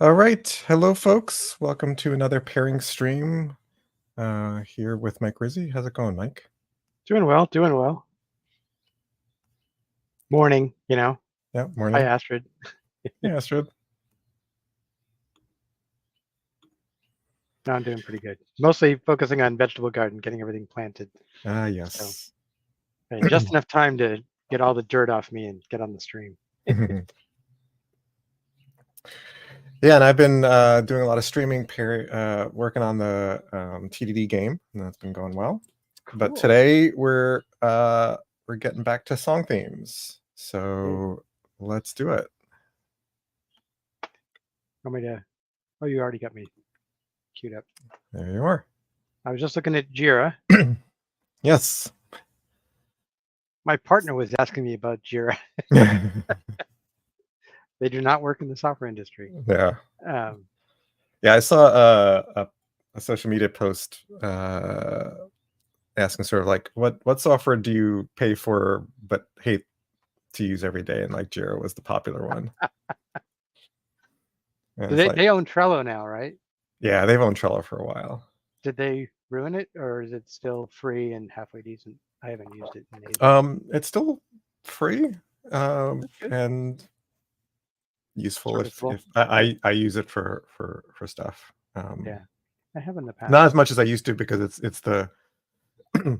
All right. Hello, folks. Welcome to another pairing stream here with Mike Rizzi. How's it going, Mike? Doing well, doing well. Morning, Yeah, Hi, morning. Astrid. Yeah, Astrid. No, I'm doing pretty good. Mostly focusing on vegetable garden, getting everything planted. So, Yes. just enough time to get all the dirt off me and get on the stream. Yeah, and I've been doing a lot of streaming, working on the TDD game, and that's been going well. But Cool. today we're getting back to song themes, so let's do it. Want me to? Oh, you already got me queued up. There you are. I was just looking at Jira. Yes. My partner was asking me about Jira. They do not work in the software industry. Yeah. Um, Yeah, I saw a social media post asking sort of like what software do you pay for but hate to use every day, and like Jira was the popular one. And it's like, they own Trello now, right? yeah, they've owned Trello for a while. Did they ruin it, or is it still free and halfway decent? I haven't used it in ages. It's still free and useful Serviceable. if I use it for stuff. Yeah, I have in the past. Not as much as I used to, because it's the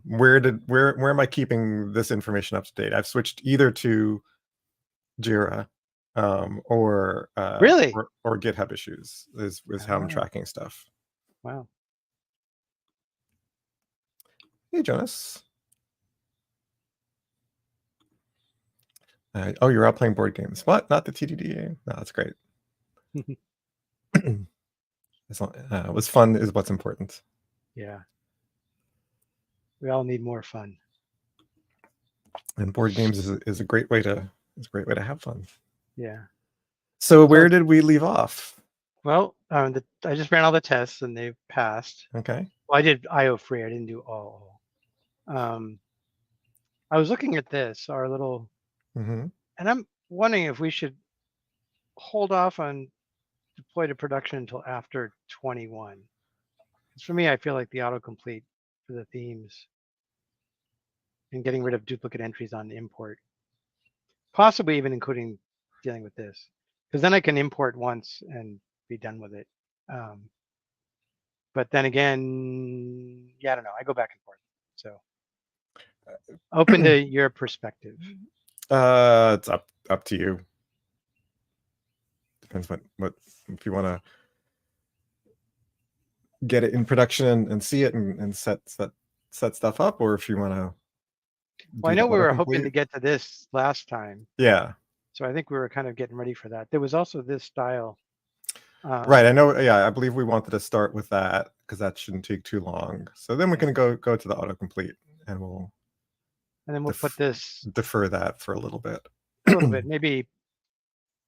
where am I keeping this information up to date? I've switched either to Jira or Really? or GitHub issues is how I'm tracking stuff. Wow. Hey, Jonas. Oh, you're out playing board games. What? Not the TDD game? No, that's great. What's fun is what's important. Yeah. We all need more fun. And board games is a great way to have fun. Yeah. So where did we leave off? Well, I just ran all the tests and they've passed. Okay. Well, I did IO free. I didn't do all. I was looking at this, our little, and I'm wondering if we should hold off on deploy to production until after 21. Because for me, I feel like the autocomplete for the themes and getting rid of duplicate entries on import, possibly even including dealing with this, because then I can import once and be done with it. But then again, yeah, I don't know. I go back and forth. So open to your perspective. It's up to you. Depends what if you want to get it in production and see it and set stuff up, or if you want to. Well, I know we were hoping to get to this last time. Yeah. So I think we were kind of getting ready for that. There was also this style. Right. I know. Yeah, I believe we wanted to start with that because that shouldn't take too long. So then we can go to the autocomplete, and then we'll put this defer that for a little bit. A little bit, maybe.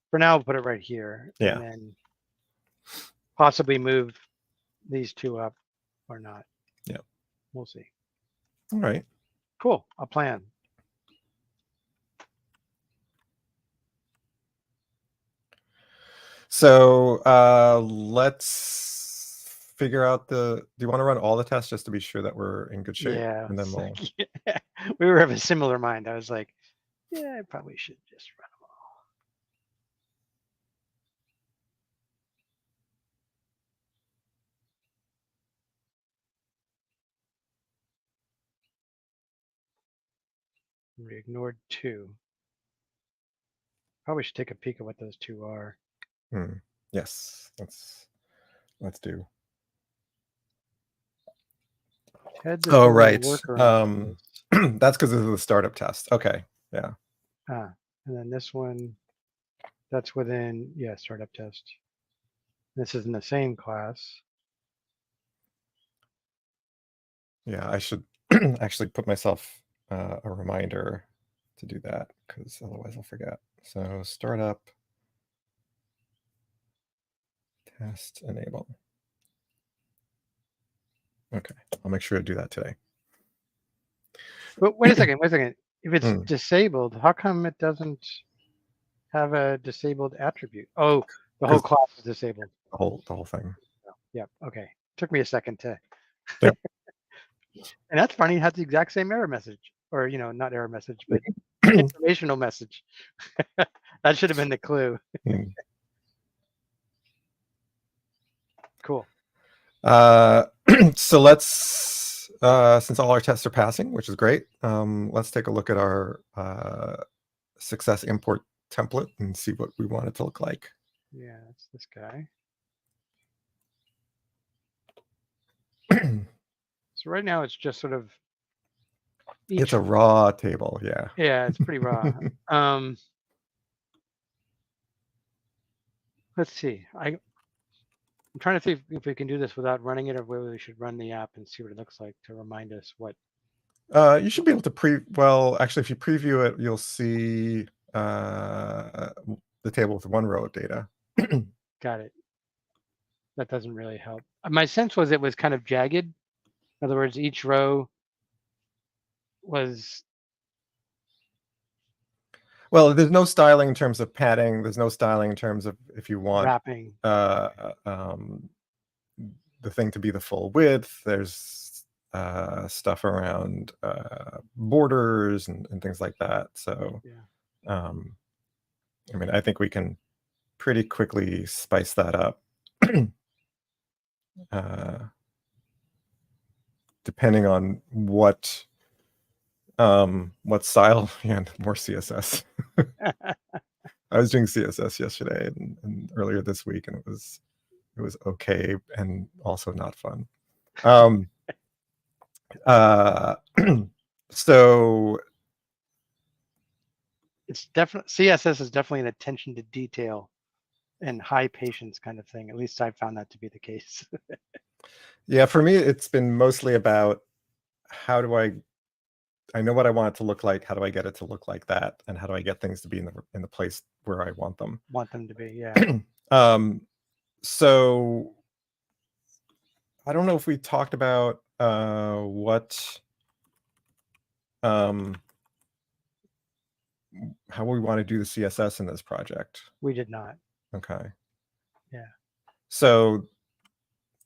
For now, we'll put it right here. Yeah. And then possibly move these two up or not. Yeah. We'll see. All right. Cool. A plan. So let's figure out do you want to run all the tests just to be sure that we're in good shape? Yeah. And then we were of a similar mind. I was like, yeah, I probably should just run them all. We ignored 2. Probably should take a peek at what those 2 are. Yes, let's do. Oh, right. That's because of the startup test. Okay. Yeah. And then this one, that's within, startup test. This is in the same class. Yeah, I should actually put myself a reminder to do that, because otherwise I'll forget. So startup test enable. Okay, I'll make sure to do that today. But wait a second. If it's disabled, how come it doesn't have a disabled attribute? Oh, The whole class is disabled. The whole thing. Yep. Okay. Took me a second to. Yep. And that's funny. It has the exact same error message, or not error message, but informational message. That should have been the clue. Cool. So let's, since all our tests are passing, which is great, let's take a look at our success import template and see what we want it to look like. Yeah, that's this guy. So right now it's just sort of. It's a raw table, yeah. Yeah, it's pretty raw. Let's see. I'm trying to see if we can do this without running it, or whether we should run the app and see what it looks like to remind us what. You should be able to well, actually, if you preview it, you'll see the table with one row of data. Got it. That doesn't really help. My sense was it was kind of jagged. In other words, each row was. Well, there's no styling in terms of padding. There's no styling in terms of if you want wrapping the thing to be the full width. There's stuff around borders and things like that. So, yeah. I mean, I think we can pretty quickly spice that up. Depending on what style, and more CSS. I was doing CSS yesterday and earlier this week, and it was okay and also not fun. So it's definitely, CSS is definitely an attention to detail and high patience kind of thing. At least I found that to be the case. Yeah, for me, it's been mostly about how do I know what I want it to look like. How do I get it to look like that? And how do I get things to be in the place where I want them? Want them to be, yeah. So I don't know if we talked about what how we want to do the CSS in this project. We did not. Okay. Yeah. So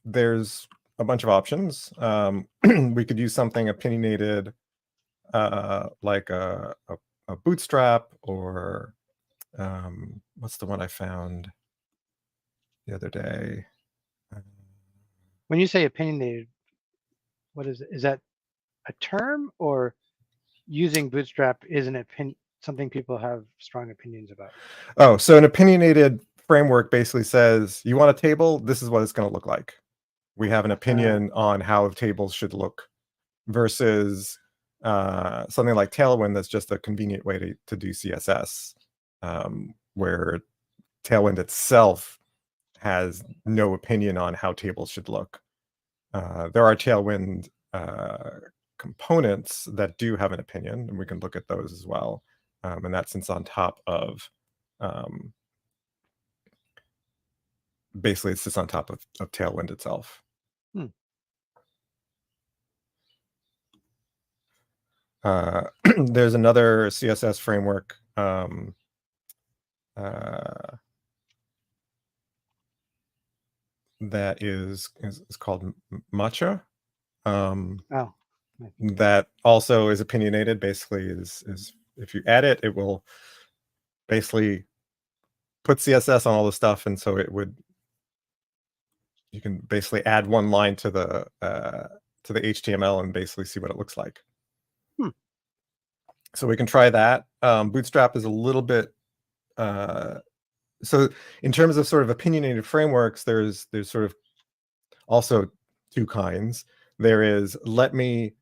there's a bunch of options. We could use something opinionated, like a bootstrap, or what's the one I found the other day? When you say opinionated, what is it? Is that a term, or using Bootstrap is something people have strong opinions about? Oh, so an opinionated framework basically says, you want a table, this is what it's going to look like. We have an opinion on how tables should look, versus something like Tailwind that's just a convenient way to do CSS, where Tailwind itself has no opinion on how tables should look. There are Tailwind components that do have an opinion, and we can look at those as well. And that sits on top of, basically it sits on top of Tailwind itself. There's another CSS framework that is called Matcha. That also is opinionated. Basically, is if you add it, it will basically put CSS on all the stuff, and so you can basically add one line to the HTML and basically see what it looks like. So we can try that. Bootstrap is a little bit. So in terms of sort of opinionated frameworks, there's sort of also two kinds. There is, let me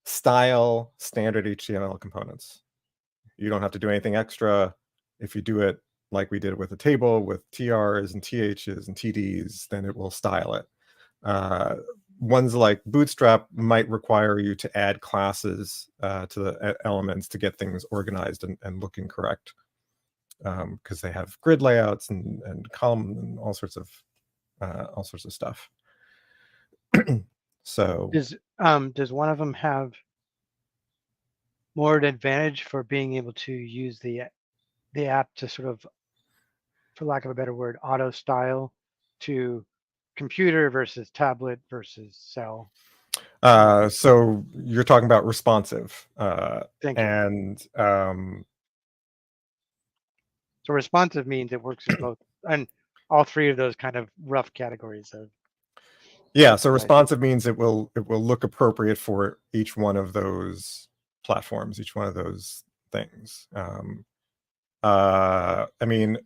style standard HTML components. You don't have to do anything extra. If you do it like we did with a table with TRs and THs and TDs, then it will style it. Ones like Bootstrap might require you to add classes to the elements to get things organized and looking correct, because they have grid layouts and column and all sorts of stuff. So does one of them have more advantage for being able to use the app to sort of for lack of a better word, auto style to computer versus tablet versus cell? So you're talking about responsive, Thank you. and So responsive means it works in both, and all three of those kind of rough categories of yeah. So devices. responsive means it will look appropriate for each one of those platforms, each one of those things. I mean,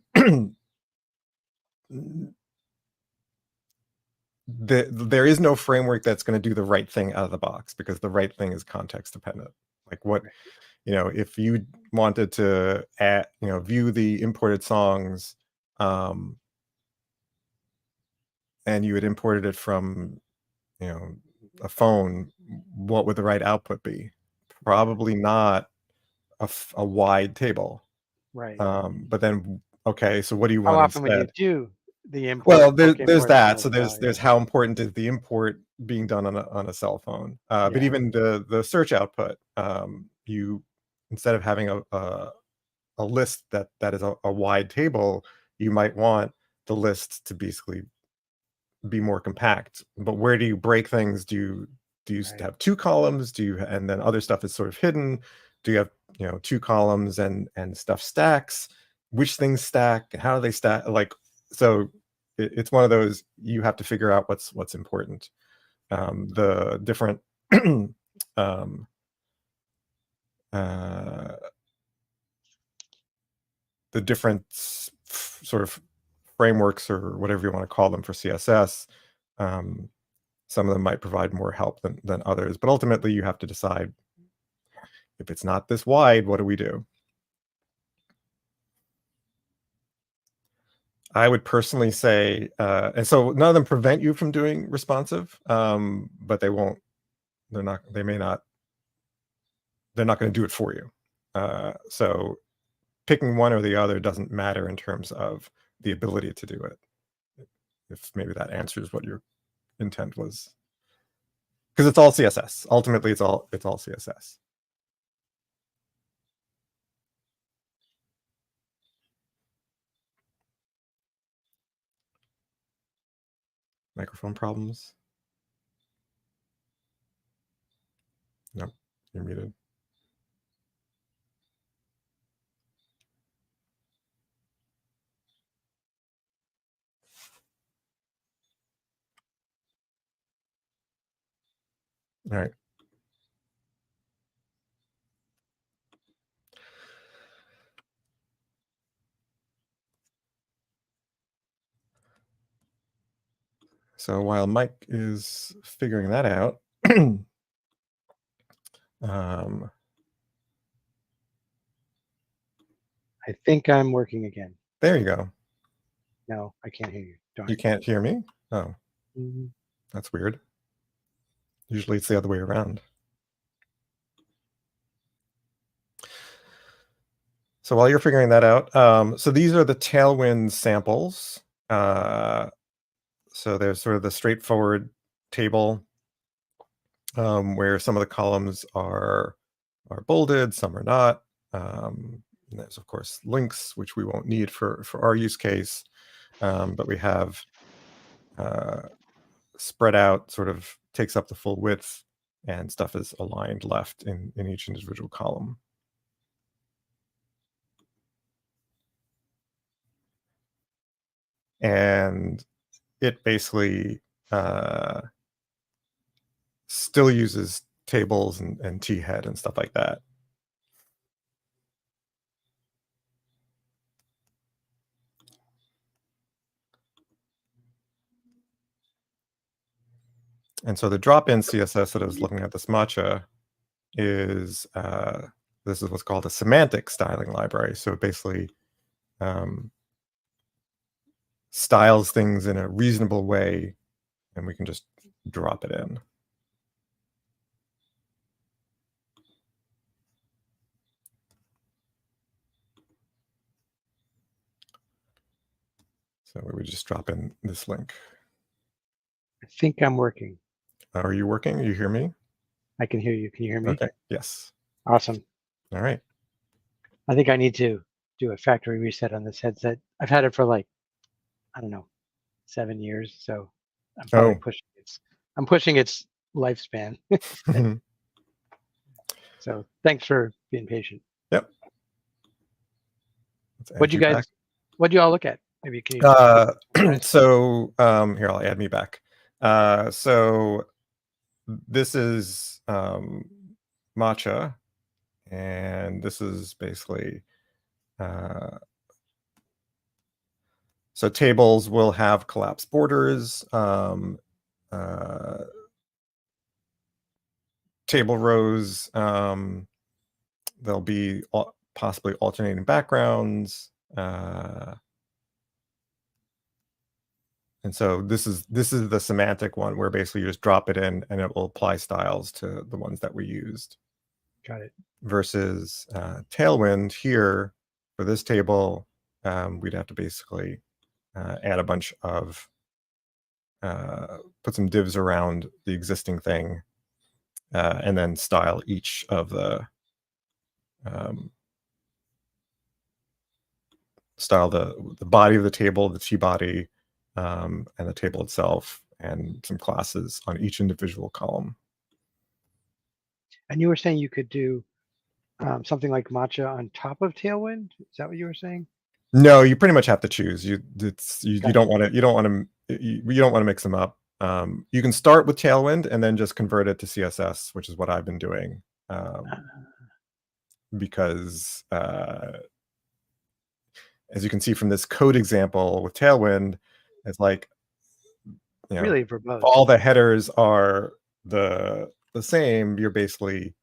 there is no framework that's going to do the right thing out of the box, because the right thing is context dependent. Like what, Right. if you wanted to view the imported songs, and you had imported it from, a phone, what would the right output be? Probably not a wide table. Right. But then, okay, so what do you How want often would you instead? do the import, Well, bulk there's import that. style So style? there's Yeah. how important is the import being done on a cell phone? But Yeah. even the search output, you, instead of having a list that is a wide table, you might want the list to basically be more compact. But where do you break things? Do you Right. have two columns? And then other stuff is sort of hidden? Do you have, two columns and stuff stacks? Which things stack? How do they stack? Like, so it's one of those, you have to figure out what's important. The different um, uh, the different sort of frameworks, or whatever you want to call them, for CSS. Um, some of them might provide more help than others, but ultimately you have to decide, if it's not this wide, what do we do? I would personally say, and so none of them prevent you from doing responsive, but they won't. They're not. They may not. They're not going to do it for you. So picking one or the other doesn't matter in terms of the ability to do it. If maybe that answers what your intent was, because it's all CSS. Ultimately, it's all CSS. Microphone problems? No, you're muted. All right. So while Mike is figuring that out, um, I think I'm working again. there you go. No, I can't hear you. Darn. You can't hear me? Oh, Mhm. that's weird. Usually it's the other way around. So while you're figuring that out, so these are the Tailwind samples. So there's sort of the straightforward table, where some of the columns are bolded, some are not. And there's of course links, which we won't need for our use case, but we have spread out, sort of takes up the full width, and stuff is aligned left in each individual column. And it basically still uses tables and t-head and stuff like that. And so the drop-in CSS that I was looking at, this matcha, is this is what's called a semantic styling library. So it basically styles things in a reasonable way, and we can just drop it in. So we would just drop in this link. I think I'm working. Are you working? You hear me? I can hear you. Can you hear me? Okay. Yes. Awesome. All right. I think I need to do a factory reset on this headset. I've had it for like, I don't know, 7 years. So I'm probably I'm pushing its lifespan. So thanks for being patient. Yep. What'd you all look at? Maybe can you so here, I'll add me back. So this is matcha, and this is basically so tables will have collapsed borders. Table rows, there'll be possibly alternating backgrounds. And so this is the semantic one where basically you just drop it in and it will apply styles to the ones that we used. Got it. Versus Tailwind here for this table, we'd have to basically add a bunch of put some divs around the existing thing, and then style each of the style the body of the table, the T body, and the table itself, and some classes on each individual column. And you were saying you could do something like matcha on top of Tailwind. Is that what you were saying? No, you pretty much have to choose. You don't want to mix them up. You can start with Tailwind and then just convert it to CSS, which is what I've been doing, because as you can see from this code example with Tailwind, it's like, really verbose. All the headers are the same. You're basically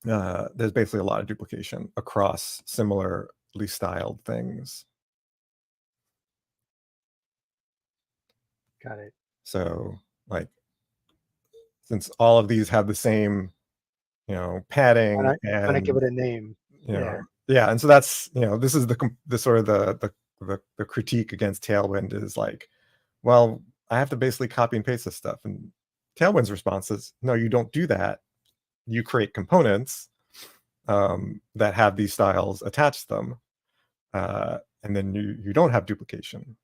there's basically a lot of duplication across similarly styled things. Got it. So like, since all of these have the same, padding, and I'm gonna give it a name. Yeah, and so that's this is the sort of the critique against Tailwind is like, well, I have to basically copy and paste this stuff, and Tailwind's response is, no, you don't do that. You create components that have these styles attached to them, and then you don't have duplication.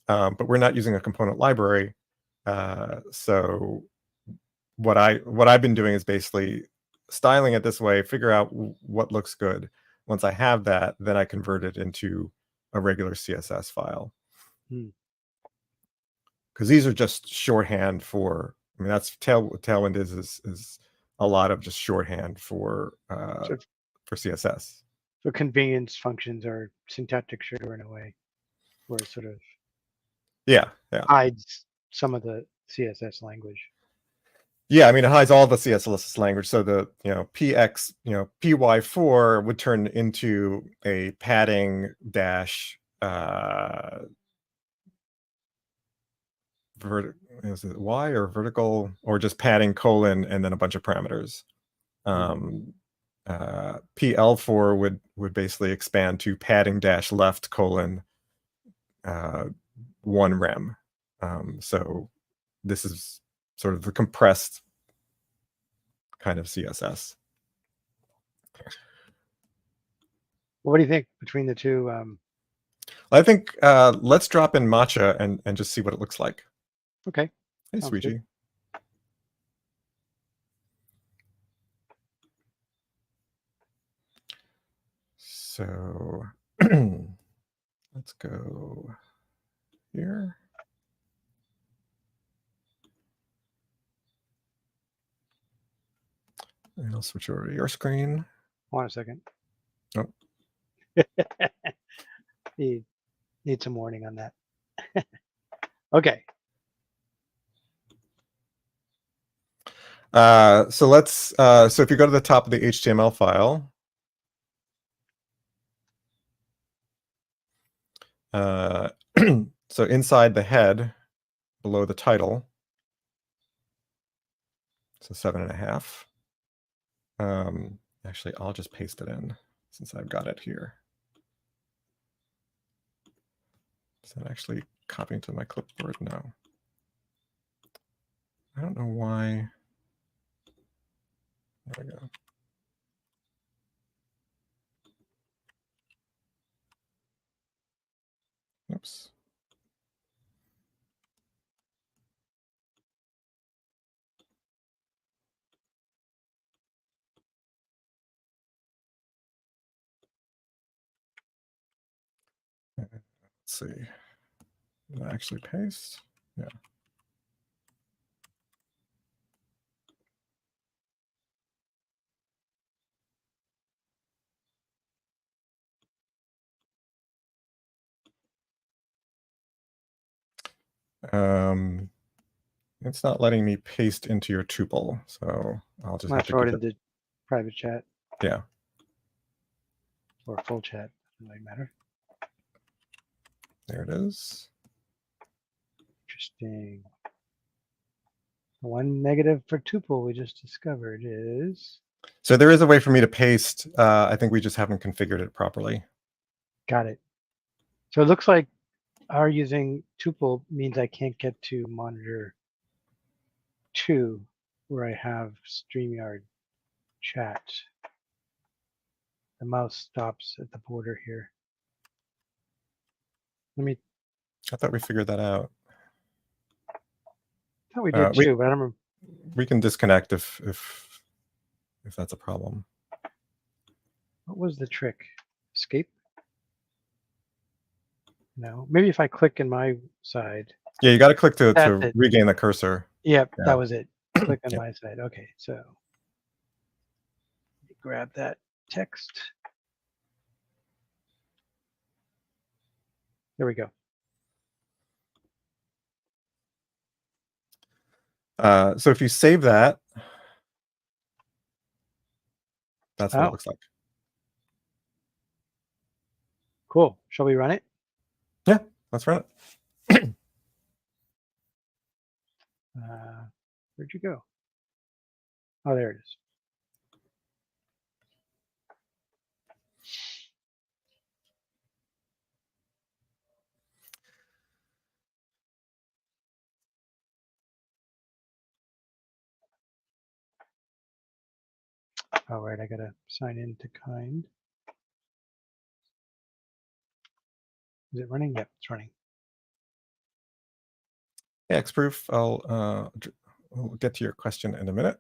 But we're not using a component library, so what I've been doing is basically styling it this way, figure out what looks good. Once I have that, then I convert it into a regular CSS file. Because these are just shorthand for, that's Tailwind is a lot of just shorthand for CSS. So convenience functions are syntactic sugar in a way, where it sort of hides some of the CSS language. Yeah, it hides all the CSS language. So the px py4 would turn into a padding dash is it y or vertical, or just padding colon and then a bunch of parameters. PL4 would basically expand to padding dash left colon 1 rem. So this is sort of the compressed kind of CSS. What do you think between the two? I think let's drop in matcha and just see what it looks like. Okay. Hey, Sweetie. So let's go here. And I'll switch over to your screen. Hold on a second. Oh. Need some warning on that. Okay. So let's so if you go to the top of the HTML file, so inside the head, below the title, so 7.5. Actually, I'll just paste it in since I've got it here. Is that actually copying to my clipboard? No. I don't know why. There we go. Oops. Let's see. Did I actually paste? Yeah. It's not letting me paste into your tuple, so I'll just have to throw it give into private chat. Yeah. Or full chat, doesn't really matter. There it is. Interesting. One negative for tuple we just discovered is. So there is a way for me to paste. I think we just haven't configured it properly. Got it. So it looks like our using tuple means I can't get to monitor 2 where I have StreamYard chat. The mouse stops at the border here. I thought we figured that out. I thought we did too, but I don't remember. We can disconnect if that's a problem. What was the trick? Escape? No. Maybe if I click in my side. Yeah, you got to click to regain the cursor. Yep, yeah. That was it. Click on my side. Okay, so grab that text. There we go. So if you save that, that's what it looks like. Cool. Shall we run it? Yeah, let's run it. Where'd you go? Oh, there it is. All right, I gotta sign in to Kind. Is it running? Yep, it's running. Yeah, Xproof. We'll get to your question in a minute.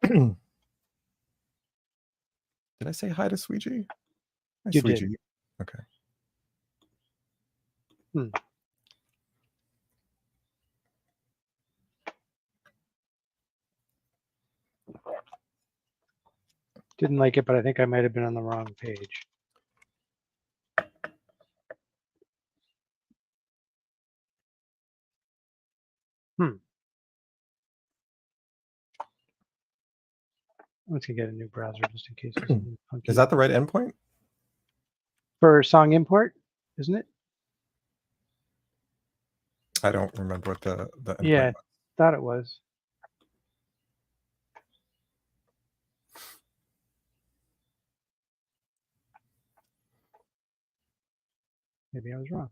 Did I say hi to Sweetie? Hi, You Sweetie. did. Okay. Didn't like it, but I think I might have been on the wrong page. Let's get a new browser just in case there's something funky. Is that the right endpoint? For song import, isn't it? I don't remember what the endpoint was. Thought it was. Maybe I was wrong.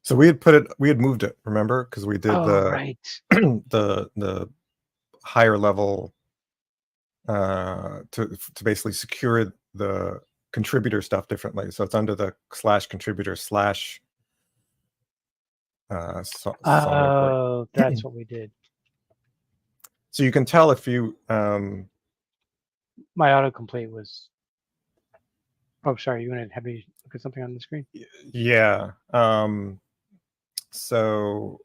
So we had moved it, remember? Because we did the higher level to basically secure the contributor stuff differently. So it's under the /contributor/ song import. That's what we did. So you can tell if you my autocomplete was. Oh, sorry. You want to have me look at something on the screen? Yeah. So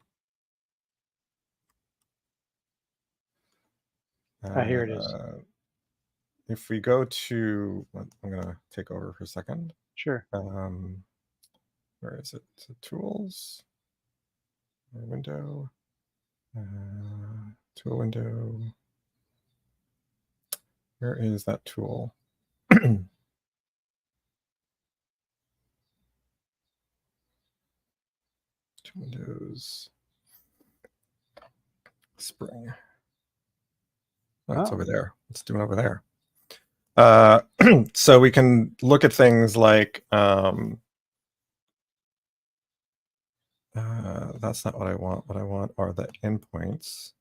here it is. If we go to, I'm gonna take over for a second. Sure. Where is it? So tools, window, tool window. Where is that tool? Two windows. Spring. Oh, it's over there. Let's do it over there. So we can look at things like that's not what I want. What I want are the endpoints.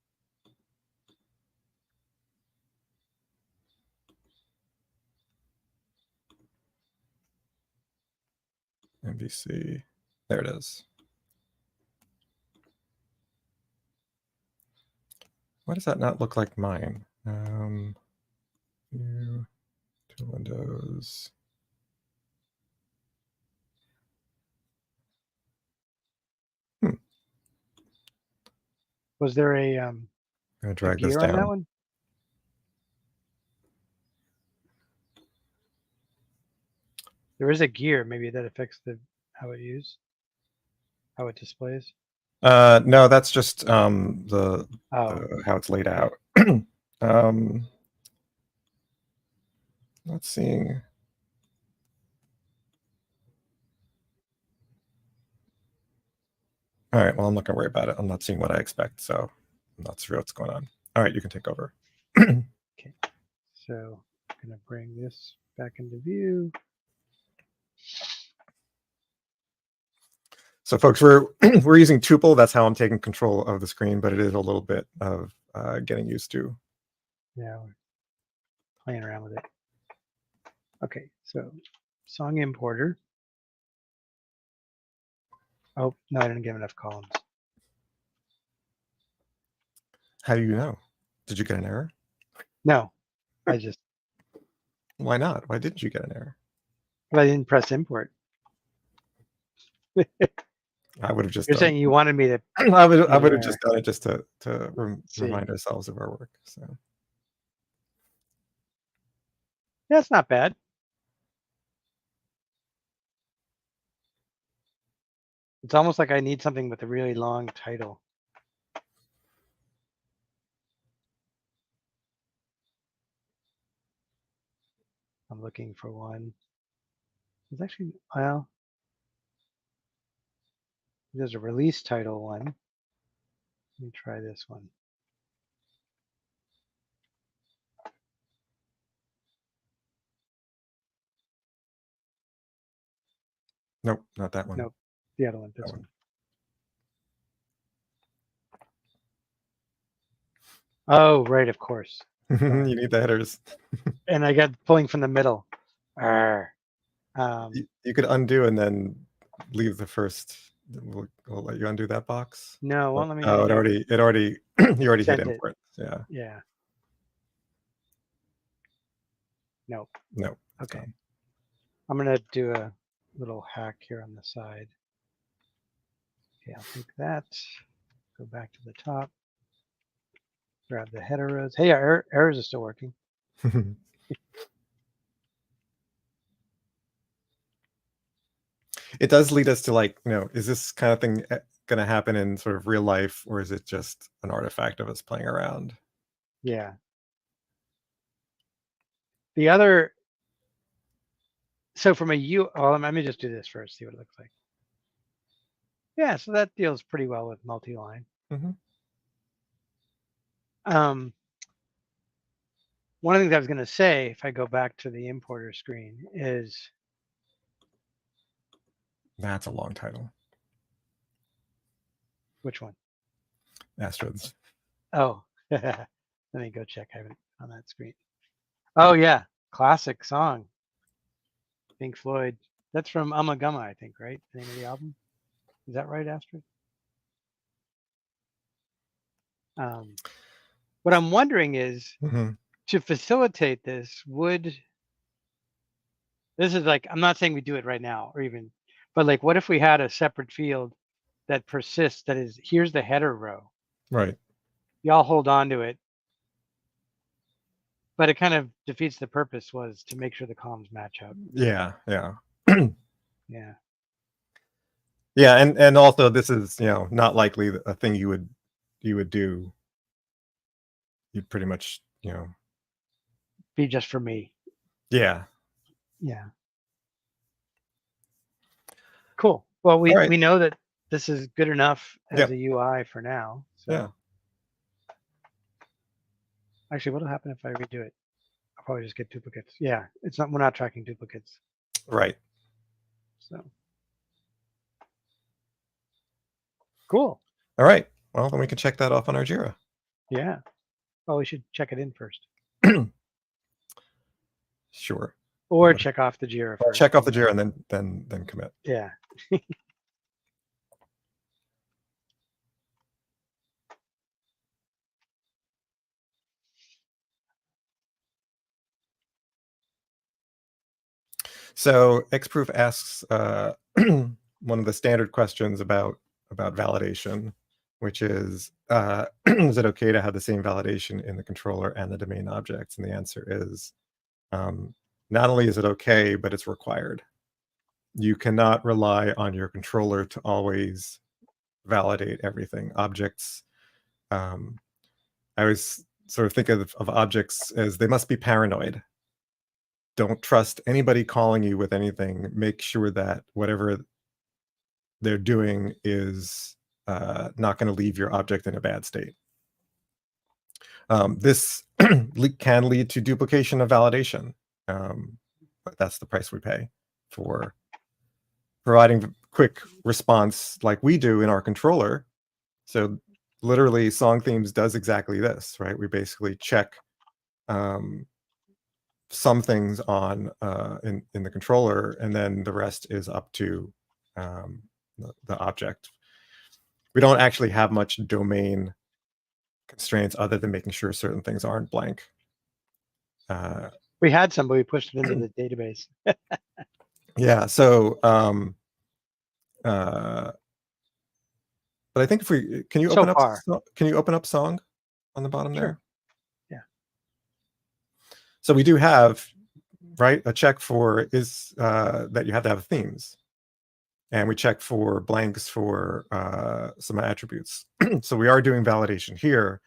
MVC. There it is. Why does that not look like mine? View to Windows. Was there a I'm gonna drag this gear down. on that one? There is a gear, maybe that affects how it displays. No, that's just the Oh, how it's laid out. Let's see. All right, well, I'm not gonna worry about it. I'm not seeing what I expect, so I'm not sure what's going on. All right, you can take over. okay. So I'm gonna bring this back into view. So folks, we're using tuple. That's how I'm taking control of the screen, but it is a little bit of getting used to. Yeah, we're playing around with it. Okay, so song importer. Oh, no, I didn't give enough columns. How do you know? Did you get an error? No, I just. Why not? Why didn't you get an error? But I didn't press import. I would have just. You're saying you wanted me to. I would have just done it just to remind ourselves of our work. So. That's not bad. It's almost like I need something with a really long title. I'm looking for one. It's actually, well, there's a release title one. Let me try this one. Nope, not that one. Nope, the other one, this one. Oh, right, of course. You need the headers. And I got pulling from the middle. You could undo and then leave the first. We'll let you undo that box. No, well, let me. Oh, it already you already hit Sent it. import. Yeah. Yeah. Nope. Nope. Okay. I'm gonna do a little hack here on the side. Okay, I'll take that. Go back to the top. Grab the header rows. Hey, our errors are still working. It does lead us to like, is this kind of thing going to happen in sort of real life, or is it just an artifact of us playing around? Yeah. The other. So from well, let me just do this first, see what it looks like. Yeah, so that deals pretty well with multi-line. Mm-hmm. One of the things I was going to say, if I go back to the importer screen, is That's a long title. which one? Astrids. Oh, let me go check. I haven't on that screen. Oh yeah, classic song. Pink Floyd. That's from Ummagumma, I think, right? The name of the album. Is that right, Astrid? What I'm wondering is, to facilitate this, this is like, I'm not saying we do it right now or even, but like, what if we had a separate field that persists, that is, here's the header row. Right. Y'all hold on to it. But it kind of defeats the purpose, was to make sure the columns match up. Yeah. Yeah. Yeah, and also this is, not likely a thing you would do. You'd pretty much, Be just for me. Yeah. Yeah. Well, we know that this is good enough as a UI for now. So. Yeah. Actually, what'll happen if I redo it? I'll probably just get duplicates. Yeah, we're not tracking duplicates. Right. So. Cool. All right. Well, then we can check that off on our Jira. Yeah. Well, we should check it in first. Sure. Or check off the JIRA or first. check off the JIRA and then commit. Yeah. So Xproof asks one of the standard questions about validation, which is is it okay to have the same validation in the controller and the domain objects? And the answer is not only is it okay, but it's required. You cannot rely on your controller to always validate everything. Objects, I always sort of think of objects as they must be paranoid. Don't trust anybody calling you with anything. Make sure that whatever they're doing is not going to leave your object in a bad state. This can lead to duplication of validation, but that's the price we pay for providing quick response like we do in our controller. So literally Song Themes does exactly this, right? We basically check some things on in the controller, and then the rest is up to the object. We don't actually have much domain constraints other than making sure certain things aren't blank. We had some, but we pushed it into the database. Yeah. So, but I think if we can you open up Song on the bottom there? Yeah. So we do have a check for is that you have to have themes, and we check for blanks for some attributes. So we are doing validation here,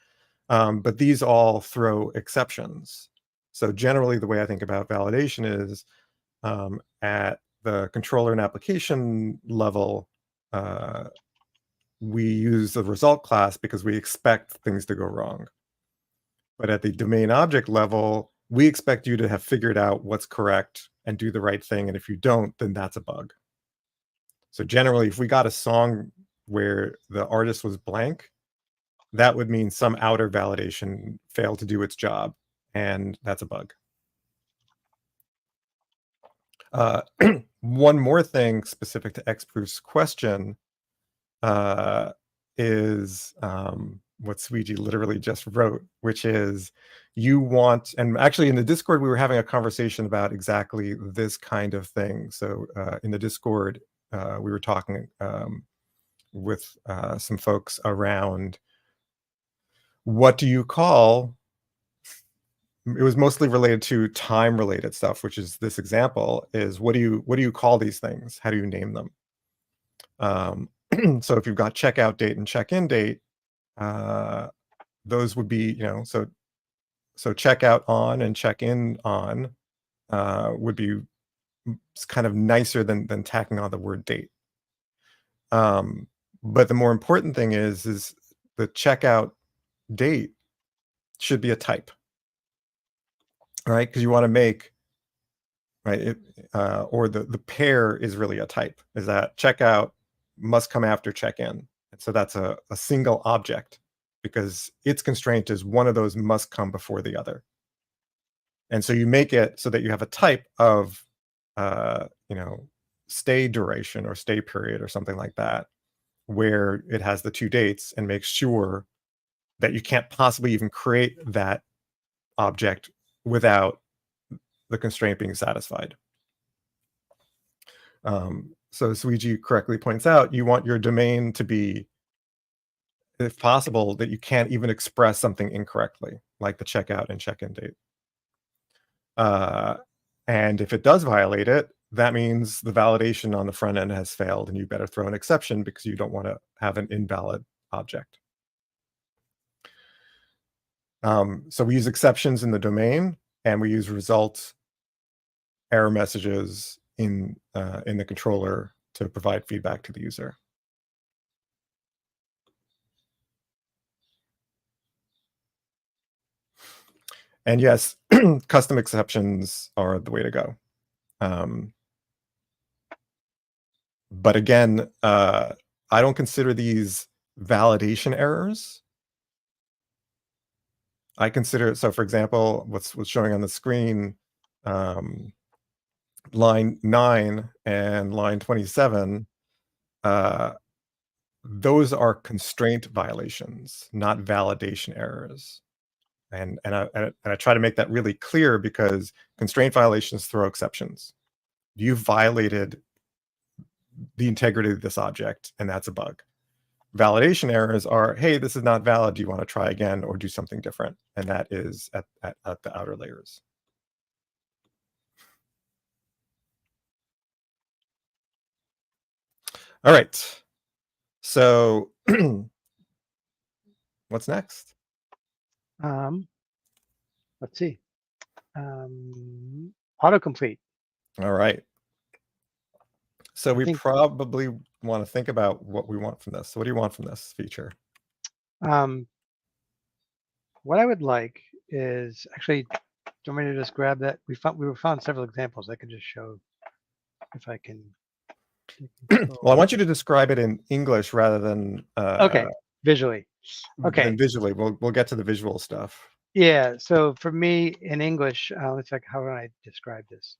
but these all throw exceptions. So generally, the way I think about validation is at the controller and application level, we use the result class because we expect things to go wrong. But at the domain object level, we expect you to have figured out what's correct and do the right thing. And if you don't, then that's a bug. So generally, if we got a song where the artist was blank, that would mean some outer validation failed to do its job, and that's a bug. One more thing specific to Xproof's question is what Sweetie literally just wrote, which is you want, and actually in the Discord, we were having a conversation about exactly this kind of thing. So in the Discord, we were talking with some folks around what do you call, it was mostly related to time related stuff, which is this example is what do you call these things? How do you name them? So if you've got checkout date and check-in date, those would be, so checkout on and check-in on would be kind of nicer than tacking on the word date. But the more important thing is the checkout date should be a type, right? Because you want to make or the pair is really a type. Is that checkout must come after check-in. So that's a single object because its constraint is one of those must come before the other. And so you make it so that you have a type of, stay duration or stay period or something like that, where it has the two dates and makes sure that you can't possibly even create that object without the constraint being satisfied. So Suiji correctly points out, you want your domain to be, if possible, that you can't even express something incorrectly, like the checkout and check-in date. And if it does violate it, that means the validation on the front end has failed, and you better throw an exception because you don't want to have an invalid object. So we use exceptions in the domain, and we use result error messages in the controller to provide feedback to the user. And yes, custom exceptions are the way to go. But again, I don't consider these validation errors. I consider, so for example, what's showing on the screen, line 9 and line 27, those are constraint violations, not validation errors. And I try to make that really clear because constraint violations throw exceptions. You violated the integrity of this object, and that's a bug. Validation errors are, hey, this is not valid. Do you want to try again or do something different? And that is at the outer layers. All right. So what's next? Let's see. Autocomplete. All right. So I we think probably want to think about what we want from this. So what do you want from this feature? what I would like is actually, do you want me to just grab that? We found several examples. I could just show if I can. Well, I want you to describe it in English rather than Okay, visually. Okay. visually. We'll get to the visual stuff. Yeah. So for me in English, it's like, how do I describe this?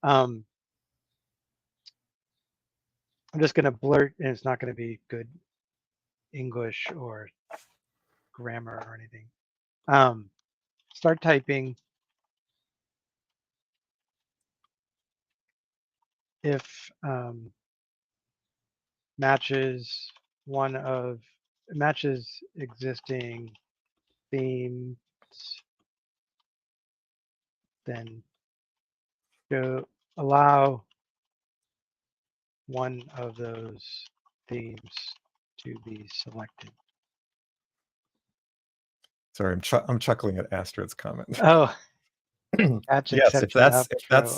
I'm just going to blurt, and it's not going to be good English or grammar or anything. Start typing if matches existing themes, then allow one of those themes to be selected. Sorry, I'm chuckling at Astrid's comment. Oh, catch Yes, exception up.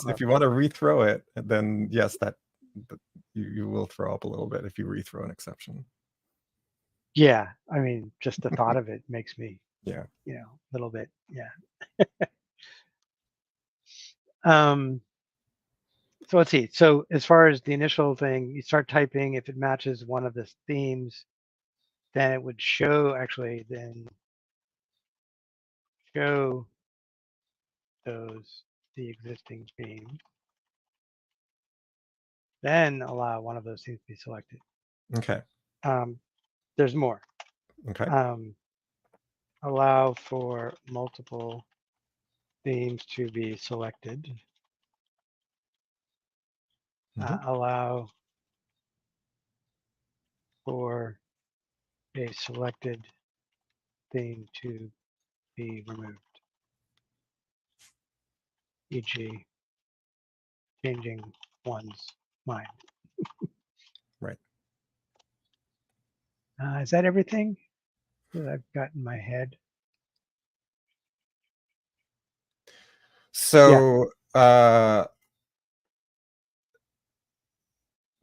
if you want to rethrow it, then yes, that you will throw up a little bit if you rethrow an exception. Yeah, I mean, just the thought of it makes me, Yeah. a little bit, yeah. So let's see. So as far as the initial thing, you start typing. If it matches one of the themes, then it would show the existing theme. Then allow one of those themes to be selected. Okay. There's more. Okay. Allow for multiple themes to be selected. Allow for a selected theme to be removed, e.g. changing one's mind. Right. Is that everything that I've got in my head? So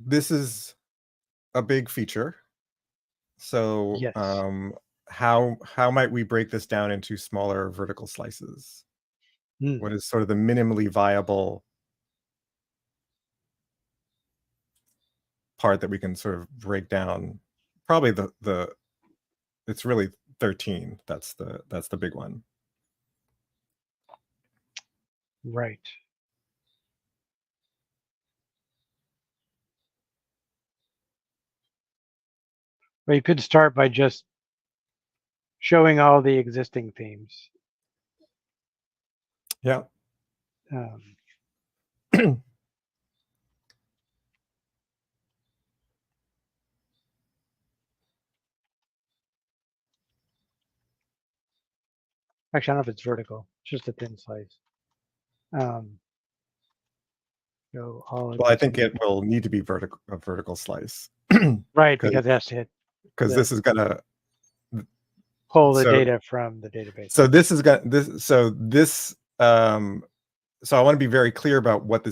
this is a big feature. So Yes. how might we break this down into smaller vertical slices? What is sort of the minimally viable part that we can sort of break down? Probably it's really 13. That's the big one. Right. Well, you could start by just showing all the existing themes. Yeah. Actually, I don't know if it's vertical. It's just a thin slice. Show all Well, I think existing. it will need to be a vertical slice. Right, because it has to hit. Because this is gonna pull the data from the database. So this is so I want to be very clear about what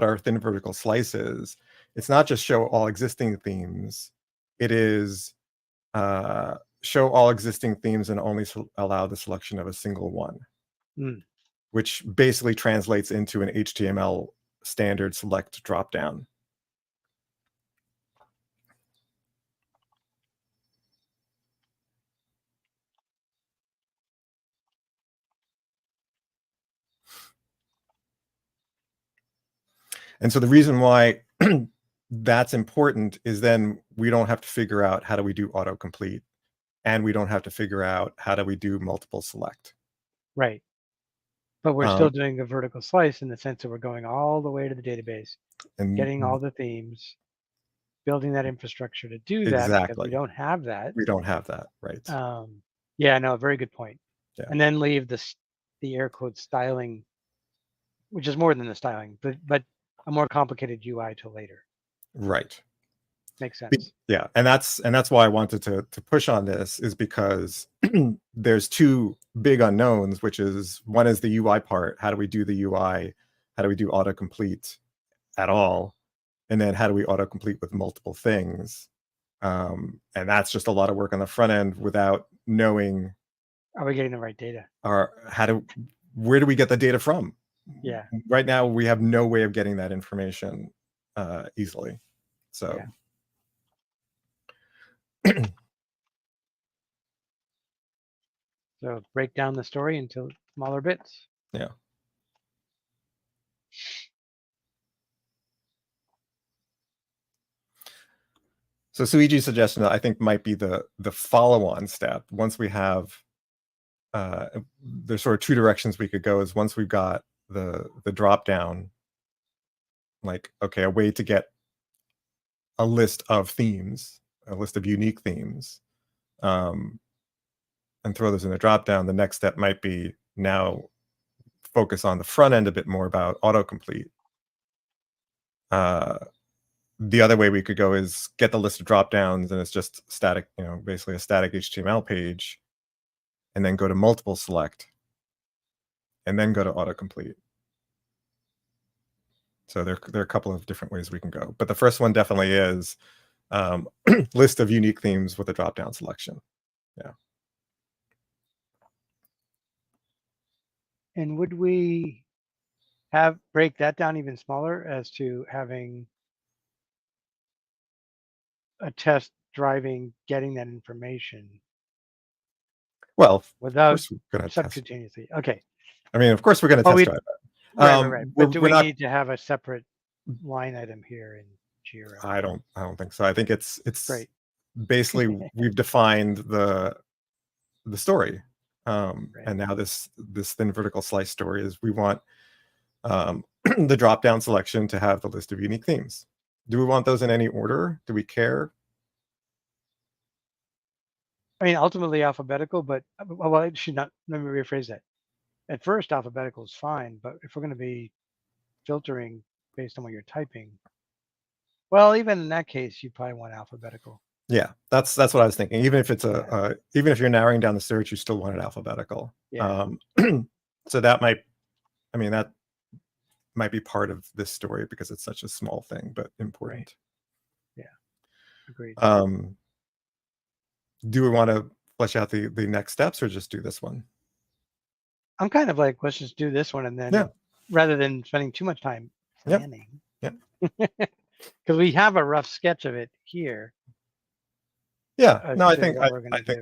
our thin vertical slice is. It's not just show all existing themes. It is show all existing themes and only allow the selection of a single one, which basically translates into an HTML standard select dropdown. And so the reason why that's important is then we don't have to figure out how do we do autocomplete, and we don't have to figure out how do we do multiple select. Right. But we're still doing a vertical slice in the sense that we're going all the way to the database, and getting all the themes, building that infrastructure to do that because we exactly. don't have that. We don't have that, right? Yeah, no, very good point. Yeah. And then leave the air quote styling, which is more than the styling, but a more complicated UI till later. Right. Makes sense. Yeah, and that's why I wanted to push on this, is because there's two big unknowns, which is one is the UI part. How do we do the UI? How do we do autocomplete at all? And then how do we autocomplete with multiple things? And that's just a lot of work on the front end without knowing, are we getting the right data? Or where do we get the data from? Yeah. Right now we have no way of getting that information easily. So. Yeah. So break down the story into smaller bits. Yeah. So Suiji's suggestion, I think, might be the follow-on step. Once we have, there's sort of two directions we could go. Is once we've got the drop down, like, okay, a way to get a list of themes, a list of unique themes, and throw those in the drop down. The next step might be now focus on the front end a bit more about autocomplete. The other way we could go is get the list of drop downs, and it's just static, basically a static HTML page, and then go to multiple select, and then go to autocomplete. So there are a couple of different ways we can go, but the first one definitely is list of unique themes with a drop down selection. Yeah. And would we break that down even smaller as to having a test driving getting that information? Well, without subcutaneously. Okay. I mean, of course we're going to test drive that. Right. But do we need to have a separate line item here in Jira? I don't think so. I think it's right. Basically we've defined the story, right. And now this thin vertical slice story is we want the drop down selection to have the list of unique themes. Do we want those in any order? Do we care? I mean, ultimately alphabetical, but well, it should not. Let me rephrase that. At first, alphabetical is fine, but if we're going to be filtering based on what you're typing, well, even in that case, you probably want alphabetical. Yeah, that's what I was thinking. Even if it's even if you're narrowing down the search, you still want it alphabetical. Yeah. So that might be part of this story because it's such a small thing, but important. Right. Yeah, agreed. Do we want to flesh out the next steps, or just do this one? I'm kind of like, let's just do this one, and then rather than spending too much time planning. Yeah. Because we have a rough sketch of it here. Yeah. No, I think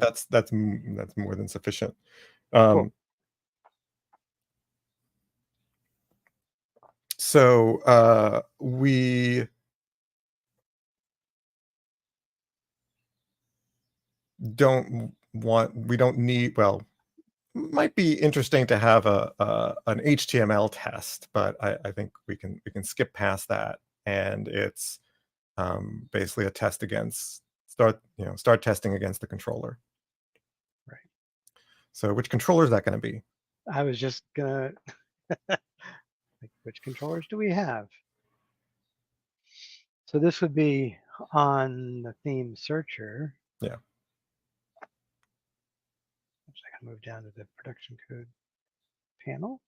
that's more than sufficient. Cool. So we don't need, well, might be interesting to have an HTML test, but I think we can skip past that, and it's basically a test against start testing against the controller. Right. So which controller is that going to be? I was just gonna which controllers do we have? So this would be on the theme searcher. Yeah. Oops, I gotta move down to the production code panel.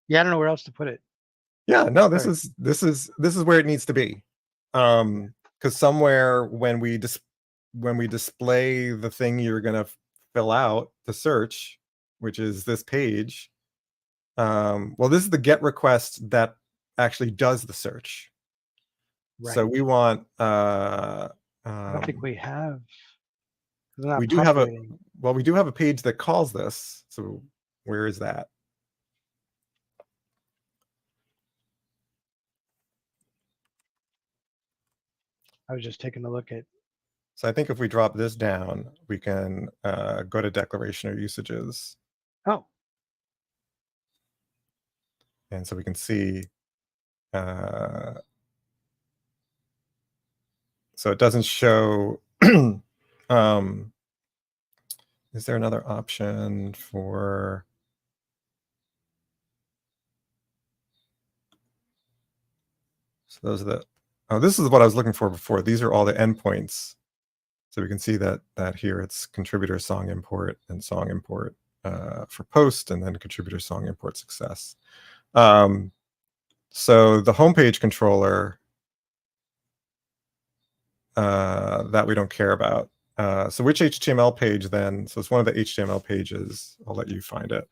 Yeah, I don't know where else to put it. Yeah, no, this is where it needs to be. Because somewhere when we display the thing you're gonna fill out to search, which is this page, well, this is the GET request that actually does the search. Right. So we want I don't think we have. We do have we do have a page that calls this. So where is that? I was just taking a look at. So I think if we drop this down, we can go to declaration or usages. Oh. And so we can see. So it doesn't show. Is there another option for? So those are the. Oh, this is what I was looking for before. These are all the endpoints. So we can see that here it's contributor song import and song import for post, and then contributor song import success. So the homepage controller that we don't care about. So which HTML page then? So it's one of the HTML pages. I'll let you find it.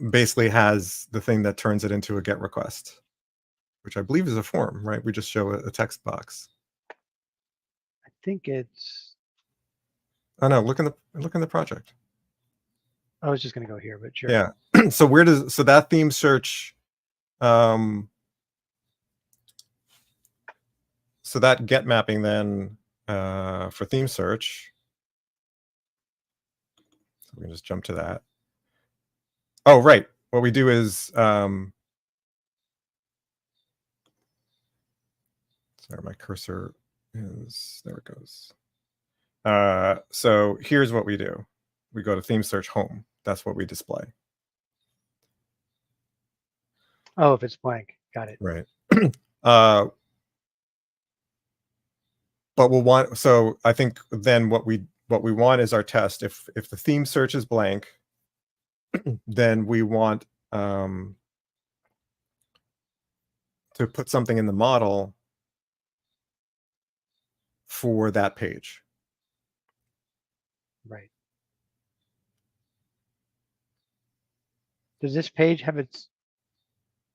Basically has the thing that turns it into a GET request, which I believe is a form, right? We just show a text box. I think it's. Oh no! Look in the project. I was just going to go here, but sure. Yeah. So that theme search? So that GET mapping then for theme search. So we can just jump to that. Oh, right. What we do is, sorry, my cursor is, there it goes. So here's what we do. We go to theme search home. That's what we display. Oh, if it's blank. Got it. Right. But we'll want, so I think then what we want is our test. If the theme search is blank, then we want to put something in the model for that page. Right. Does this page have its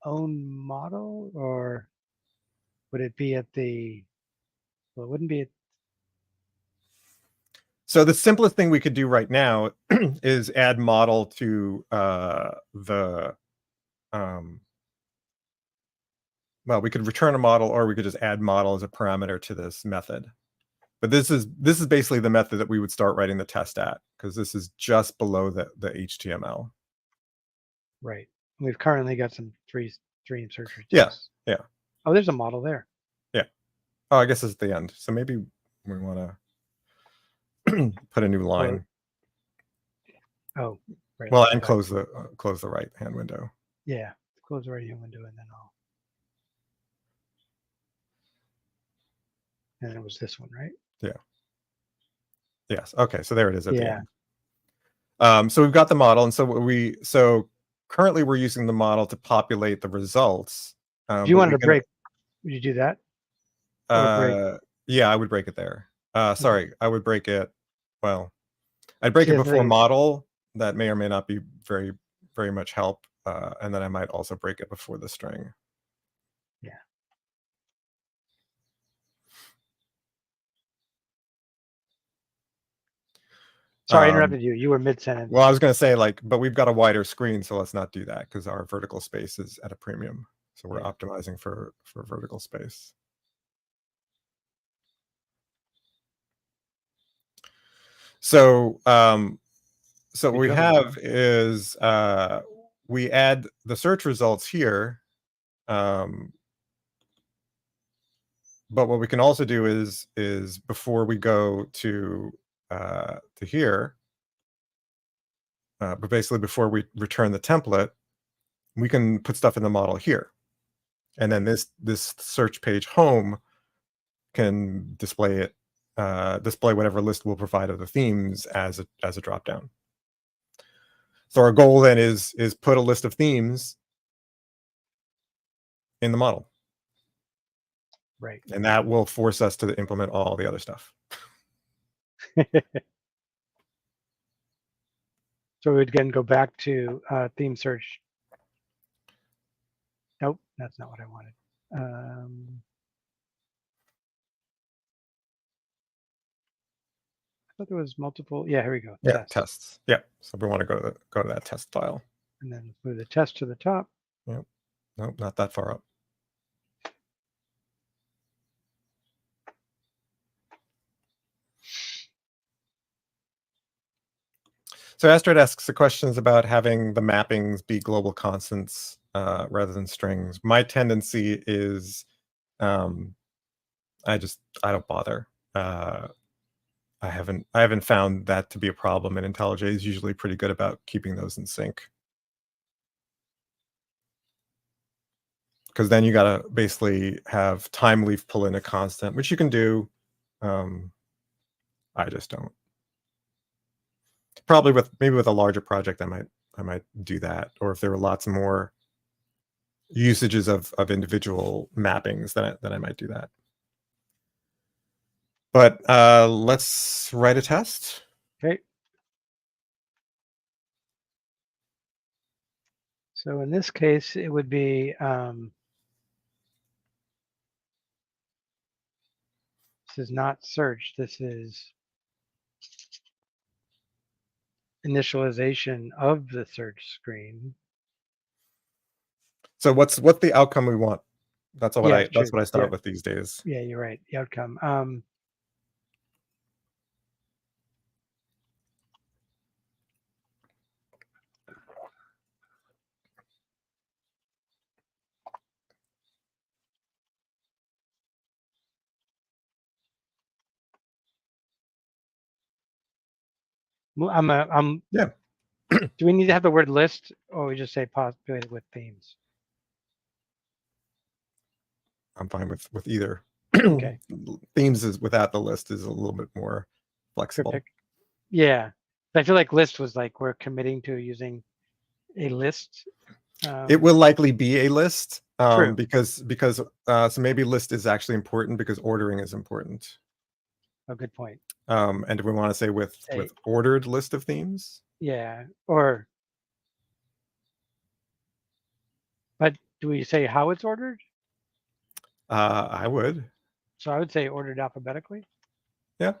own model, or would it be at the? Well, it wouldn't be at. So the simplest thing we could do right now is add model to the. Well, we could return a model, or we could just add model as a parameter to this method. But this is basically the method that we would start writing the test at, because this is just below the HTML. Right. We've currently got some dream search tests. Yeah. Yeah. Oh, there's a model there. Yeah. Oh, I guess it's at the end. So maybe we want to put a new line. Oh, right. Well, and close the right hand window. Yeah, close the right hand window, and then I'll. And it was this one, right? Yeah. Yes. Okay. So there it is at the Yeah. end. So we've got the model, and so currently we're using the model to populate the results. If you wanted to break, would you do that? Yeah, I would break it there. Sorry, I would break it. Well, I'd break it before model. That may or may not be very, very much help. And then I might also break it before the string. Yeah. Sorry, I interrupted you. You were mid-sentence. Well, I was going to say, but we've got a wider screen, so let's not do that, because our vertical space is at a premium. So we're optimizing for vertical space. So what we have is we add the search results here. But what we can also do is before we go to here, but basically before we return the template, we can put stuff in the model here, and then this search page home can display it, display whatever list we'll provide of the themes as a dropdown. So our goal then is put a list of themes in the model. Right. And that will force us to implement all the other stuff. So we would again go back to theme search. Nope, that's not what I wanted. I thought there was multiple. Yeah, here we go. Yeah, Test. tests. Yeah. So we want to go to that test file. And then move the test to the top. Yep. Nope, not that far up. So Astrid asks the questions about having the mappings be global constants rather than strings. My tendency is I don't bother. I haven't found that to be a problem, and IntelliJ is usually pretty good about keeping those in sync. Because then you gotta basically have time leaf pull in a constant, which you can do. I just don't. Probably maybe with a larger project, I might do that, or if there were lots more usages of individual mappings, then I might do that. But let's write a test. Okay. So in this case, it would be this is not search. This is initialization of the search screen. So what's the outcome we want? That's what Yeah, that's true. what I start Yeah, with these days. yeah, you're right. The outcome. Yeah, Do we need to have the word list, or we just say populated with themes? I'm fine with either. Okay. Themes is without the list is a little bit more flexible. Cryptic. Yeah. I feel like list was like we're committing to using a list. It will likely be a list True. because so maybe list is actually important because ordering is important. A good point. And do we want to say with ordered list of themes? Yeah. Or, but do we say how it's ordered? I would. So I would say ordered alphabetically. Yeah,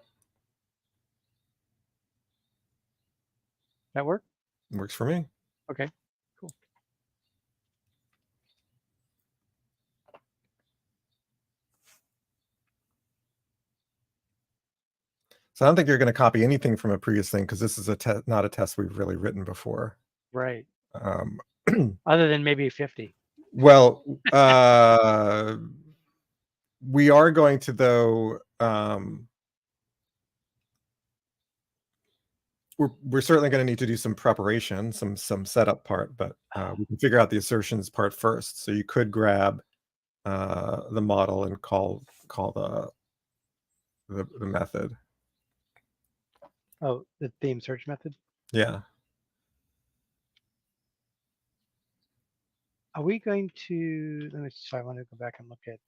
That work? works for me. Okay. Cool. So I don't think you're going to copy anything from a previous thing because this is not a test we've really written before. Right. Um, Other than maybe 50. well, we are going to though. We're certainly going to need to do some preparation, some setup part, but we can figure out the assertions part first. So you could grab the model and call the method. Oh, the theme search method. Yeah. Are we going to, let me, so I want to go back and look at,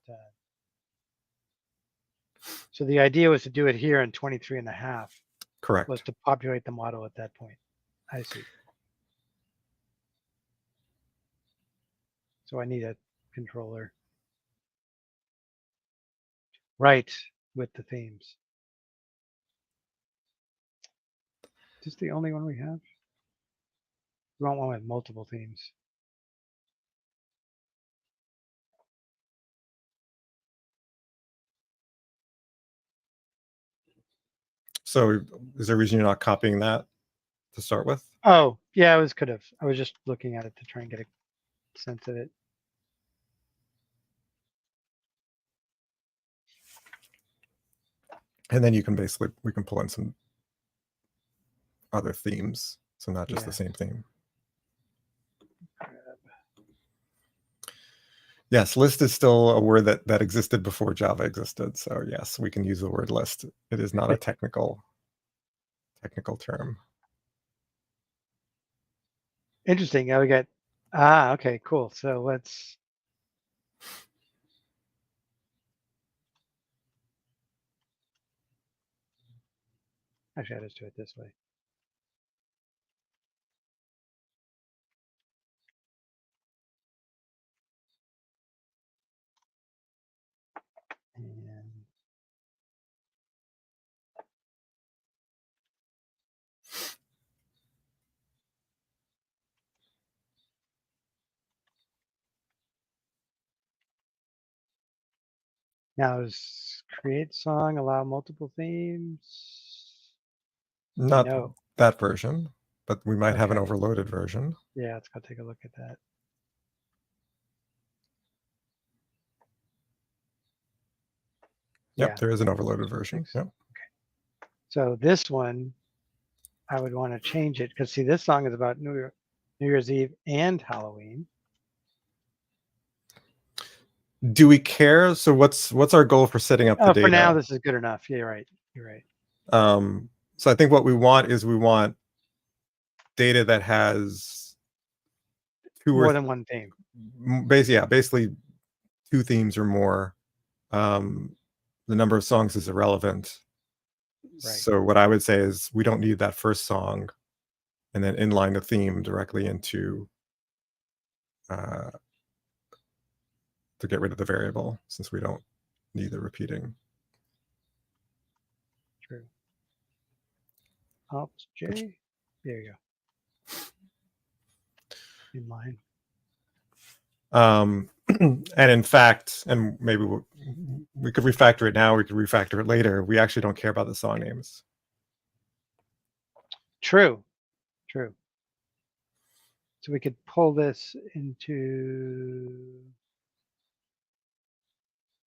so the idea was to do it here in 23 and a half. Correct. Was to populate the model at that point. I see. So I need a controller. Right, with the themes. Is this the only one we have? We want one with multiple themes. So is there a reason you're not copying that to start with? Oh, yeah, I was just looking at it to try and get a sense of it. And then you can we can pull in some other themes. So not just the same theme. Yes, list is still a word that existed before Java existed. So yes, we can use the word list. It is not a technical term. Interesting. Now we got, okay, cool. So let's, actually I'll just do it this way. Now is create song, allow multiple themes? Not No. that version, but we might have an Okay. overloaded version. Yeah, let's go take a look at that. Yep, Yeah. there is an overloaded version. Yep. Okay. So this one, I would want to change it because see, this song is about New Year's Eve and Halloween. Do we care? So what's our goal for setting up the data? For now, this is good enough. Yeah, you're right. You're right. So I think what we want data that has more than one theme. Basically 2 themes or more. The number of songs is irrelevant. Right. So what I would say is we don't need that first song and then inline the theme directly into to get rid of the variable, since we don't need the repeating. True. Alt J. There you go. Inline. And in fact, and maybe we could refactor it now, we could refactor it later. We actually don't care about the song names. True. True. So we could pull this into.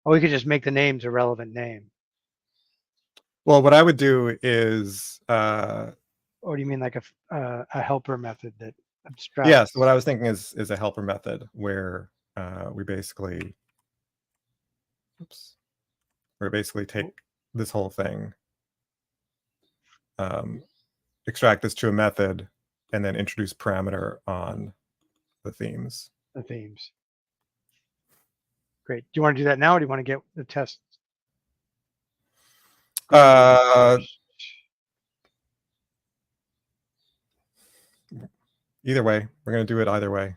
Oh, we could just make the names a relevant name. Well, what I would do is. Or do you mean like a helper method that abstracts? Yeah. So what I was thinking is a helper method where we basically. Oops. Where we basically take this whole thing, extract this to a method, and then introduce parameter on the themes. The themes. Great. Do you want to do that now, or do you want to get the test? Either way, we're going to do it either way.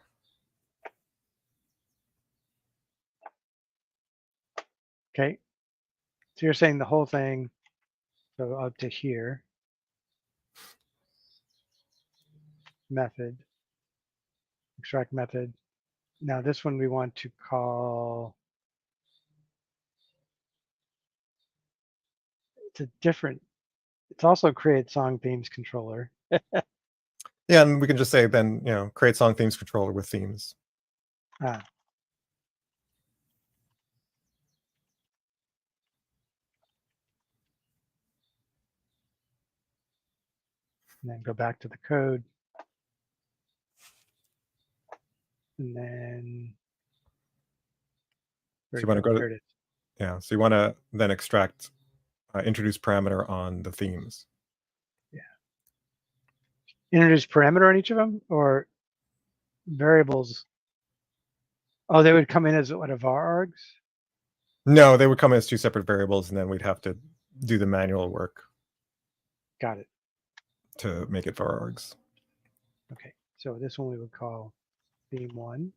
Okay. So you're saying the whole thing, so up to here. Method. Extract method. Now this one we want to call. It's a different. It's also create song themes controller. Yeah, and we can just say then, create song themes controller with themes. And then go back to the code. And then. So you want to go to. Yeah, so you want to then extract, introduce parameter on the themes. Yeah. Introduce parameter on each of them, or variables. Oh, they would come in as what, a var args? No, they would come as 2 separate variables, and then we'd have to do the manual work. Got it. To make it var args. Okay, so this one we would call theme 1.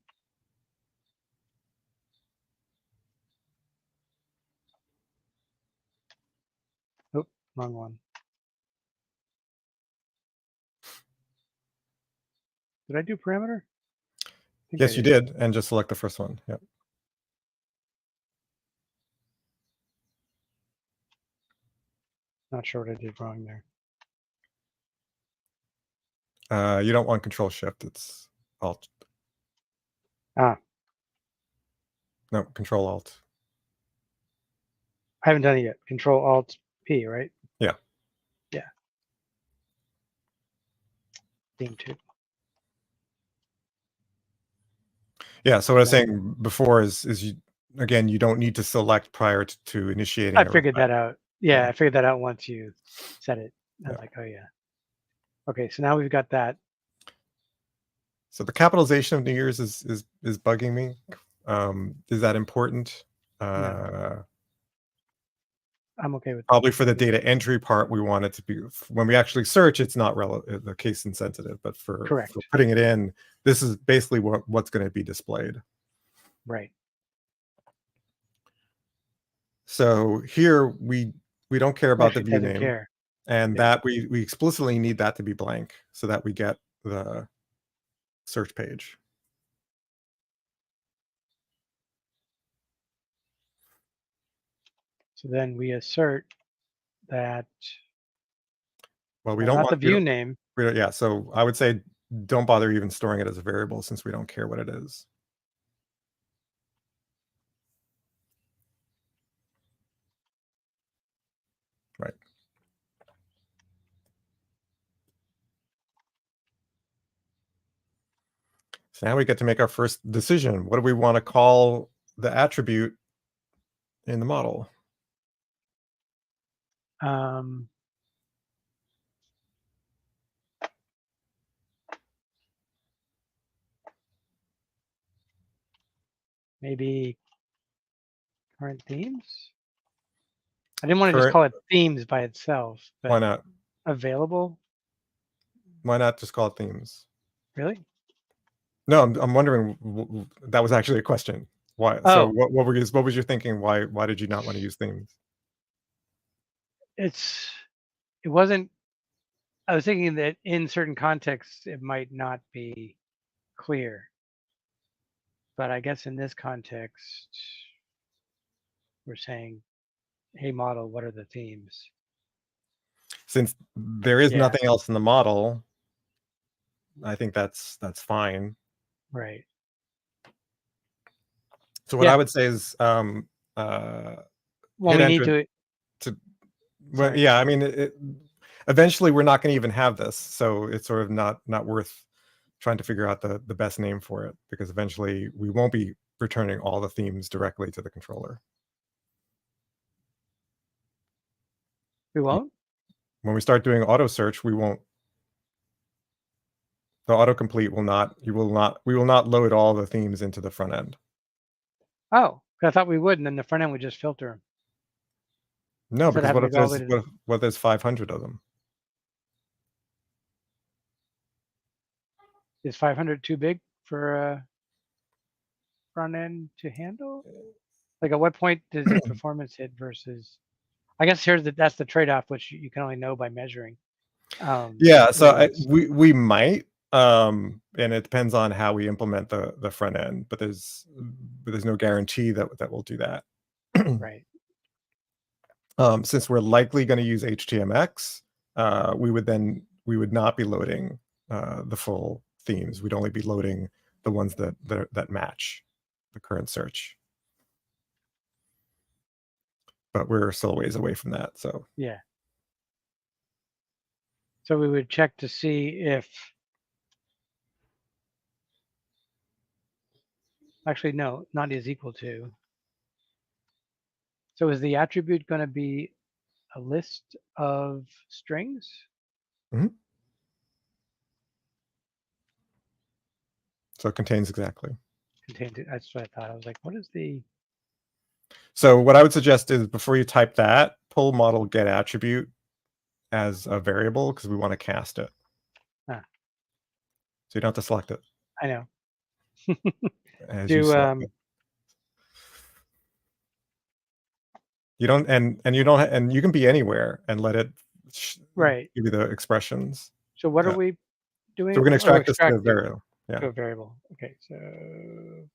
Oh, wrong one. Did I do parameter? Yes, you did, and just select the first one. Yep. Not sure what I did wrong there. You don't want Control Shift. It's Alt. No, Control Alt. I haven't done it yet. Control Alt P, right? Yeah. Yeah. Theme 2. Yeah. So what I was saying before is you don't need to select prior to initiating. I figured that out. Yeah, I figured that out once you said it. I was like, oh yeah. Okay, so now we've got that. So the capitalization of New Year's is bugging me. Is that important? No. I'm okay with probably for the data entry part. We want it to be, when we actually search, it's not the case insensitive, but for putting it in, this is basically what's going to be displayed. Right. So here we don't care about the view name, and that we explicitly need that to be blank so that we get the search page. So then we assert that, Well, we well, don't not want the view name. yeah. So I would say don't bother even storing it as a variable since we don't care what it is. Right. So now we get to make our first decision. What do we want to call the attribute in the model? Maybe current themes. I didn't want to just Current, call it themes by itself, why but not? available. Why not just call it themes? Really? No, I'm wondering. That was actually a question. Why? So Oh, what was your thinking? Why did you not want to use themes? it wasn't. I was thinking that in certain contexts it might not be clear, but I guess in this context we're saying, hey model, what are the themes? Since there is Yeah, nothing else in the model, I think that's fine. right. So what I Yeah. would say is When hit we need enter to, to. Well, sorry. yeah, I mean, eventually we're not going to even have this, so it's sort of not worth trying to figure out the best name for it because eventually we won't be returning all the themes directly to the controller. We won't? When we start doing auto search, we won't. The autocomplete will not. You will not. We will not load all the themes into the front end. Oh, I thought we would, and then the front end would just filter them No, instead of because having what to if go all the way there's to the, what if there's 500 of them? is 500 too big for a front end to handle? Like at what point does it performance hit versus, I guess that's the trade-off, which you can only know by measuring. Yeah, so Is we might, and it depends on how we implement the front end, but there's no guarantee that we'll do that. right. Since we're likely going to use HTMX, we would not be loading the full themes. We'd only be loading the ones that match the current search. But we're still a ways away from that. So Yeah. So we would check to see if, actually, no, not is equal to. So is the attribute going to be a list of strings? mhm. So it contains exactly. Contained, that's what I thought. I was like, what is the, So what I would suggest is before you type that, pull model get attribute as a variable because we want to cast it. ah, So you don't have to select it I know. as you Do, select it. You don't, and you don't, and you can be anywhere and let it right. give you the expressions. So what are Yeah. we So doing? we're going to Oh, extract this to a extract to variable. Yeah, a variable. Okay, so, and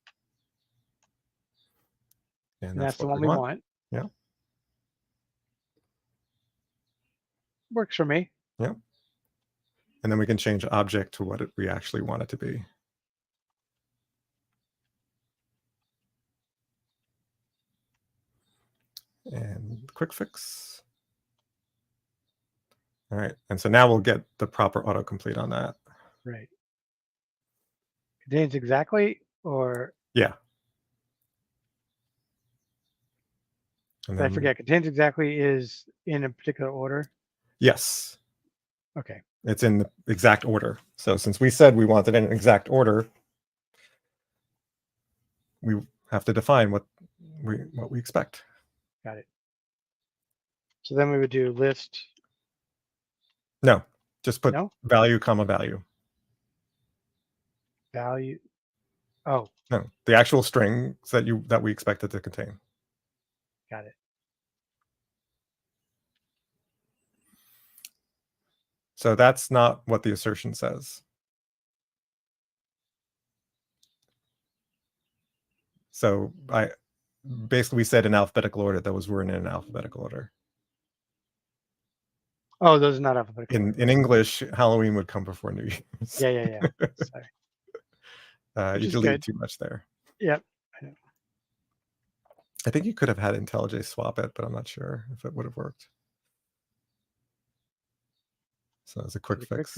and that's that's the what one we we want. want. Yeah, Works for me. yeah. And then we can change object to what we actually want it to be. And quick fix. All right, and so now we'll get the proper autocomplete on that. Right. Contains exactly, or Yeah. And I then, forget. Contains exactly is in a particular order. yes, Okay. it's in the exact order. So since we said we wanted it in exact order, we have to define what we expect. Got it. So then we would do list. No, just put No value, comma, value. value. Oh, No, the actual strings that we expect it to contain. got it. So that's not what the assertion says. So basically we said in alphabetical order. Those weren't in alphabetical order. Oh, those are not alphabetical. In English, Halloween would come before New Year's. Yeah. Sorry. You deleted too much there. Yep. I think you could have had IntelliJ swap it, but I'm not sure if it would have worked. So it's a quick fix.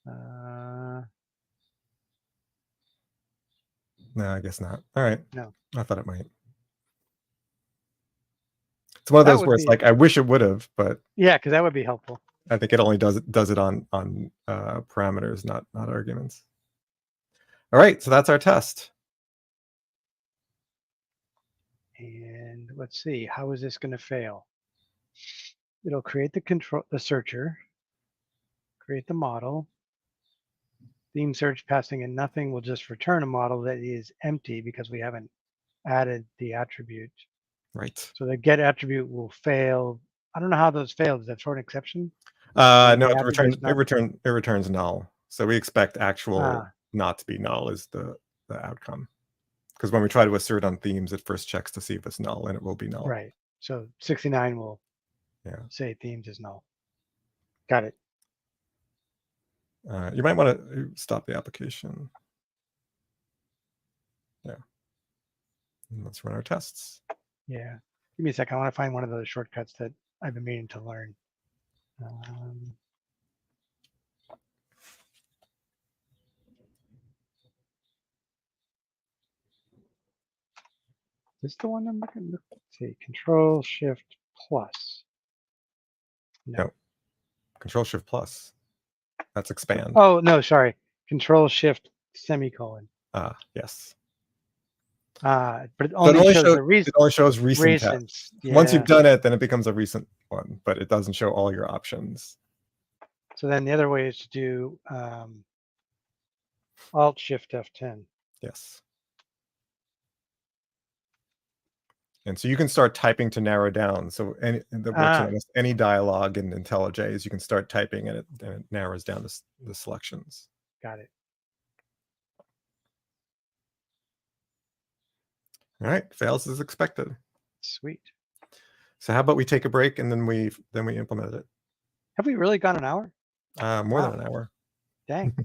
No, I guess not. All right. No. I thought it might. It's one of those where it's like, I wish it would have, but yeah, because that would be helpful. I think it only does it on parameters, not arguments. All right, so that's our test. And let's see, how is this going to fail? It'll create the searcher, create the model. Theme search passing in nothing will just return a model that is empty because we haven't added the attribute. Right. So the get attribute will fail. I don't know how those fail. Does that throw an exception? No, it returns null. So we expect actual not to be null is the outcome. Because when we try to assert on themes, it first checks to see if it's null, and it will be null. Right. So 69 will say themes is null. Got it. You might want to stop the application. Yeah. And let's run our tests. Yeah. Give me a second. I want to find one of those shortcuts that I've been meaning to learn. Is this the one I'm looking? Let's see. Control Shift Plus. No. Control Shift Plus. That's expand. Oh no, sorry. Control Shift semicolon. Yes. But it only shows recent tests. Yeah. Once you've done it, then it becomes a recent one, but it doesn't show all your options. So then the other way is to do Alt Shift F10. Yes. And so you can start typing to narrow down. So any dialogue in IntelliJ is you can start typing and it narrows down the selections. Got it. All right, fails as expected. Sweet. So how about we take a break and then we implement it? Have we really gone an hour? More than an hour. Dang.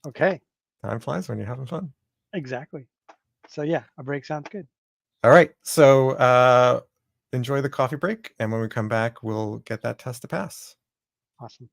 Okay. Time flies when you're having fun. Exactly. So yeah, a break sounds good. All right. So enjoy the coffee break, and when we come back, we'll get that test to pass. Awesome.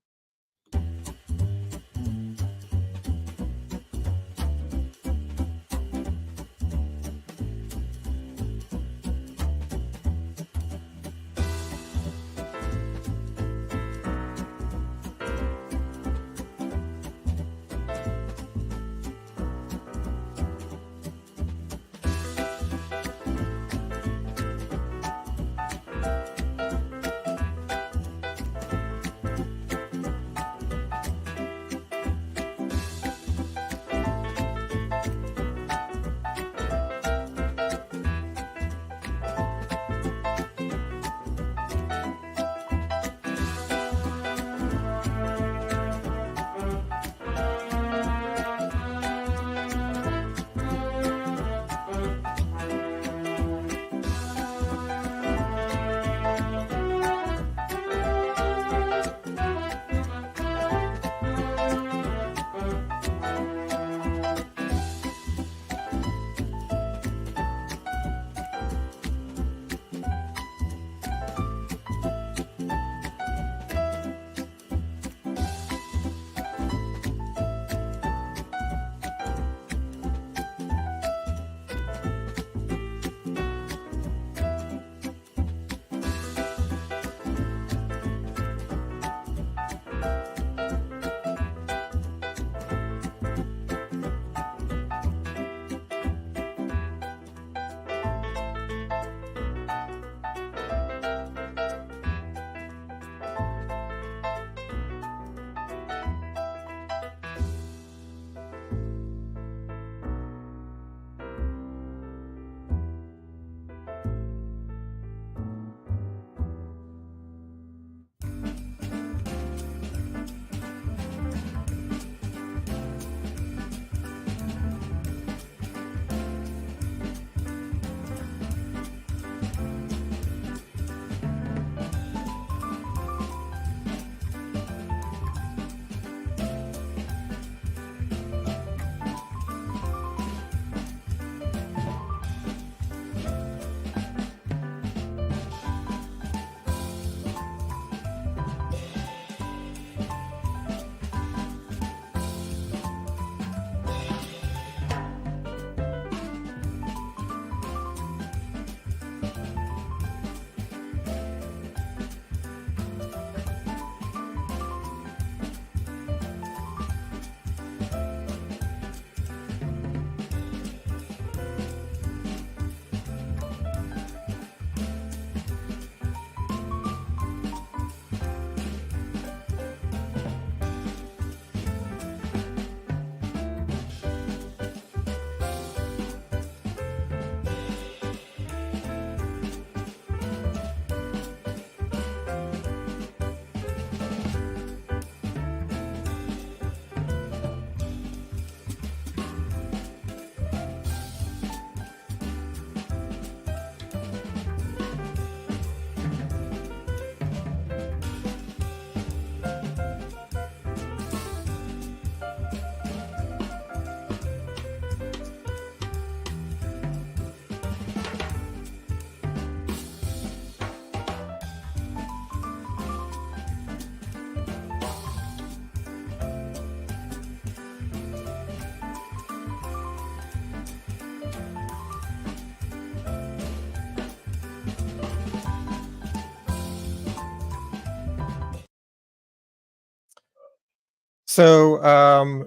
So,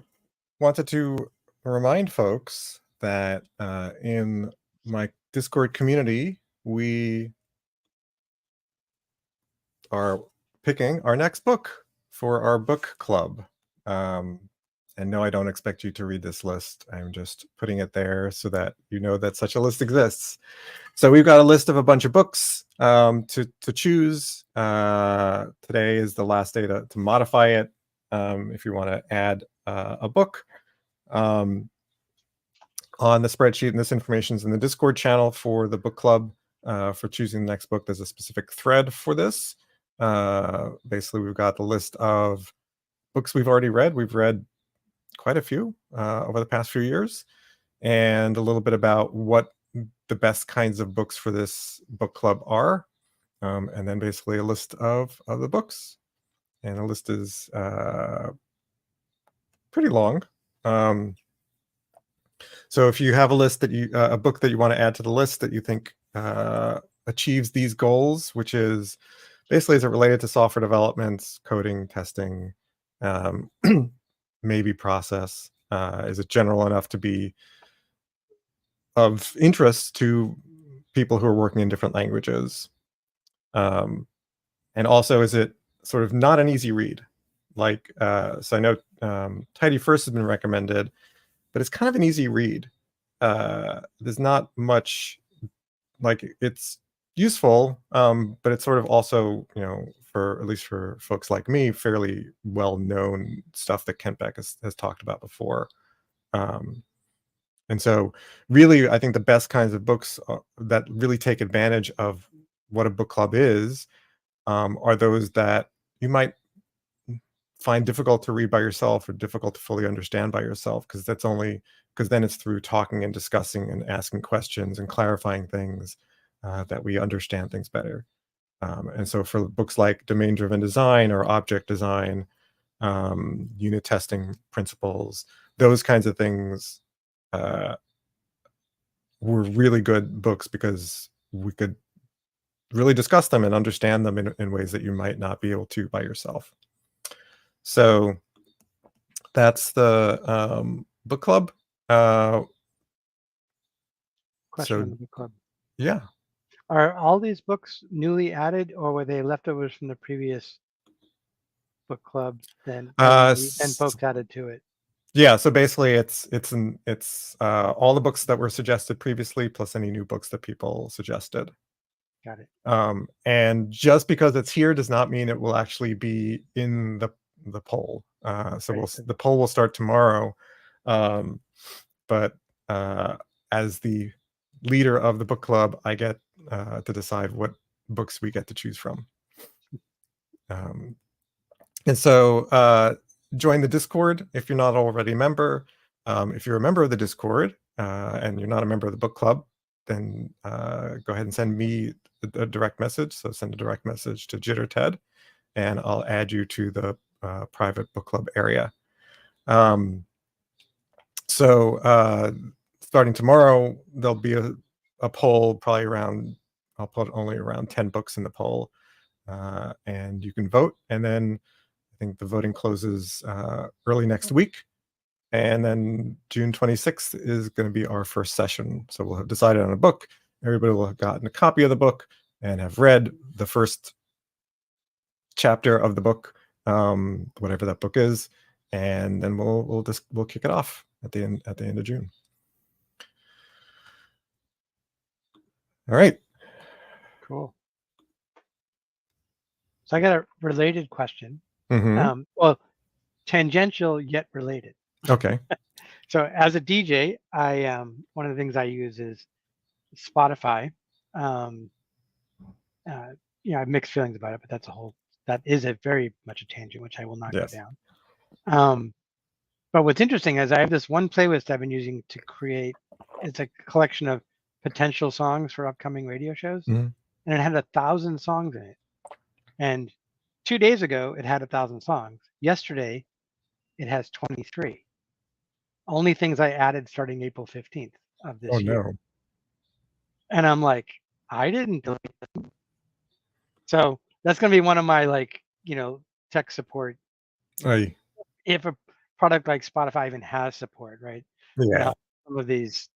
wanted to remind folks that in my Discord community, we are picking our next book for our book club. And no, I don't expect you to read this list. I'm just putting it there so that you know that such a list exists. So we've got a list of a bunch of books to choose. Today is the last day to modify it if you want to add a book. On the spreadsheet, and this information is in the Discord channel for the book club. For choosing the next book, there's a specific thread for this. Basically, we've got the list of books we've already read. We've read quite a few over the past few years, and a little bit about what the best kinds of books for this book club are, and then basically a list of the books. And the list is pretty long. So if you have a list that you a book that you want to add to the list that you think achieves these goals, which is basically, is it related to software development, coding, testing, maybe process? Is it general enough to be of interest to people who are working in different languages? And also, is it sort of not an easy read? Like, so I know Tidy First has been recommended, but it's kind of an easy read. There's not much, like, it's useful, but it's sort of also, for at least for folks like me, fairly well-known stuff that Kent Beck has talked about before. And so really, I think the best kinds of books that really take advantage of what a book club is are those that you might find difficult to read by yourself or difficult to fully understand by yourself, because then it's through talking and discussing and asking questions and clarifying things that we understand things better. And so for books like domain-driven design or object design, unit testing principles, those kinds of things were really good books because we could really discuss them and understand them in ways that you might not be able to by yourself. So that's the book club. Question on the book club. Yeah. Are all these books newly added, or were they leftovers from the previous book club then folks added to it? Yeah, so basically it's all the books that were suggested previously plus any new books that people suggested. Got it. And just because it's here does not mean it will actually be in the poll. So Right. the poll will start tomorrow. But as the leader of the book club, I get to decide what books we get to choose from. And so join the Discord if you're not already a member. If you're a member of the Discord and you're not a member of the book club, then go ahead and send me a direct message. So send a direct message to Jitter Ted, and I'll add you to the private book club area. So starting tomorrow, there'll be a poll, probably around, I'll put only around 10 books in the poll, and you can vote. And then I think the voting closes early next week. And then June 26th is going to be our first session. So we'll have decided on a book. Everybody will have gotten a copy of the book and have read the first chapter of the book, whatever that book is. And then we'll kick it off at the end of June. All right. Cool. So I got a related question. Mm-hmm. Well, tangential yet related. Okay. So as a DJ, I one of the things I use is Spotify. I have mixed feelings about it, but that is a very much a tangent, which I will not go down. But what's interesting is I have this one playlist I've been using to create. It's a collection of potential songs for upcoming radio shows, Mm-hmm. and it had 1,000 songs in it. And 2 days ago, it had 1,000 songs. Yesterday, it has 23. Only things I added starting April 15th of Oh this year. no. And I'm like, I didn't delete them. So that's going to be one of my tech support if a product like Spotify even has support, right? Yeah. Now, some of these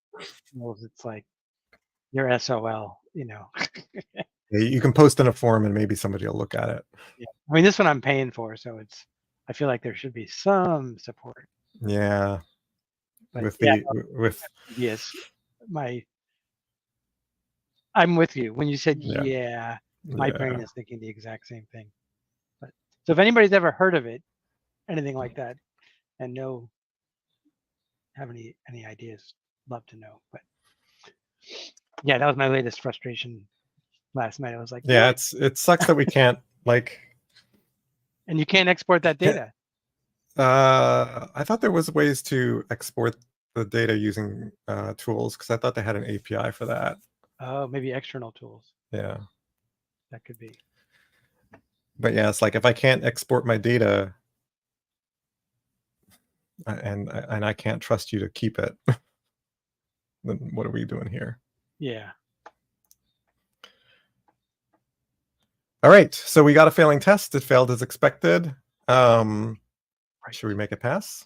tools, it's like you're SOL, You can post in a forum and maybe somebody will look at it. Yeah. I mean, this one I'm paying for, so I feel like there should be some support. Yeah. But With yeah, the with yes, I'm with you. When you said yeah. my brain is thinking the exact same thing. But so if anybody's ever heard of it, anything like that, and have any ideas, love to know. But yeah, that was my latest frustration last night. I was like, Yeah, it sucks that we can't and you can't export that data. I thought there was ways to export the data using tools because I thought they had an API for that. Oh, maybe external tools. Yeah. That could be. But yeah, it's like if I can't export my data and I can't trust you to keep it, then what are we doing here? Yeah. All right, so we got a failing test. It failed as expected. Right. Should we make it pass?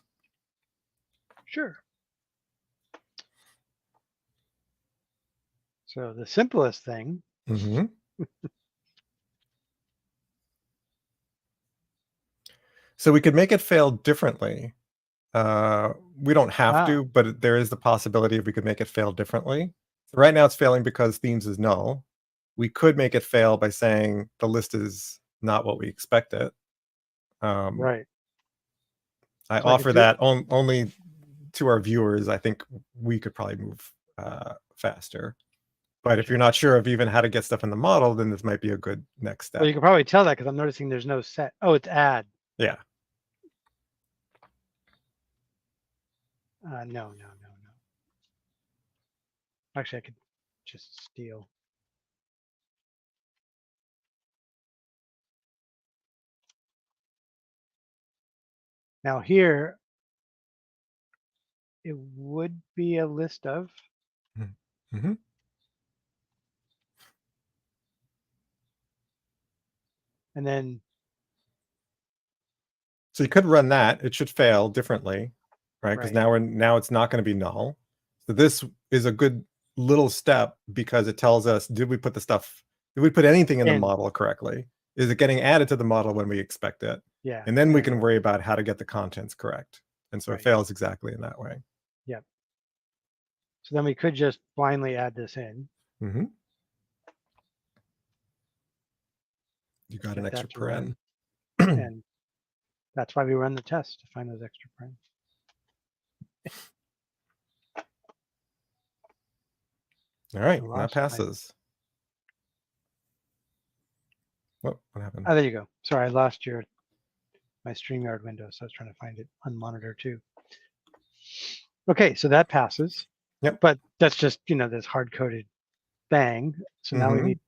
Sure. So the simplest thing. Mm-hmm. So we could make it fail differently. We don't have to, but there is the possibility if we could make it fail differently. So right now it's failing because themes is null. We could make it fail by saying the list is not what we expect it. Right. I So offer that only to our viewers. I think we could probably move faster. But if you're not sure of even how to get stuff in the model, then this might be a good next step. Well, you can probably tell that because I'm noticing there's no set. Oh, it's add. Yeah. No. Actually, I could just steal. Now here, it would be a list of. Mm-hmm. And then. So you could run that. It should fail differently, right? Because Right. now it's not going to be null. So this is a good little step because it tells us, did we put anything in the model correctly? Is it getting added to the model when we expect it? Yeah. And then we can worry about how to get the contents correct. And so Right. it fails exactly in that way. Yep. So then we could just blindly add this in. Mm-hmm. You got an extra paren. And that's why we run the test, to find those extra parens. All right, that passes. What happened? Oh, there you go. Sorry, I lost my StreamYard window, so I was trying to find it on monitor too. Okay, so that passes. Yep. But that's just, this hard-coded thing. So now we need.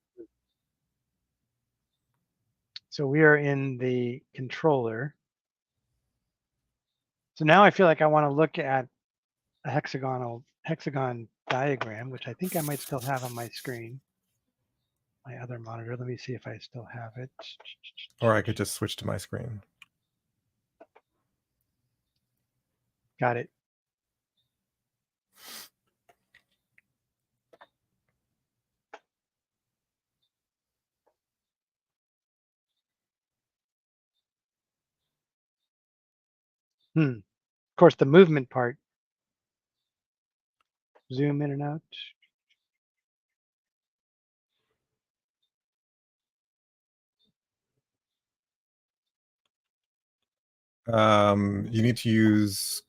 So we are in the controller. So now I feel like I want to look at a hexagon diagram, which I think I might still have on my screen. My other monitor. Let me see if I still have it. Or I could just switch to my screen. Got it. Of course, the movement part. Zoom in and out. You need to use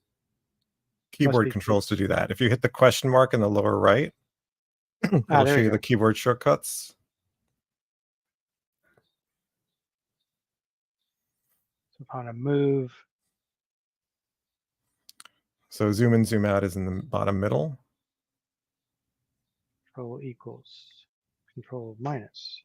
keyboard controls to do that. If you hit the question mark in the lower right, it'll show you the keyboard shortcuts. So if I want to move. So zoom in, zoom out is in the bottom middle. Control equals control minus.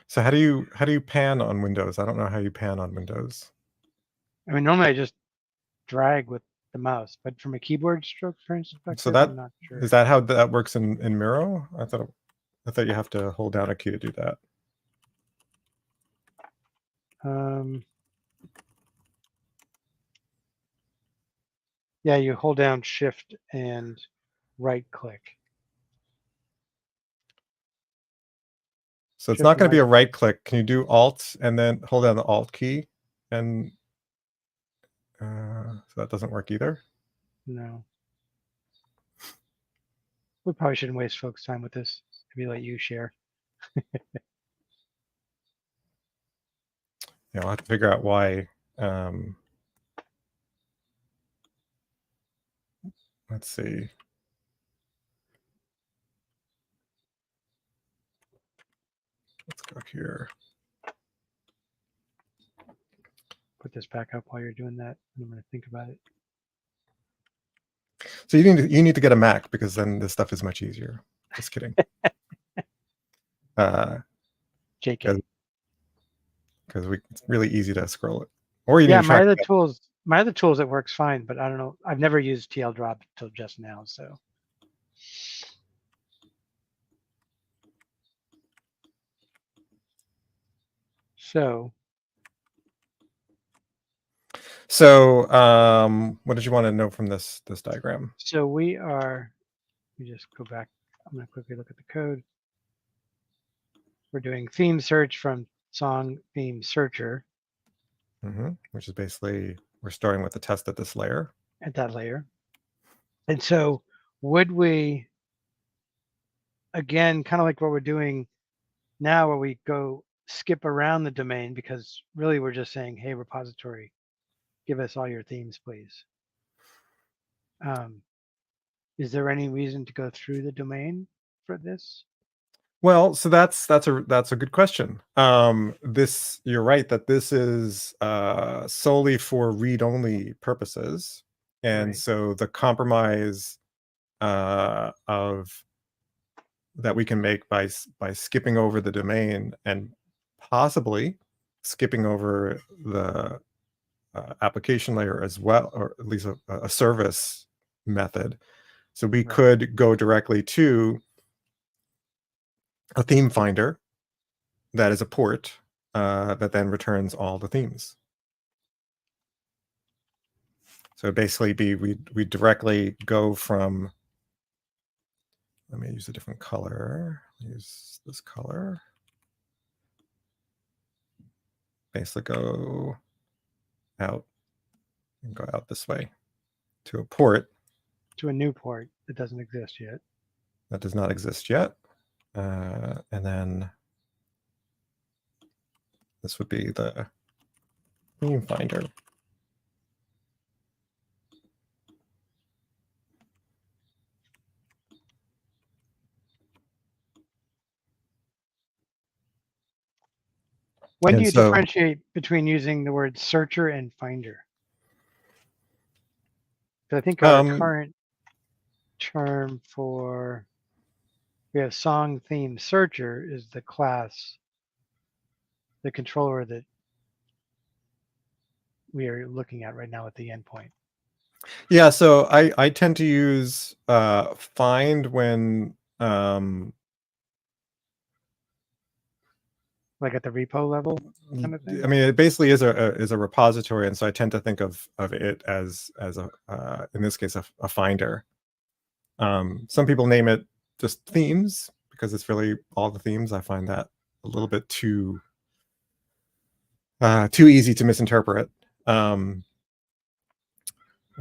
So how do you pan on Windows? I don't know how you pan on Windows. I mean, normally I just drag with the mouse, but from a keyboard stroke perspective, So that I'm not sure. is that how that works in Miro? I thought you have to hold down a key to do that. Yeah, you hold down Shift and right click. So it's not going to be a right click. Can you do Alt and then hold down the Alt key? And so that doesn't work either. No. We probably shouldn't waste folks' time with this. Maybe let you share. Yeah, I'll have to figure out why. Let's see. Let's go here. Put this back up while you're doing that. I'm going to think about it. So you need to get a Mac because then this stuff is much easier. Just kidding. JK. Because it's really easy to scroll it. Or you yeah, need to track my other tools it works fine, but I don't know. I've never used TL drop until just now, so. So what did you want to know from this diagram? So let me just go back. I'm going to quickly look at the code. We're doing theme search from song theme searcher. Which is basically, we're starting with the test at this layer. At that layer. And so would we, again, kind of like what we're doing now, where we go skip around the domain, because really we're just saying, hey, repository, give us all your themes, please. Is there any reason to go through the domain for this? Well, so that's a good question. You're right that this is solely for read-only purposes, and right. So the compromise of that we can make by skipping over the domain and possibly skipping over the application layer as well, or at least a service method. So we could go directly to a theme finder that is a port that then returns all the themes. So basically we directly go from, let me use a different color, use this color. Basically go out and go out this way to a port. To a new port that doesn't exist yet. That does not exist yet. And then this would be the theme finder. When do you differentiate between using the word searcher and finder? I think our current term for, we have song theme searcher is the class, the controller that we are looking at right now at the endpoint. Yeah, so I tend to use find when like at the repo level kind of thing. I mean, it basically is a repository, and so I tend to think of it as a in this case a finder. Some people name it just themes because it's really all the themes. I find that a little bit too easy to misinterpret.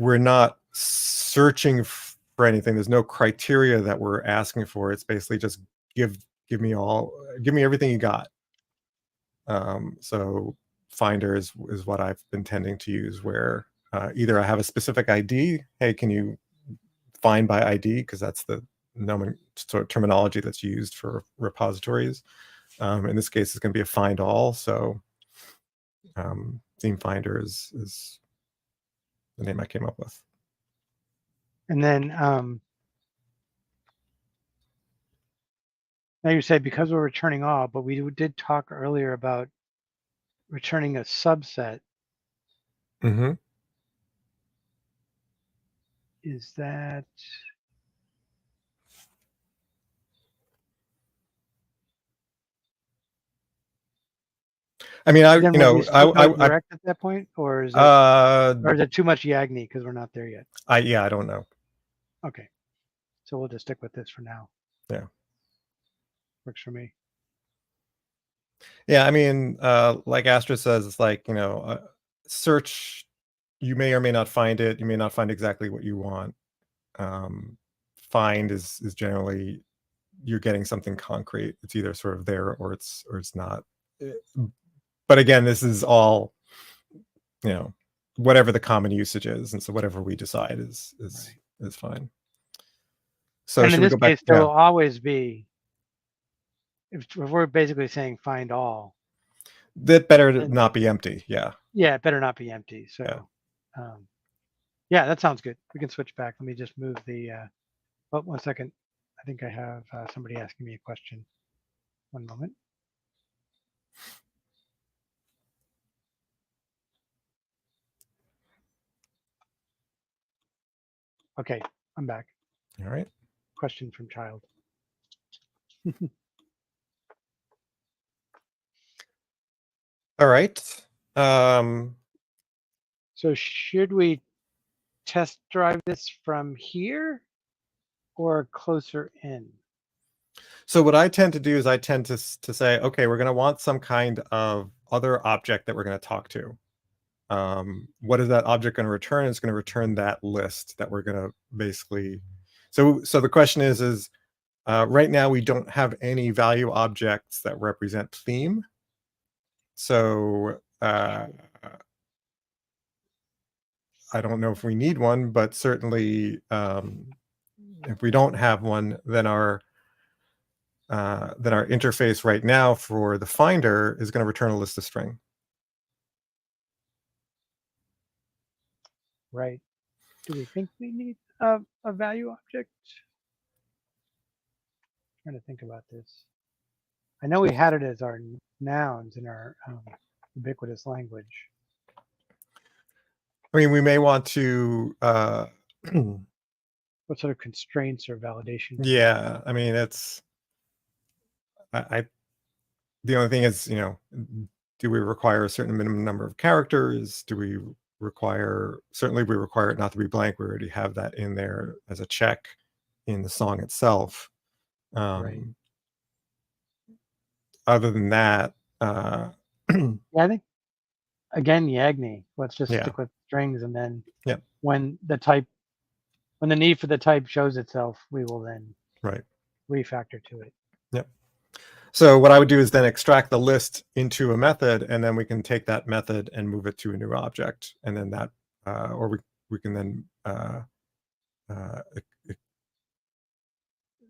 We're not searching for anything. There's no criteria that we're asking for. It's basically just give me everything you got. So finder is what I've been tending to use, where either I have a specific ID. Hey, can you find by ID? Because that's the sort of terminology that's used for repositories. In this case, it's going to be a find all. So theme finder is the name I came up with. And then now you say because we're returning all, but we did talk earlier about returning a subset. is that? I mean, Then would we still go direct at that point, or is it too much Yagni because we're not there yet? I don't know. Okay, so we'll just stick with this for now. Yeah, works for me. Yeah, I mean, like Astra says, it's like, search. You may or may not find it. You may not find exactly what you want. Find is generally you're getting something concrete. It's either sort of there or it's not. But again, this is all, whatever the common usage is, and so whatever we decide is fine. So and should in we this go back? case, there will always be, if we're basically saying find all, that better not be empty. Yeah. Yeah, it better not be empty. So, yeah, that sounds good. We can switch back. Let me just move the. Oh, 1 second. I think I have somebody asking me a question. One moment. Okay, I'm back. All right. Question from child. All right. So should we test drive this from here or closer in? So what I tend to do is I tend to say, okay, we're going to want some kind of other object that we're going to talk to. What is that object going to return? It's going to return that list that we're going to basically. So the question is right now we don't have any value objects that represent theme. So I don't know if we need one, but certainly if we don't have one, then our interface right now for the finder is going to return a list of string. Right. Do we think we need a value object? I'm trying to think about this. I know we had it as our nouns in our ubiquitous language. I mean, we may want to. What sort of constraints or validation? Yeah, I mean, it's. The only thing is, do we require a certain minimum number of characters? Do we require? Certainly, we require it not to be blank. We already have that in there as a check in the song itself. Right. Other than that, yeah, I think again, Yagni. Let's just stick with strings, and then when the need for the type shows itself, we will then refactor to it. Yep. So what I would do is then extract the list into a method, and then we can take that method and move it to a new object, and then that, or we can then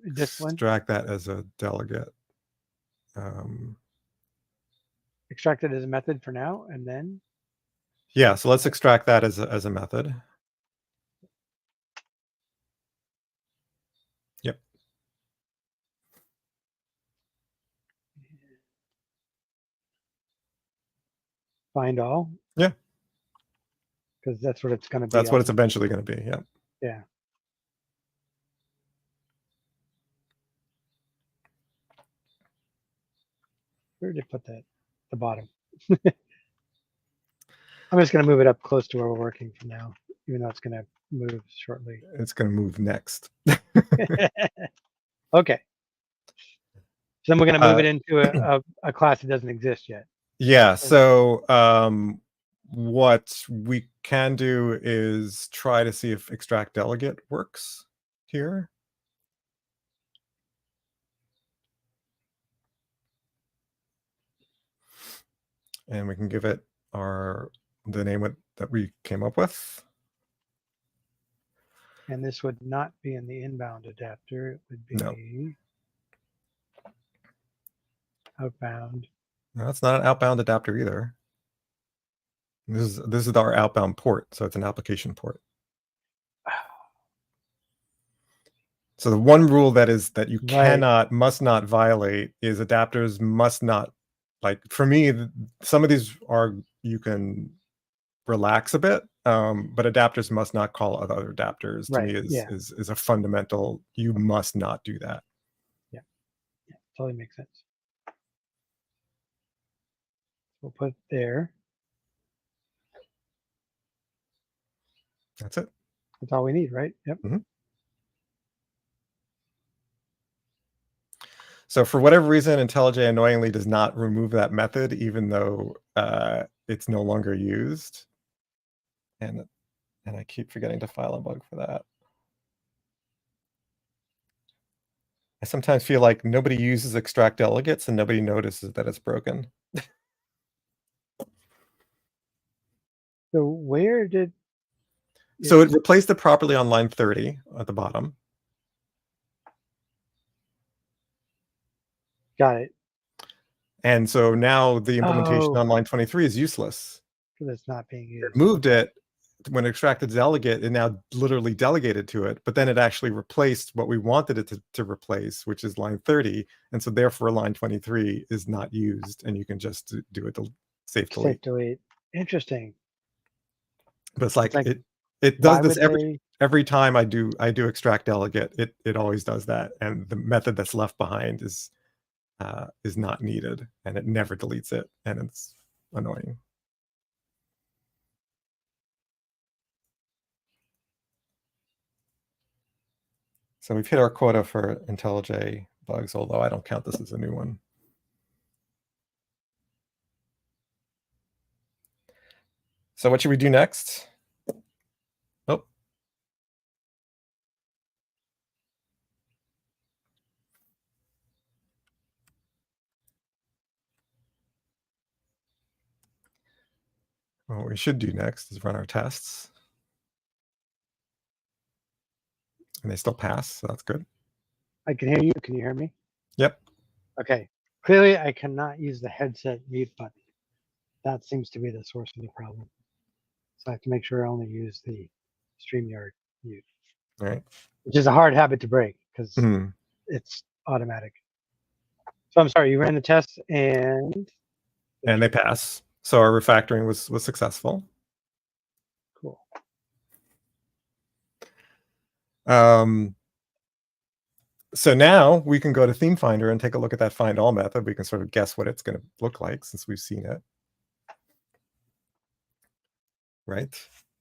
extract that as a delegate. Extract it as a method for now, and then. Yeah, so let's extract that as a method. Yep. Find all. Yeah. Because that's what it's going to be. That's what it's eventually going to be. Yeah. Yeah. Where did it put that? The bottom. I'm just going to move it up close to where we're working for now, even though it's going to move shortly. It's going to move next. Okay. So then we're going to move it into a class that doesn't exist yet. Yeah. So what we can do is try to see if extract delegate works here. And we can give it the name that we came up with. And this would not be in the inbound adapter. It would be outbound. No, it's not an outbound adapter either. This is our outbound port, so it's an application port. So the one rule that you must not violate is adapters must not, like for me, some of these are, you can relax a bit, but adapters must not call other adapters. To Right. me, is a fundamental. You must not do that. Yeah. Yeah. Totally makes sense. We'll put it there. That's it. That's all we need, right? Yep. Mm-hmm. So for whatever reason, IntelliJ annoyingly does not remove that method, even though it's no longer used. And I keep forgetting to file a bug for that. I sometimes feel like nobody uses extract delegates and nobody notices that it's broken. So where did... So it replaced it properly on line 30 at the bottom. Got it. And so now the implementation on line 23 is useless. Because it's not being used. It moved it when it extracted delegate, it now literally delegated to it, but then it actually replaced what we wanted it to replace, which is line 30. And so therefore line 23 is not used, and you can just do it to safe delete. Safe delete. Interesting. But it's like it does this every time I do extract delegate, it always does that. And the method that's left behind is not needed, and it never deletes it, and it's annoying. So we've hit our quota for IntelliJ bugs, although I don't count this as a new one. So what should we do next? Oh. Well, what we should do next is run our tests. And they still pass, so that's good. I can hear you. Can you hear me? Yep. Okay. Clearly, I cannot use the headset mute button. That seems to be the source of the problem. So I have to make sure I only use the StreamYard mute. All right. Which is a hard habit to break because it's automatic. So I'm sorry, you ran the tests and they pass. So our refactoring was successful. Cool. So now we can go to Theme Finder and take a look at that find all method. We can sort of guess what it's going to look like since we've seen it. Right?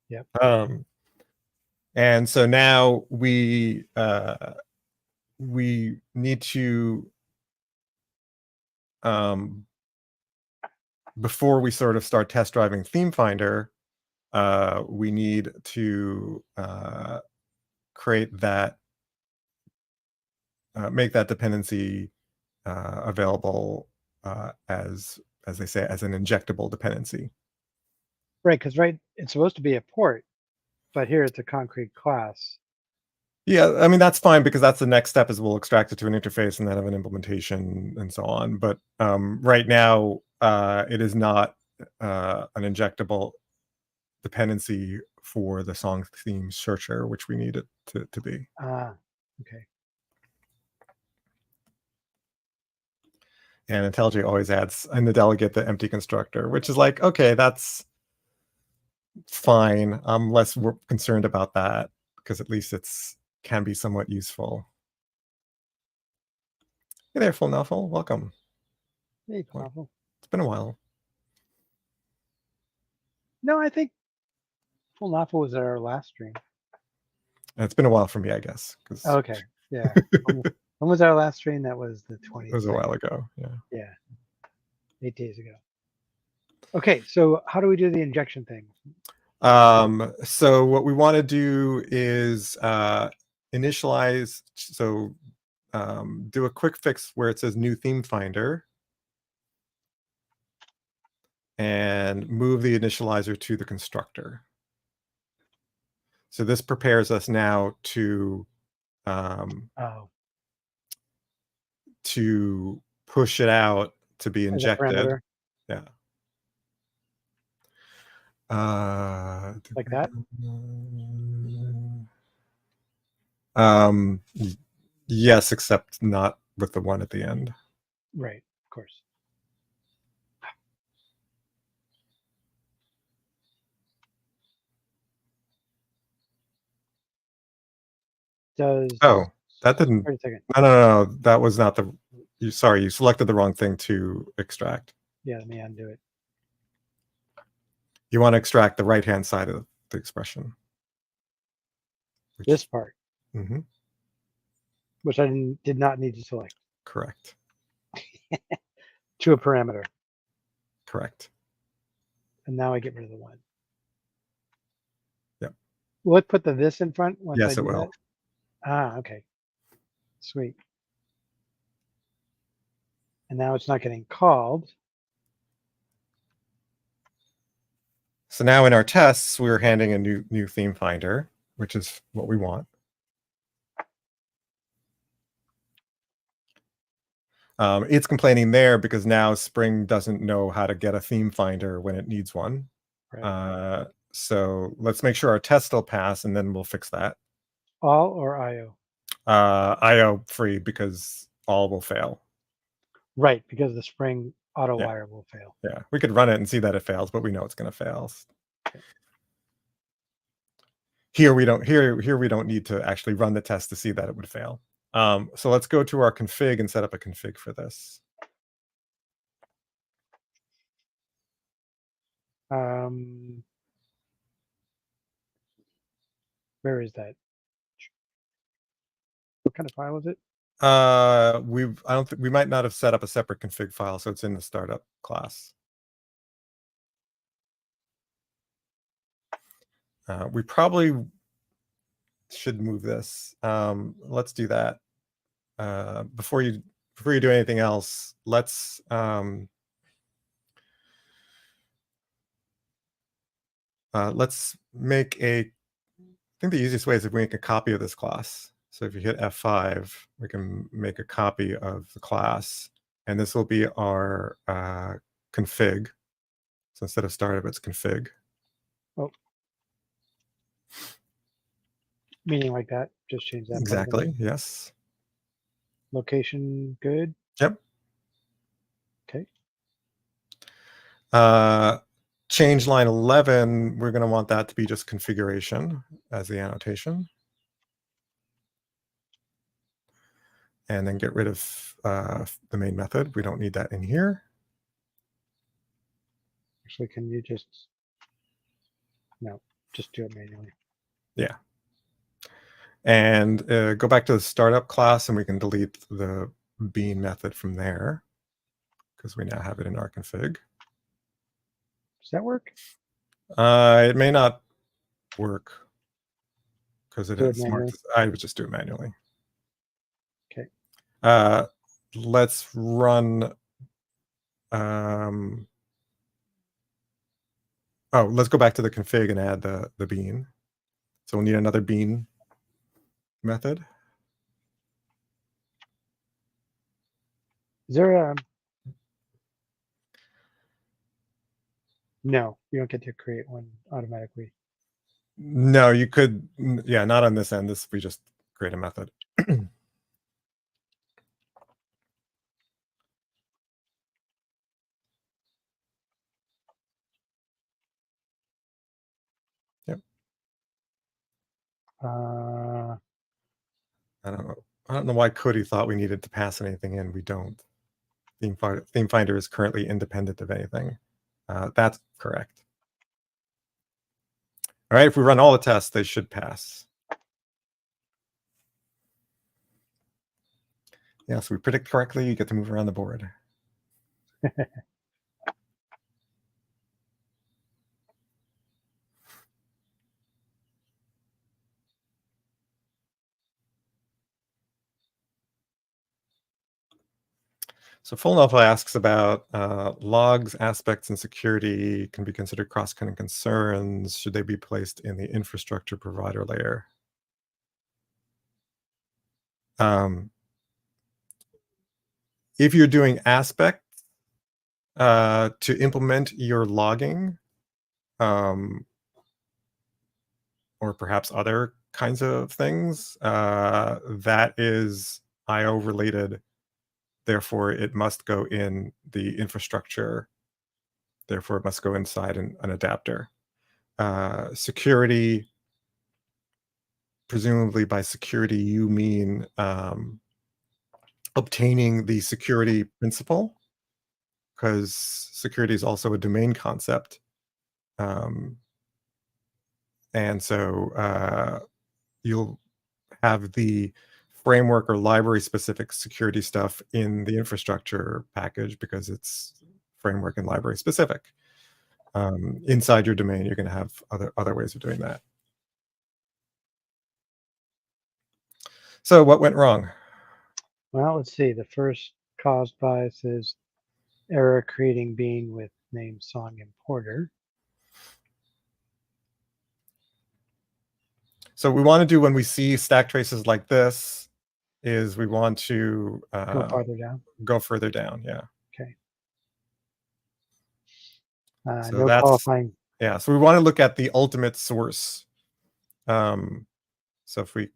Yep. And so now we need to before we sort of start test driving Theme Finder, we need to create that, make that dependency available as they say, as an injectable dependency. Right, because it's supposed to be a port, but here it's a concrete class. Yeah, I mean, that's fine because that's the next step is we'll extract it to an interface and then have an implementation and so on. But right now, it is not an injectable dependency for the song theme searcher, which we need it to be. Okay. And IntelliJ always adds in the delegate the empty constructor, which is like, okay, that's fine. I'm less concerned about that because at least can be somewhat useful. Hey there, Full Nuffle. Welcome. Hey, Nuffle. It's been a while. No, I think Full Nuffle was our last stream. It's been a while for me, I guess. Okay. Yeah. When was our last stream? That was the 20th. It was a while ago. Yeah. Yeah. 8 days ago. Okay, so how do we do the injection thing? So what we want to do is initialize. So do a quick fix where it says new theme finder and move the initializer to the constructor. So this prepares us now to push it out to be injected. Yeah. Like that? Yes, except not with the one at the end. Right, of course. does. Oh, that didn't. Wait a second. No. That was not the. Sorry, you selected the wrong thing to extract. Yeah, let me undo it. You want to extract the right-hand side of the expression. This part, Mm-hmm. which I did not need to select. Correct. To a parameter. Correct. And now I get rid of the 1. Yep. Will it put the this in front once I Yes, do it will. that? Ah, okay. Sweet. And now it's not getting called. So now in our tests, we're handing a new theme finder, which is what we want. It's complaining there because now Spring doesn't know how to get a theme finder when it needs one. Right. So let's make sure our test will pass, and then we'll fix that. All or IO? IO free, because all will fail. Right, because the Spring auto wire will fail. Yeah, we could run it and see that it fails, but we know it's going to fail. Okay. Here we don't need to actually run the test to see that it would fail. So let's go to our config and set up a config for this. Where is that? What kind of file is it? We might not have set up a separate config file, so it's in the startup class. We probably should move this. Let's do that. Before you do anything else, let's make a. I think the easiest way is if we make a copy of this class. So if you hit F5, we can make a copy of the class, and this will be our config. So instead of startup, it's config. Oh, meaning like that. Just change that. Exactly. Yes. Location good. Yep. Okay. Change line 11. We're going to want that to be just configuration as the annotation. And then get rid of the main method. We don't need that in here. Actually, can you just do it manually? Yeah. And go back to the startup class, and we can delete the bean method from there because we now have it in our config. Does that work? It may not work because it has manually. I would just do it manually. Okay. Let's run. Let's go back to the config and add the bean. So we'll need another bean method. Is there a... No, you don't get to create one automatically. No, you could. Yeah, not on this end. We just create a method. Yep. I I don't know why Cody thought we needed to pass anything in. We don't. Theme Finder is currently independent of anything. That's correct. All right, if we run all the tests, they should pass. Yeah, so we predict correctly, you get to move around the board. So Full Alpha asks about logs, aspects, and security can be considered cross-cutting concerns. Should they be placed in the infrastructure provider layer? If you're doing aspects to implement your logging, or perhaps other kinds of things, that is IO related. Therefore, it must go in the infrastructure. Therefore, it must go inside an adapter. Security presumably by security you mean obtaining the security principal, because security is also a domain concept. Um, and so you'll have the framework or library specific security stuff in the infrastructure package because it's framework and library specific. Inside your domain, you're going to have other ways of doing that. So what went wrong? Well, let's see. The first caused by says error creating bean with name song importer. So we want to do when we see stack traces like this is we want to Go farther down. go further down. Yeah. Okay. So No that's, qualifying. yeah. So we want to look at the ultimate source. So if we,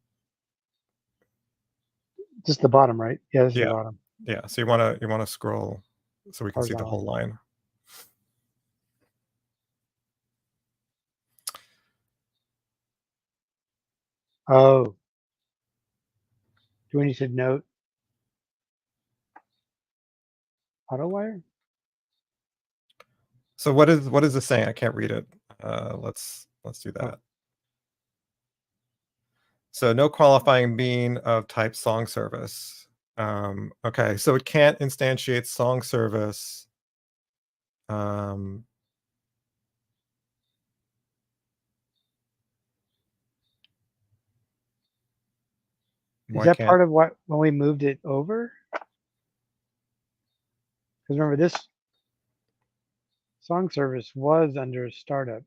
Just the bottom, right? Yeah, this is the yeah, bottom. yeah. So you want to scroll so we can see the Horizontal. whole line. Oh. Do we need to note AutoWire? So what is this saying? I can't read it. Let's do that. Oh. So no qualifying bean of type song service. Okay, so it can't instantiate song service. Is Why that can't? part of what when we moved it over? Because remember, this song service was under startup.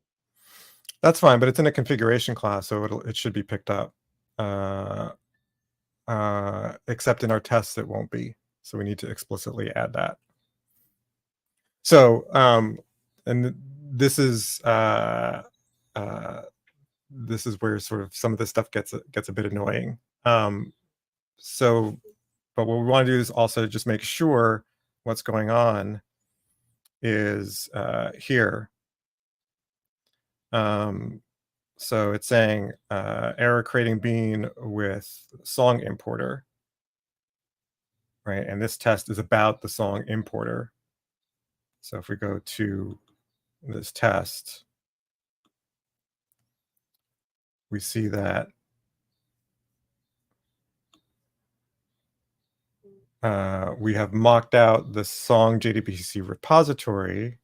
That's fine, but it's in a configuration class, so it should be picked up. Except in our tests, it won't be. So we need to explicitly add that. So, and this is where sort of some of this stuff gets a bit annoying. So, but what we want to do is also just make sure what's going on is here. So it's saying error creating bean with song importer, right? And this test is about the song importer. So if we go to this test, we see that we have mocked out the song JDBC repository.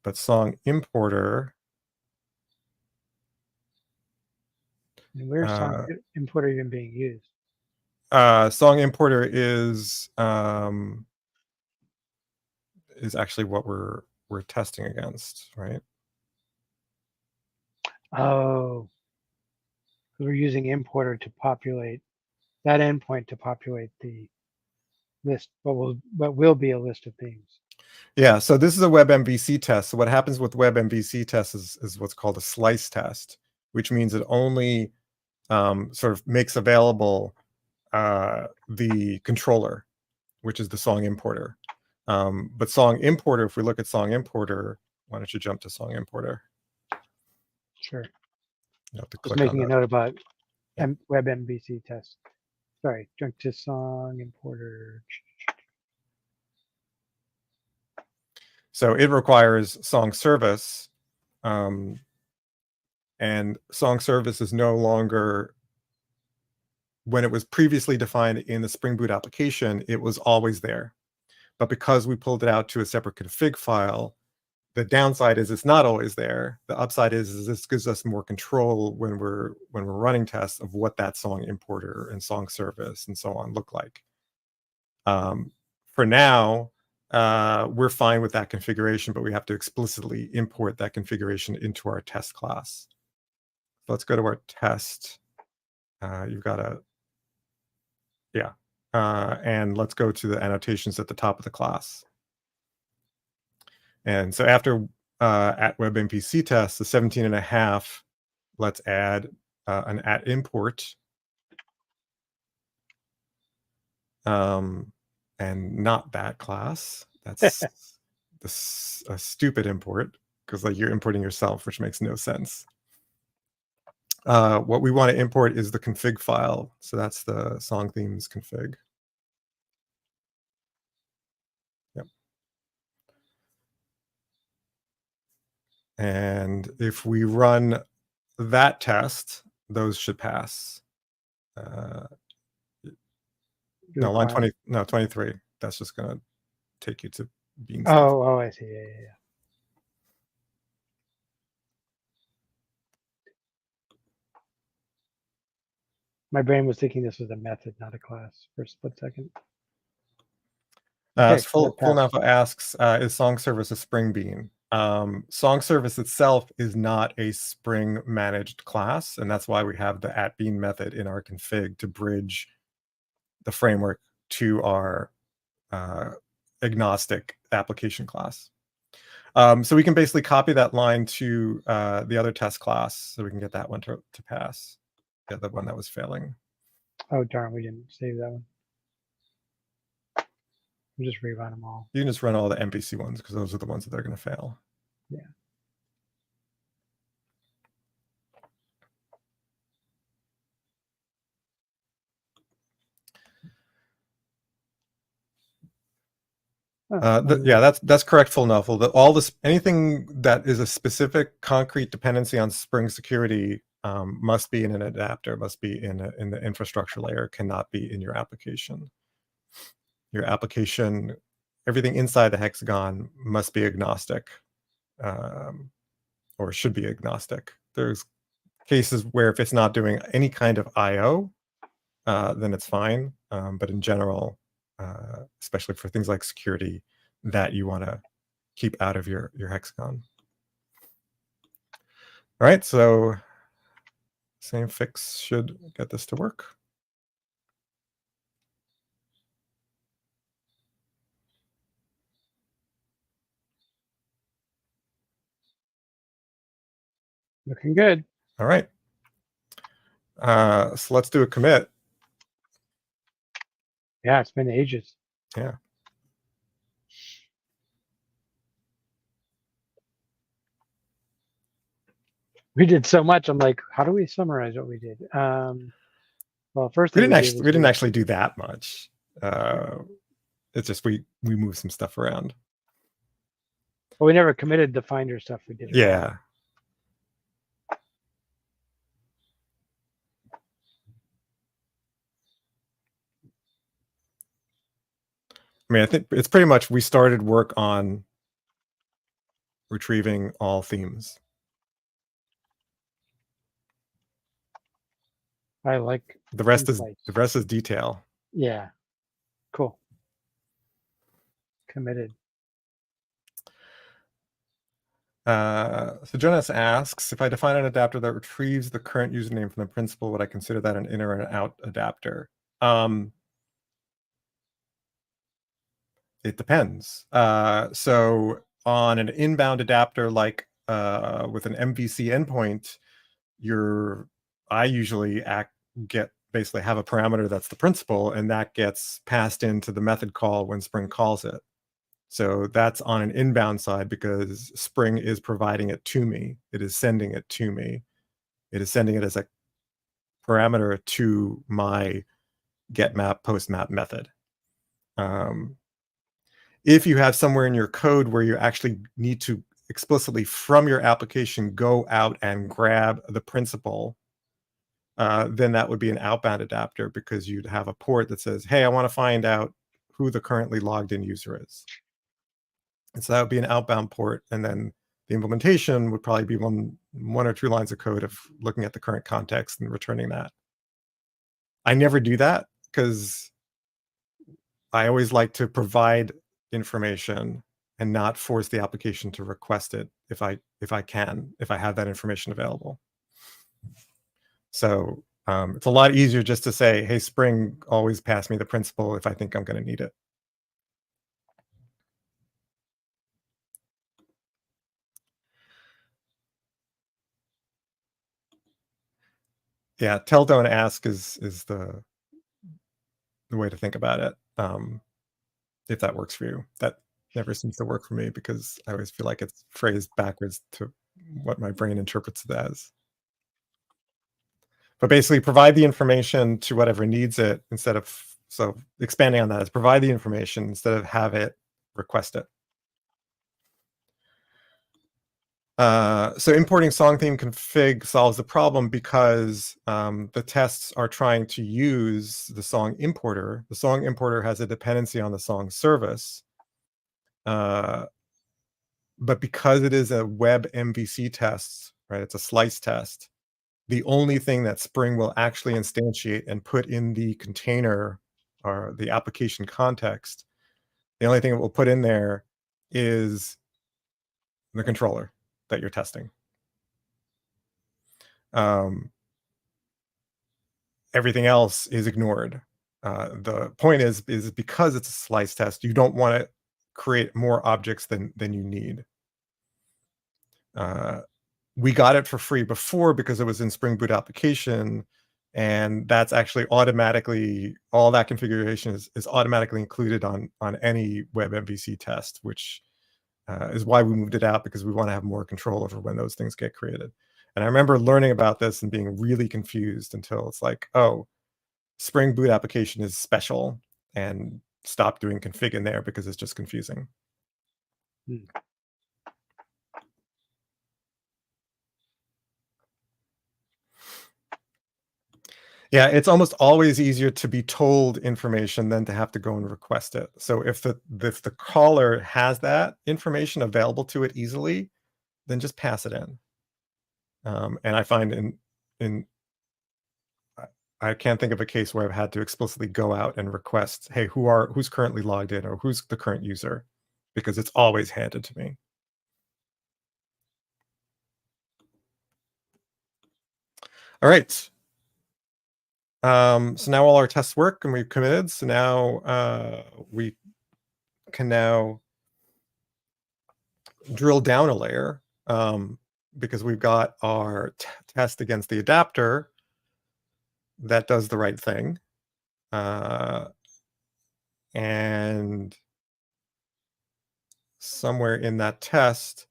But song importer. And where's song importer even being used? Song importer is actually what we're testing against, right? Oh, we're using importer to populate that endpoint to populate the list, but will be a list of themes. Yeah, so this is a WebMVC test. So what happens with WebMVC tests is what's called a slice test, which means it only sort of makes available the controller, which is the song importer. But song importer, if we look at song importer, why don't you jump to song importer? Sure. You have to Just click on making a that. note about Yeah. WebMVC test. Sorry, jump to song importer. So it requires song service, and song service is no longer, when it was previously defined in the Spring Boot application, it was always there. But because we pulled it out to a separate config file, the downside is it's not always there. The upside is this gives us more control when we're running tests of what that song importer and song service and so on look like. For now, we're fine with that configuration, but we have to explicitly import that configuration into our test class. Let's go to our test. You've got a, yeah. And let's go to the annotations at the top of the class. And so after at WebMPC test, the 17.5, let's add an at import. And not that class. That's a stupid import. because like you're importing yourself, which makes no sense. What we want to import is the config file. So that's the song themes config. Yep. And if we run that test, those should pass. No, line 20, no, 23. That's just going to take you to being stuff. Oh, I see. Yeah. My brain was thinking this was a method, not a class, for a split second. Okay, Full Nalpha asks, is song service a Spring bean? Song service itself is not a Spring managed class, and that's why we have the @bean method in our config to bridge the framework to our agnostic application class. So we can basically copy that line to the other test class, so we can get that one to pass. Yeah, the one that was failing. Oh darn, we didn't save that one. We'll just rerun them all. You can just run all the MVC ones because those are the ones that are going to fail. Yeah. Yeah, that's correct, full Nuffle. All this, anything that is a specific concrete dependency on Spring security must be in an adapter, must be in the infrastructure layer, cannot be in your application. Your application, everything inside the hexagon must be agnostic, or should be agnostic. There's cases where if it's not doing any kind of I/O, then it's fine. But in general, especially for things like security, that you want to keep out of your hexagon. All right, so same fix should get this to work. Looking good. All right. So let's do a commit. Yeah, it's been ages. Yeah. We did so much. I'm like, how do we summarize what we did? Well, first we thing didn't actually do that much. It's just we moved some stuff around. Well, we never committed the Finder stuff we did. Yeah. I mean, I think it's pretty much we started work on retrieving all themes. I like the rest is detail. Yeah. Cool. Committed. So Jonas asks, if I define an adapter that retrieves the current username from the principal, would I consider that an in or an out adapter? It depends. So on an inbound adapter, like with an MVC endpoint, I usually basically have a parameter that's the principal, and that gets passed into the method call when Spring calls it. So that's on an inbound side because Spring is providing it to me. It is sending it to me. It is sending it as a parameter to my getMap, postmap method. If you have somewhere in your code where you actually need to explicitly from your application go out and grab the principal, then that would be an outbound adapter because you'd have a port that says, hey, I want to find out who the currently logged in user is. And so that would be an outbound port. And then the implementation would probably be one or two lines of code of looking at the current context and returning that. I never do that because I always like to provide information and not force the application to request it if I have that information available. So it's a lot easier just to say, hey, Spring, always pass me the principal if I think I'm going to need it. Yeah, tell, don't ask is the way to think about it. If that works for you. never seems to work for me because I always feel like it's phrased backwards to what my brain interprets it as. But basically provide the information to whatever needs it instead of, so expanding on that is provide the information instead of have it request it. So importing song theme config solves the problem because the tests are trying to use the song importer. The song importer has a dependency on the song service. But because it is a web MVC test, right, it's a slice test, the only thing that Spring will actually instantiate and put in the container or the application context, the only thing it will put in there is the controller that you're testing. Everything else is ignored. The point is because it's a slice test, you don't want to create more objects than you need. We got it for free before because it was in Spring Boot application, and that's actually automatically, all that configuration is automatically included on any web MVC test, which is why we moved it out, because we want to have more control over when those things get created. And I remember learning about this and being really confused until it's like, oh, Spring Boot application is special, and stop doing config in there because it's just confusing. Yeah, it's almost always easier to be told information than to have to go and request it. So if the caller has that information available to it easily, then just pass it in. And I find I can't think of a case where I've had to explicitly go out and request, hey, who's currently logged in, or who's the current user, because it's always handed to me. All right. So now all our tests work and we've committed. So now we can now drill down a layer, because we've got our test against the adapter that does the right thing. And somewhere in that test,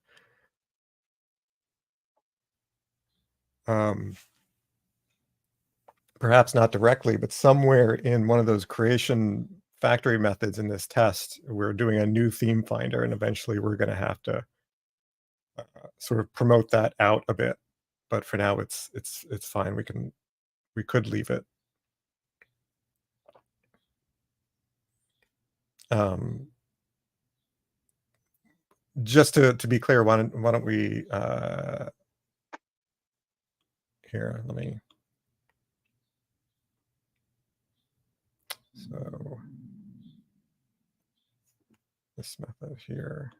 perhaps not directly, but somewhere in one of those creation factory methods in this test, we're doing a new theme finder, and eventually we're going to have to sort of promote that out a bit. But for now, it's fine. We could leave it. Just to be clear, why don't we here? Let me. So this method here.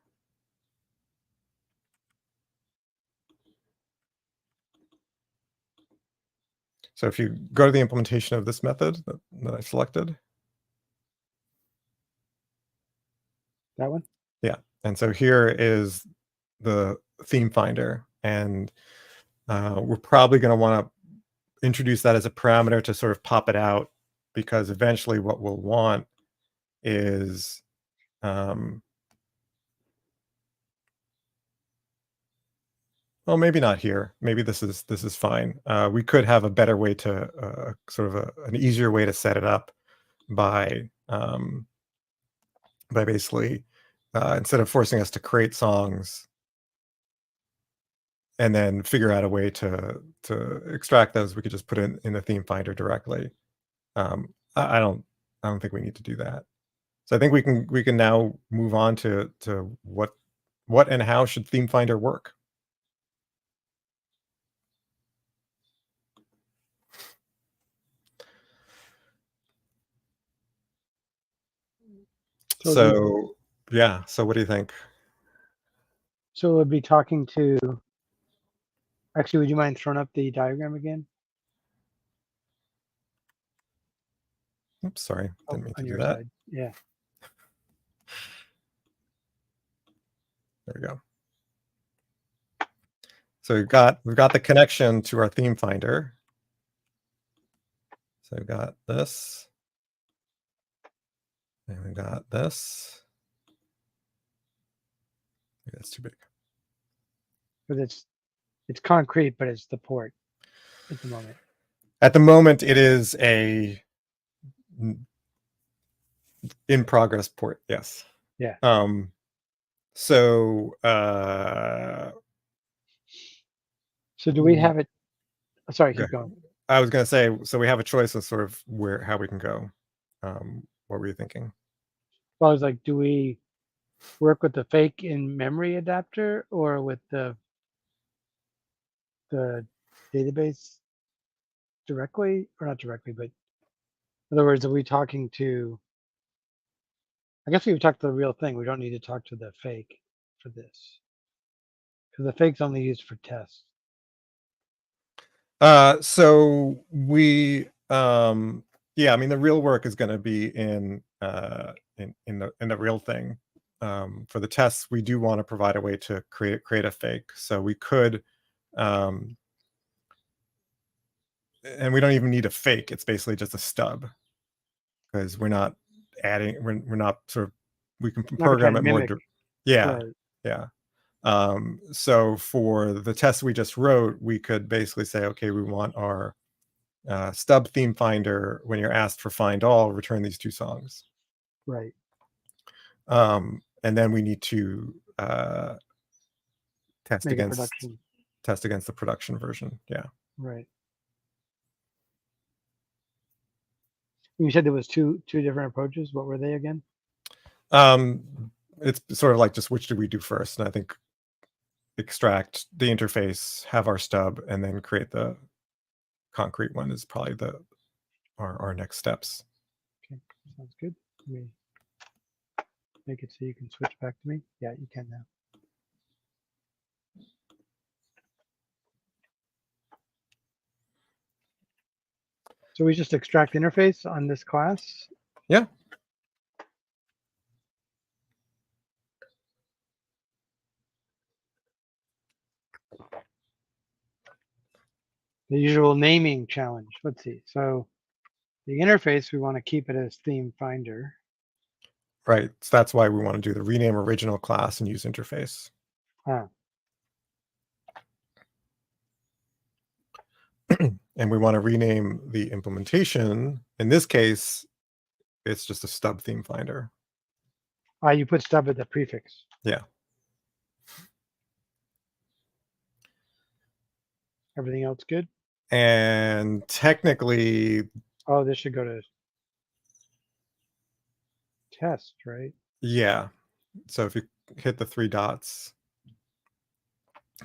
So if you go to the implementation of this method that I selected. That one? Yeah. And so here is the theme finder. And we're probably going to want to introduce that as a parameter to sort of pop it out, because eventually what we'll want is well, maybe not here. Maybe this is fine. We could have a better way to sort of an easier way to set it up by basically instead of forcing us to create songs and then figure out a way to extract those, we could just put it in the theme finder directly. I don't think we need to do that. So I think we can now move on to what and how should theme finder work. So yeah, so what do you think? So it would be talking to, actually, would you mind throwing up the diagram again? Oops, sorry, didn't mean to On do your that. side. Yeah. There we go. So we've got the connection to our theme finder. So we've got this, and we've got this. it's too big. But it's concrete, but it's the port at the moment. At the moment, it is a in progress port. Yes. Yeah. So do we have it? Sorry, keep going. I was going to say, so we have a choice of sort of how we can go. What were you thinking? Well, I was like, do we work with the fake in memory adapter or with the database directly, or not directly, but in other words, are we talking to? I guess we would talk to the real thing. We don't need to talk to the fake for this, because the fake's only used for tests. So we yeah, I mean the real work is going to be in the real thing. For the tests, we do want to provide a way to create a fake. So we could and we don't even need a fake. It's basically just a stub, because we're not adding, we're not sort of, we can program it more. Yeah. Right. Yeah. So for the test we just wrote, we could basically say, okay, we want our stub theme finder, when you're asked for find all, return these two songs. Right. And then we need to test against the production version. Yeah. Right. You said there was two different approaches. What were they again? It's sort of like just which do we do first, and I think extract the interface, have our stub, and then create the concrete one is probably our next steps. Okay, sounds good. Let me make it so you can switch back to me. Yeah, you can now. So we just extract interface on this class. Yeah. The usual naming challenge. Let's see. So the interface, we want to keep it as theme finder. Right. So that's why we want to do the rename original class and use interface. And we want to rename the implementation. In this case, it's just a stub theme finder. You put stub at the prefix. Yeah. Everything else good? And technically, oh, this should go to test, right? Yeah. So if you hit the three dots,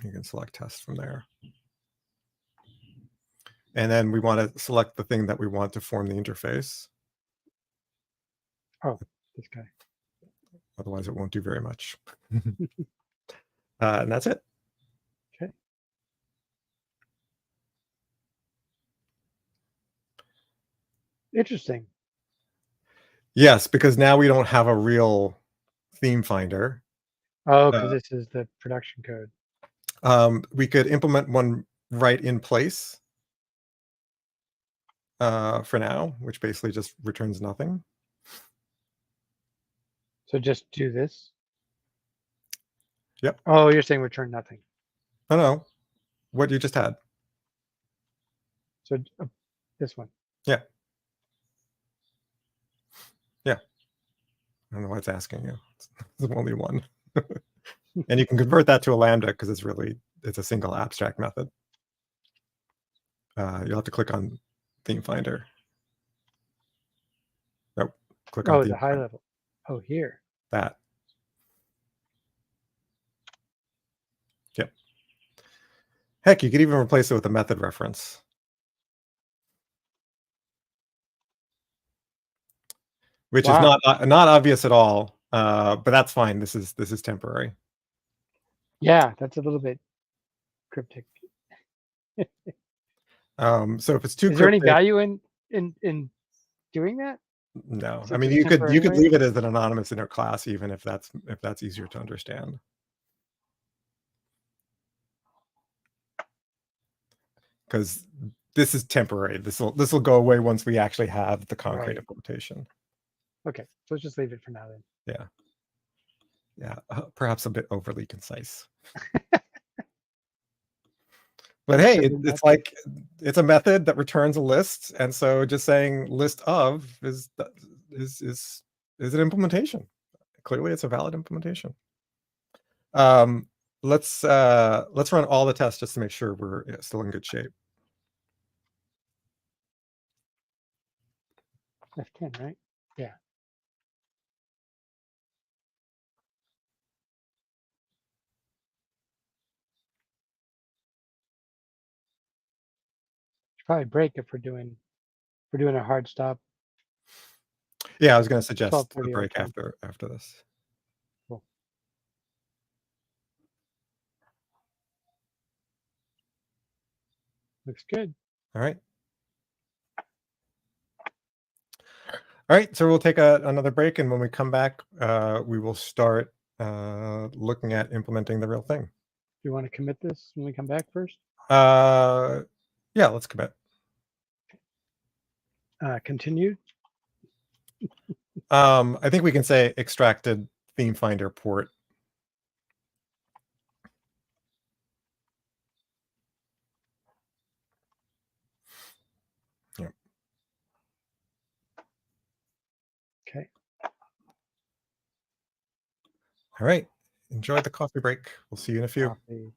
you can select test from there. And then we want to select the thing that we want to form the interface. Oh, this guy. Otherwise, it won't do very much. And that's it. Okay. Interesting. Yes, because now we don't have a real theme finder. Oh, because this is the production code. We could implement one right in place for now, which basically just returns nothing. So just do this? Yep. Oh, you're saying return nothing. Oh, no. What you just had. So this one. Yeah. Yeah. I don't know why it's asking you. It's only one. And you can convert that to a Lambda because it's a single abstract method. You'll have to click on theme finder. Nope. Click on the high level. Oh, here. That. Yep. Heck, you could even replace it with a method reference. Which is not obvious at all, but that's fine. This is temporary. Yeah, that's a little bit cryptic. So if it's too is there any value in doing that? No, I mean you could leave it as an anonymous inner class, even if that's easier to understand. Because this is temporary. This will go away once we actually have the concrete implementation. Okay, so let's just leave it for now then. Yeah. Yeah, perhaps a bit overly concise. But hey, it's like it's a method that returns a list, and so just saying list of is an implementation. Clearly, it's a valid implementation. Let's run all the tests just to make sure we're still in good shape. F10, right? Yeah. Should probably break if we're doing a hard stop. Yeah, I was going to suggest a 12:30 break our time. after this. Cool. Looks good. All right. All right, so we'll take another break, and when we come back, we will start looking at implementing the real thing. Do you want to commit this when we come back first? Yeah, let's commit. Continued. I think we can say extracted theme finder port. Yeah. Okay. All right. Enjoy the coffee break. We'll see you in a few. Coffee.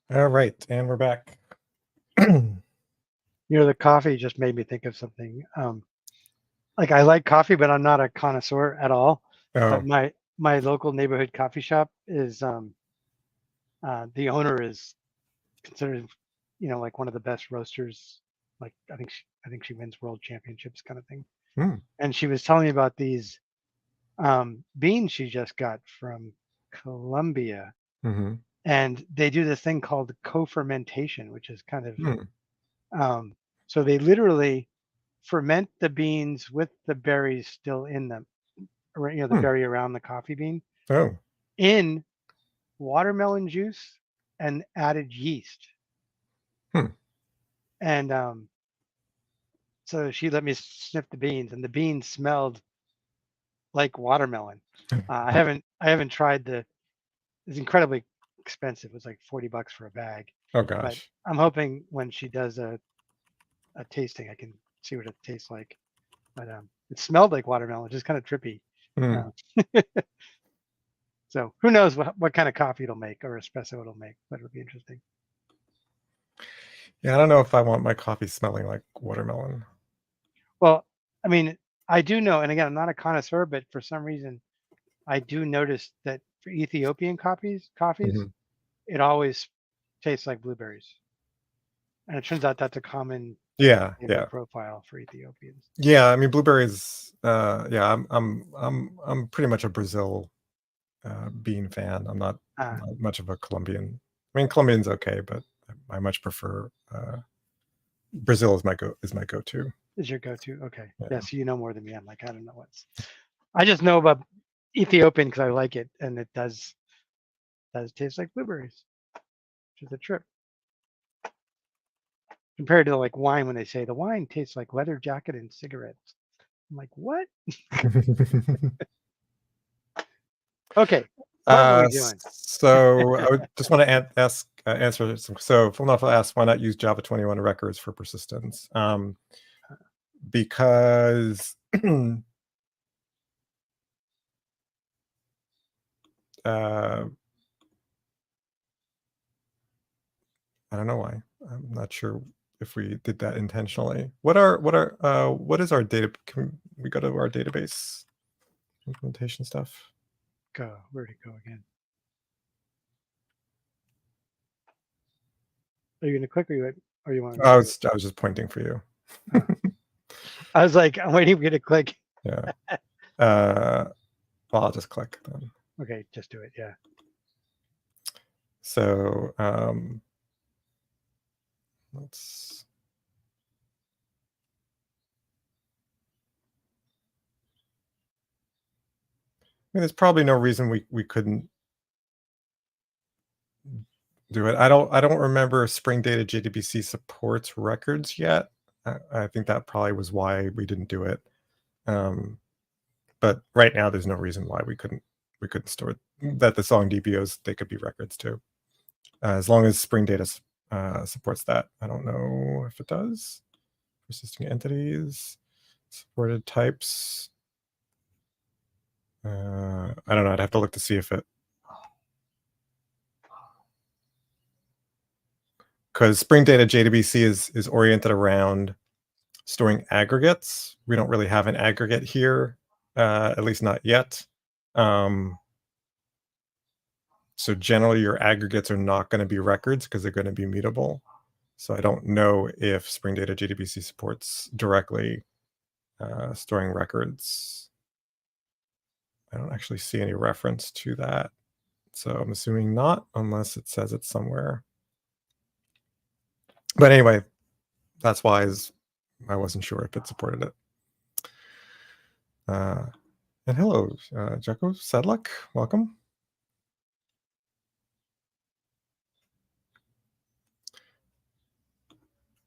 All right, and we're back. The coffee just made me think of something. Like I like coffee, but I'm not a connoisseur at all. But Oh. my local neighborhood coffee shop is the owner is considered, like one of the best roasters. Like I think she wins world championships kind of thing. Hmm. And she was telling me about these beans she just got from Colombia, Mm-hmm. and they do this thing called co-fermentation, which is kind of Hmm. so they literally ferment the beans with the berries still in them, or the Hmm. berry around the coffee bean Oh. in watermelon juice and added yeast. Hmm. And so she let me sniff the beans, and the beans smelled like watermelon. I haven't tried it's incredibly expensive. It was like $40 for a bag, Oh but gosh. I'm hoping when she does a tasting, I can see what it tastes like. But it smelled like watermelon, just kind of trippy. Hmm. Uh, so who knows what kind of coffee it'll make or espresso it'll make, but it'll be interesting. Yeah, I don't know if I want my coffee smelling like watermelon. Well, I mean, I do know, and again, I'm not a connoisseur, but for some reason, I do notice that for Ethiopian coffees, Mhm. it always tastes like blueberries, and it turns out that's a common Yeah, flavor yeah. profile for Ethiopians. Yeah, I mean blueberries, yeah, I'm pretty much a Brazil bean fan. I'm Ah, not much of a Colombian. I mean Colombian's okay, but I much prefer Brazil is my go-to. is your go-to? Okay, yeah. Yeah. So you know more than me. I'm like, I don't know what's. I just know about Ethiopian because I like it, and it does taste like blueberries, which is a trip compared to like wine when they say the wine tastes like leather jacket and cigarettes. I'm like, what? Okay, what were we doing? So I would just want to ask answer some. So Philadelphia asks, why not use Java 21 records for persistence? Because uh, I don't know why. I'm not sure if we did that intentionally. What is our data? Can we go to our database implementation stuff? Go. Where'd it go again? Are you gonna click or you want me to do it? I was just pointing for you. Uh, I was like, I'm waiting for you to click. Yeah. Well, I'll just click then. Okay, just do it. Yeah. So let's. I mean, there's probably no reason we couldn't do it. I don't remember Spring Data JDBC supports records yet. I think that probably was why we didn't do it. But right now, there's no reason why we couldn't store that the song DBOs they could be records too, as long as Spring Data supports that. I don't know if it does. Persisting entities, supported types. I don't know. I'd have to look to see if it. Because Spring Data JDBC is oriented around storing aggregates. We don't really have an aggregate here, at least not yet. So generally, your aggregates are not going to be records because they're going to be mutable. So I don't know if Spring Data JDBC supports directly storing records. I don't actually see any reference to that. So I'm assuming not, unless it says it somewhere. But anyway, that's why I wasn't sure if it supported it. And hello, Jeko Sedlak, welcome.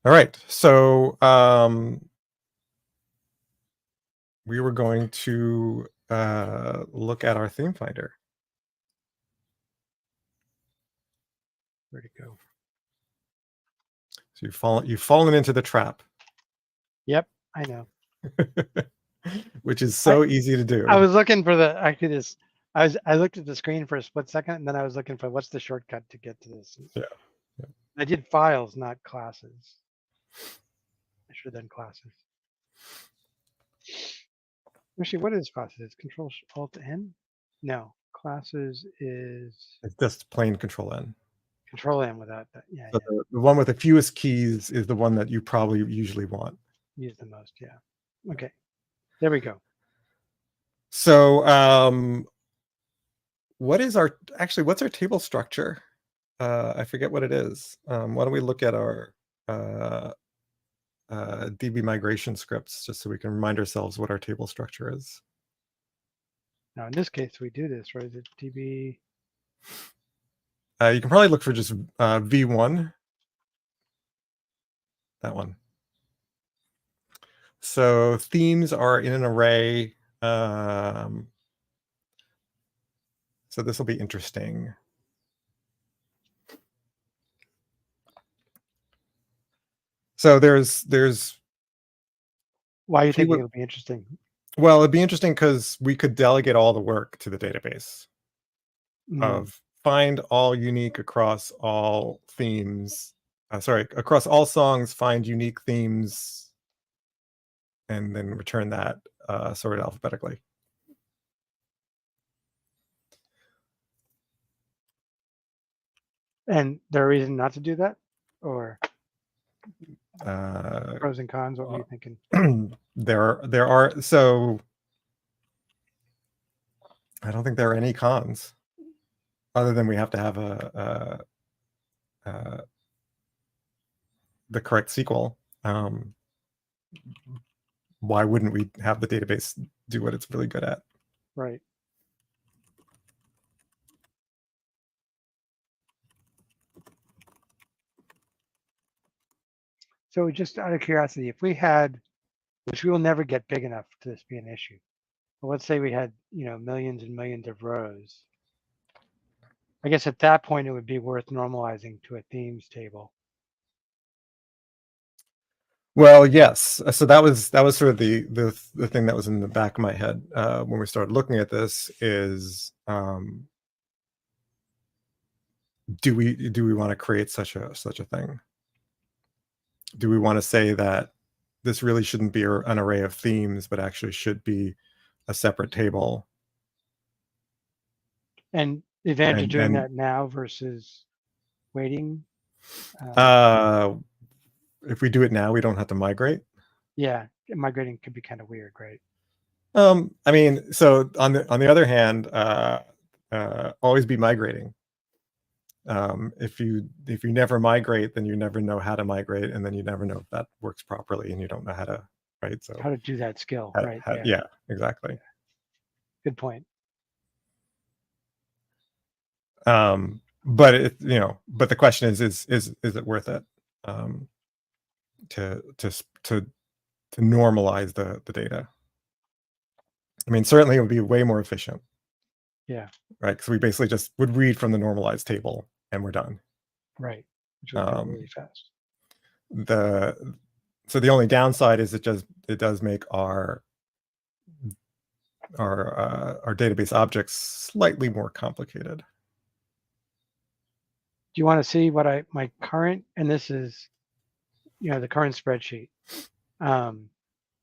All right, so we were going to look at our theme finder. Where'd it go? So you've fallen into the trap. Yep, I know. Which is so easy to do. I was looking for I looked at the screen for a split second, and then I was looking for what's the shortcut to get to this. Yeah. I did files, not classes. richer than classes. Actually, what is classes? It's Control Alt N? No, classes is It's just plain Control N. Control N without that. Yeah, So yeah. the one with the fewest keys is the one that you probably usually want. Use the most, yeah. Okay, there we go. So what's our table structure? I forget what it is. Why don't we look at our DB migration scripts just so we can remind ourselves what our table structure is. Now, in this case, we do this, right? Is it DB? You can probably look for just V1, that one. So themes are in an array. So this will be interesting. So there's Why are you thinking it'll be interesting? Well, it'd be interesting because we could delegate all the work to the database of find all unique across all themes. Across all songs, find unique themes, and then return that sorted alphabetically. And there a reason not to do that, or pros and cons? What were you thinking? There are. So I don't think there are any cons, other than we have to have the correct SQL. Why wouldn't we have the database do what it's really good at? Right. So just out of curiosity, if we had, which we will never get big enough to this be an issue, but let's say we had, millions and millions of rows. I guess at that point it would be worth normalizing to a themes table. Well, yes. So that was sort of the thing that was in the back of my head when we started looking at this is do we want to create such a thing? Do we want to say that this really shouldn't be an array of themes, but actually should be a separate table? And the advantage of doing that now versus waiting? If we do it now, we don't have to migrate. Yeah, migrating could be kind of weird, right? I mean, so on the other hand, always be migrating. If you never migrate, then you never know how to migrate, and then you never know if that works properly, and you don't know how to, right? So how to do that skill, right? Yeah, exactly. Good point. But but the question is it worth it to normalize the data? I mean, certainly it would be way more efficient. Yeah. Right, because we basically just would read from the normalized table and we're done. Right, which would go really fast. So the only downside is it does make our database objects slightly more complicated. Do you want to see what my current, and this is, the current spreadsheet,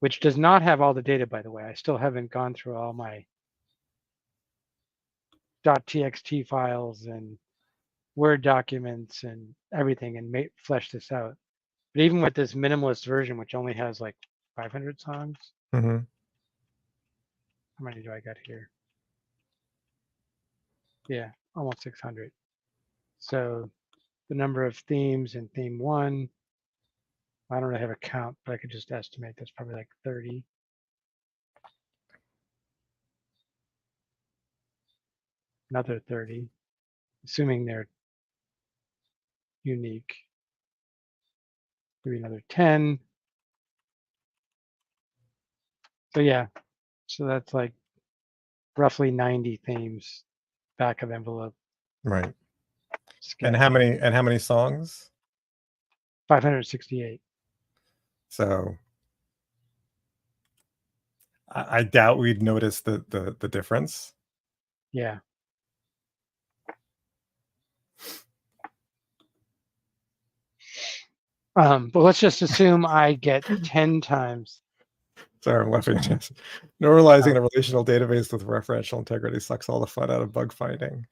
which does not have all the data, by the way. I still haven't gone through all my .txt files and Word documents and everything and flesh this out. But even with this minimalist version, which only has like 500 songs, Mm-hmm. How many do I got here? Yeah, almost 600. So the number of themes in theme 1, I don't really have a count, but I could just estimate that's probably like 30. Another 30, assuming they're unique. Maybe another 10. So yeah, so that's like roughly 90 themes, back of envelope. Right. Sketch. And how many songs? 568. So I doubt we'd notice the difference. Yeah. But let's just assume I get 10 times. Sorry, I'm laughing at this. Normalizing a relational database with referential integrity sucks all the fun out of bug finding.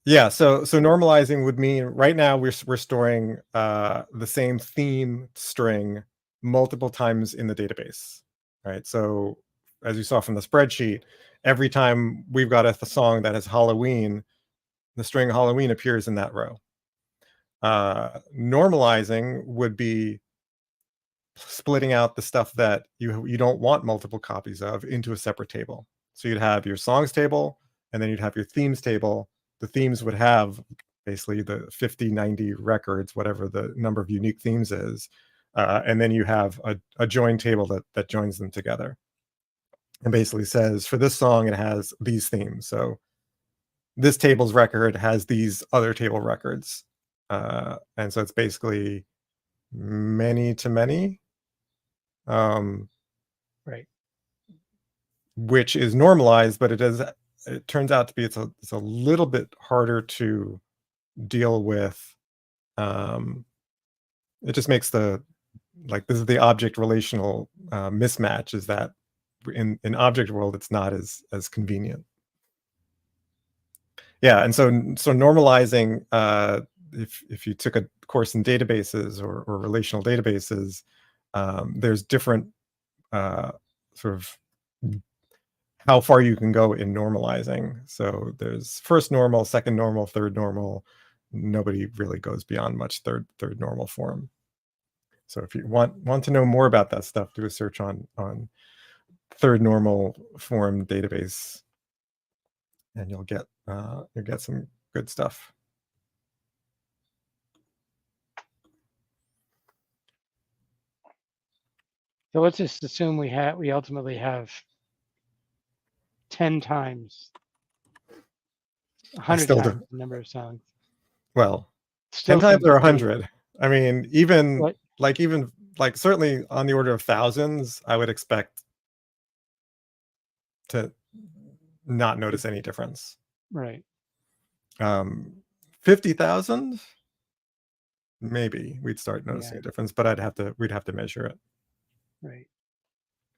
Yeah, so normalizing would mean right now we're storing the same theme string multiple times in the database, right? So as you saw from the spreadsheet, every time we've got a song that has Halloween, the string Halloween appears in that row. Normalizing would be splitting out the stuff that you don't want multiple copies of into a separate table. So you'd have your songs table, and then you'd have your themes table. The themes would have basically the 50, 90 records, whatever the number of unique themes is. And then you have a join table that joins them together. And basically says, for this song, it has these themes. So this table's record has these other table records. And so it's basically many to many. Right. Which is normalized, but it turns out to be it's a little bit harder to deal with. It just makes this is the object relational mismatch, is that in object world it's not as convenient. Yeah, and so normalizing, if you took a course in databases or relational databases, there's different sort of how far you can go in normalizing. So there's first normal, second normal, third normal. Nobody really goes beyond much third normal form. So if you want to know more about that stuff, do a search on third normal form database, and you'll get some good stuff. So let's just assume we ultimately have 10 times, 100 times the number of songs. Well, Still 10 times or pretty, 100. I mean, even what? Certainly on the order of thousands, I would expect to not notice any difference. Right. 50,000, maybe we'd start noticing Yeah. a difference, but we'd have to measure it. Right.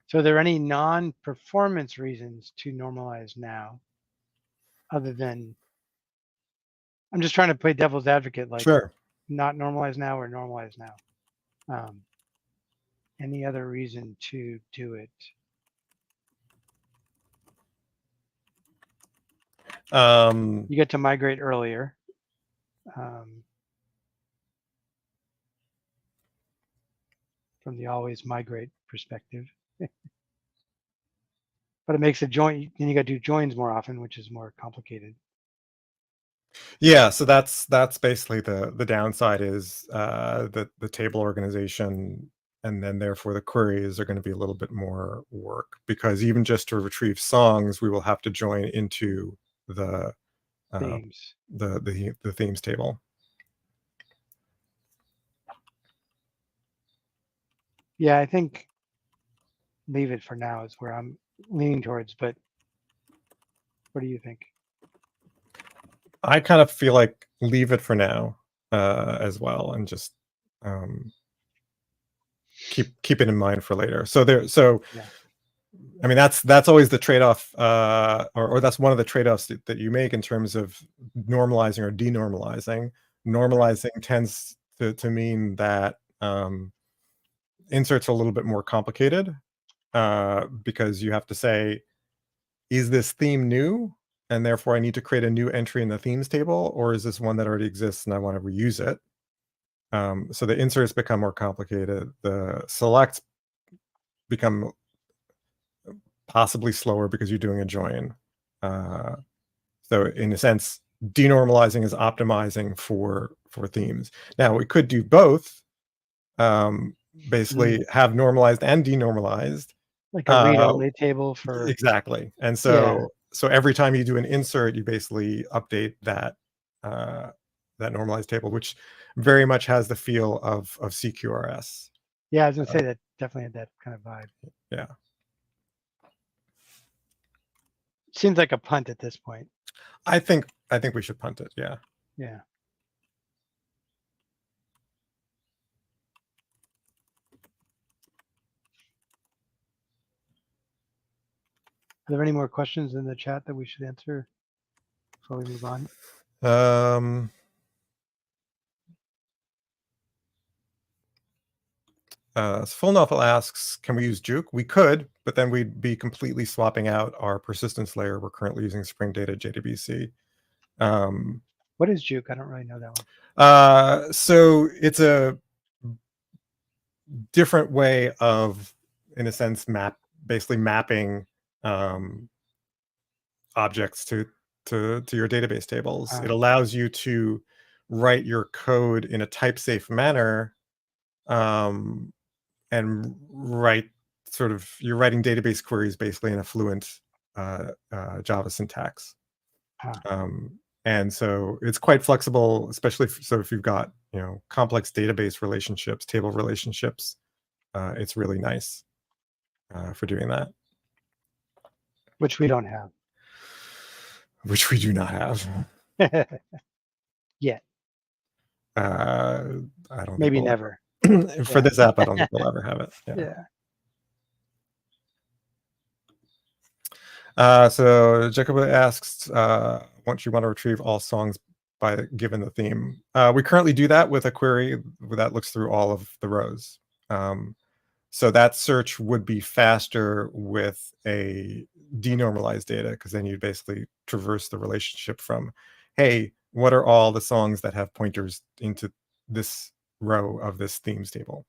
So are there any non-performance reasons to normalize now, other than, I'm just trying to play devil's advocate, like Sure. not normalize now or normalize now? Any other reason to do it? You get to migrate earlier. From the always migrate perspective. But it makes a join, then you got to do joins more often, which is more complicated. Yeah, so that's basically the downside, is the table organization, and then therefore the queries are going to be a little bit more work, because even just to retrieve songs, we will have to join into the Themes. the themes table. Yeah, I think leave it for now is where I'm leaning towards, but what do you think? I kind of feel like leave it for now as well, and just keep it in mind for later. So Yeah. I mean, that's always the trade-off, or that's one of the trade-offs that you make in terms of normalizing or denormalizing. Normalizing tends to mean that inserts are a little bit more complicated, because you have to say, is this theme new? And therefore I need to create a new entry in the themes table, or is this one that already exists and I want to reuse it? So the inserts become more complicated. The selects become possibly slower because you're doing a join. So in a sense, denormalizing is optimizing for themes. Now we could do both. Basically have normalized and denormalized. Like a read-only table for. Exactly. And so every time you do an insert, you basically update that normalized table, which very much has the feel of CQRS. Yeah, I was gonna say that definitely had that kind of vibe. Yeah. Seems like a punt at this point. I think we should punt it. Yeah. Yeah. Are there any more questions in the chat that we should answer before we move on? Full Novel asks, can we use Juke? We could, but then we'd be completely swapping out our persistence layer. We're currently using Spring Data JDBC. What is Juke? I don't really know that one. So it's a different way of, in a sense, basically mapping objects to your database tables. It allows you to write your code in a type-safe manner, and write you're writing database queries basically in a fluent Java syntax. And so it's quite flexible, especially if you've got complex database relationships, table relationships. It's really nice for doing that. Which we don't have. Which we do not have. Yet. I don't Maybe never. For this app, I don't think we'll ever have it. So Jacob asks, once you want to retrieve all songs given the theme. We currently do that with a query that looks through all of the rows. So that search would be faster with a denormalized data, because then you'd basically traverse the relationship from, hey, what are all the songs that have pointers into this row of this themes table?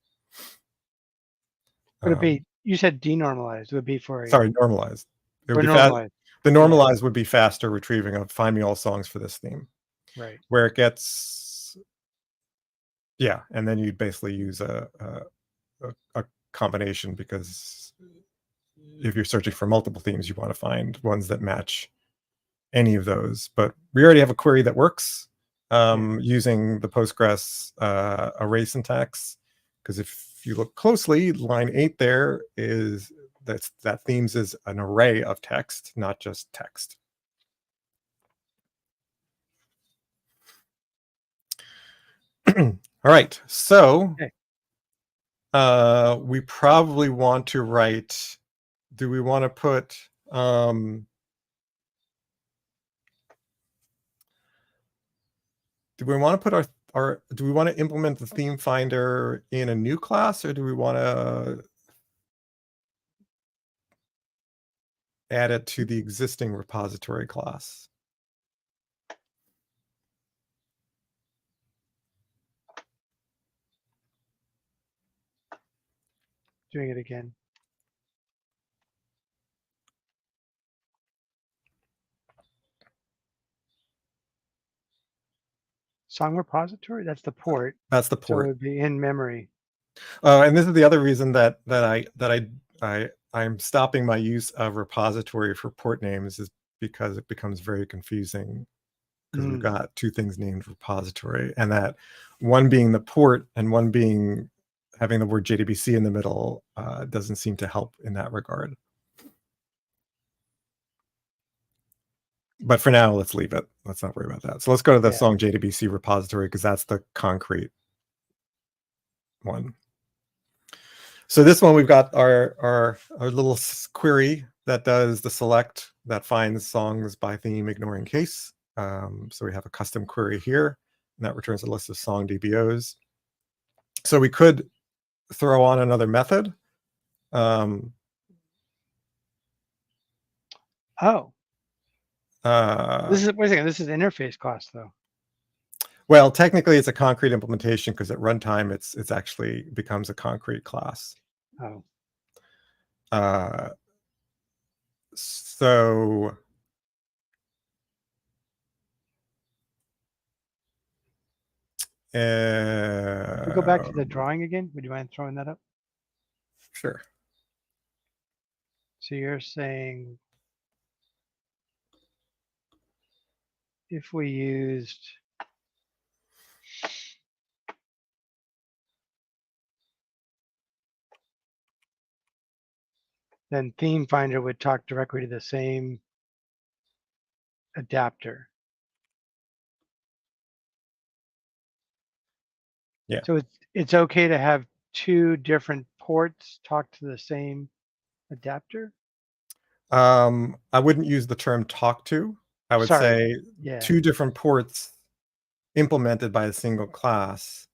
Would it be, you said denormalized, would be for sorry, normalized. It would be normalized. The normalized would be faster retrieving of find me all songs for this theme. Right. Where it gets, and then you'd basically use a combination, because if you're searching for multiple themes, you want to find ones that match any of those. But we already have a query that works using the Postgres array syntax, because if you look closely, line 8 there is that themes is an array of text, not just text. All right, so we probably want to write, do we want to put do we want to implement the theme finder in a new class, or do we want to add it to the existing repository class? Doing it again. Song repository? That's the port. That's the port. So it would be in memory. And this is the other reason that I'm stopping my use of repository for port names, is because it becomes very confusing, because we've got two things named repository, and that one being the port and one being having the word JDBC in the middle doesn't seem to help in that regard. But for now, let's leave it. Let's not worry about that. So let's go to the song JDBC repository, because that's the concrete one. So this one, we've got our little query that does the select that finds songs by theme, ignoring case. So we have a custom query here, and that returns a list of song DBOs. So we could throw on another method. Oh. Wait a second. This is interface cost, though. Well, technically, it's a concrete implementation, because at runtime, it's actually becomes a concrete class. Oh. So we go back to the drawing again. Would you mind throwing that up? Sure. So you're saying if we used then theme finder would talk directly to the same adapter. Yeah. So it's okay to have two different ports talk to the same adapter? I wouldn't use the term talk to. I would Sorry. say Yeah. two different ports implemented by a single class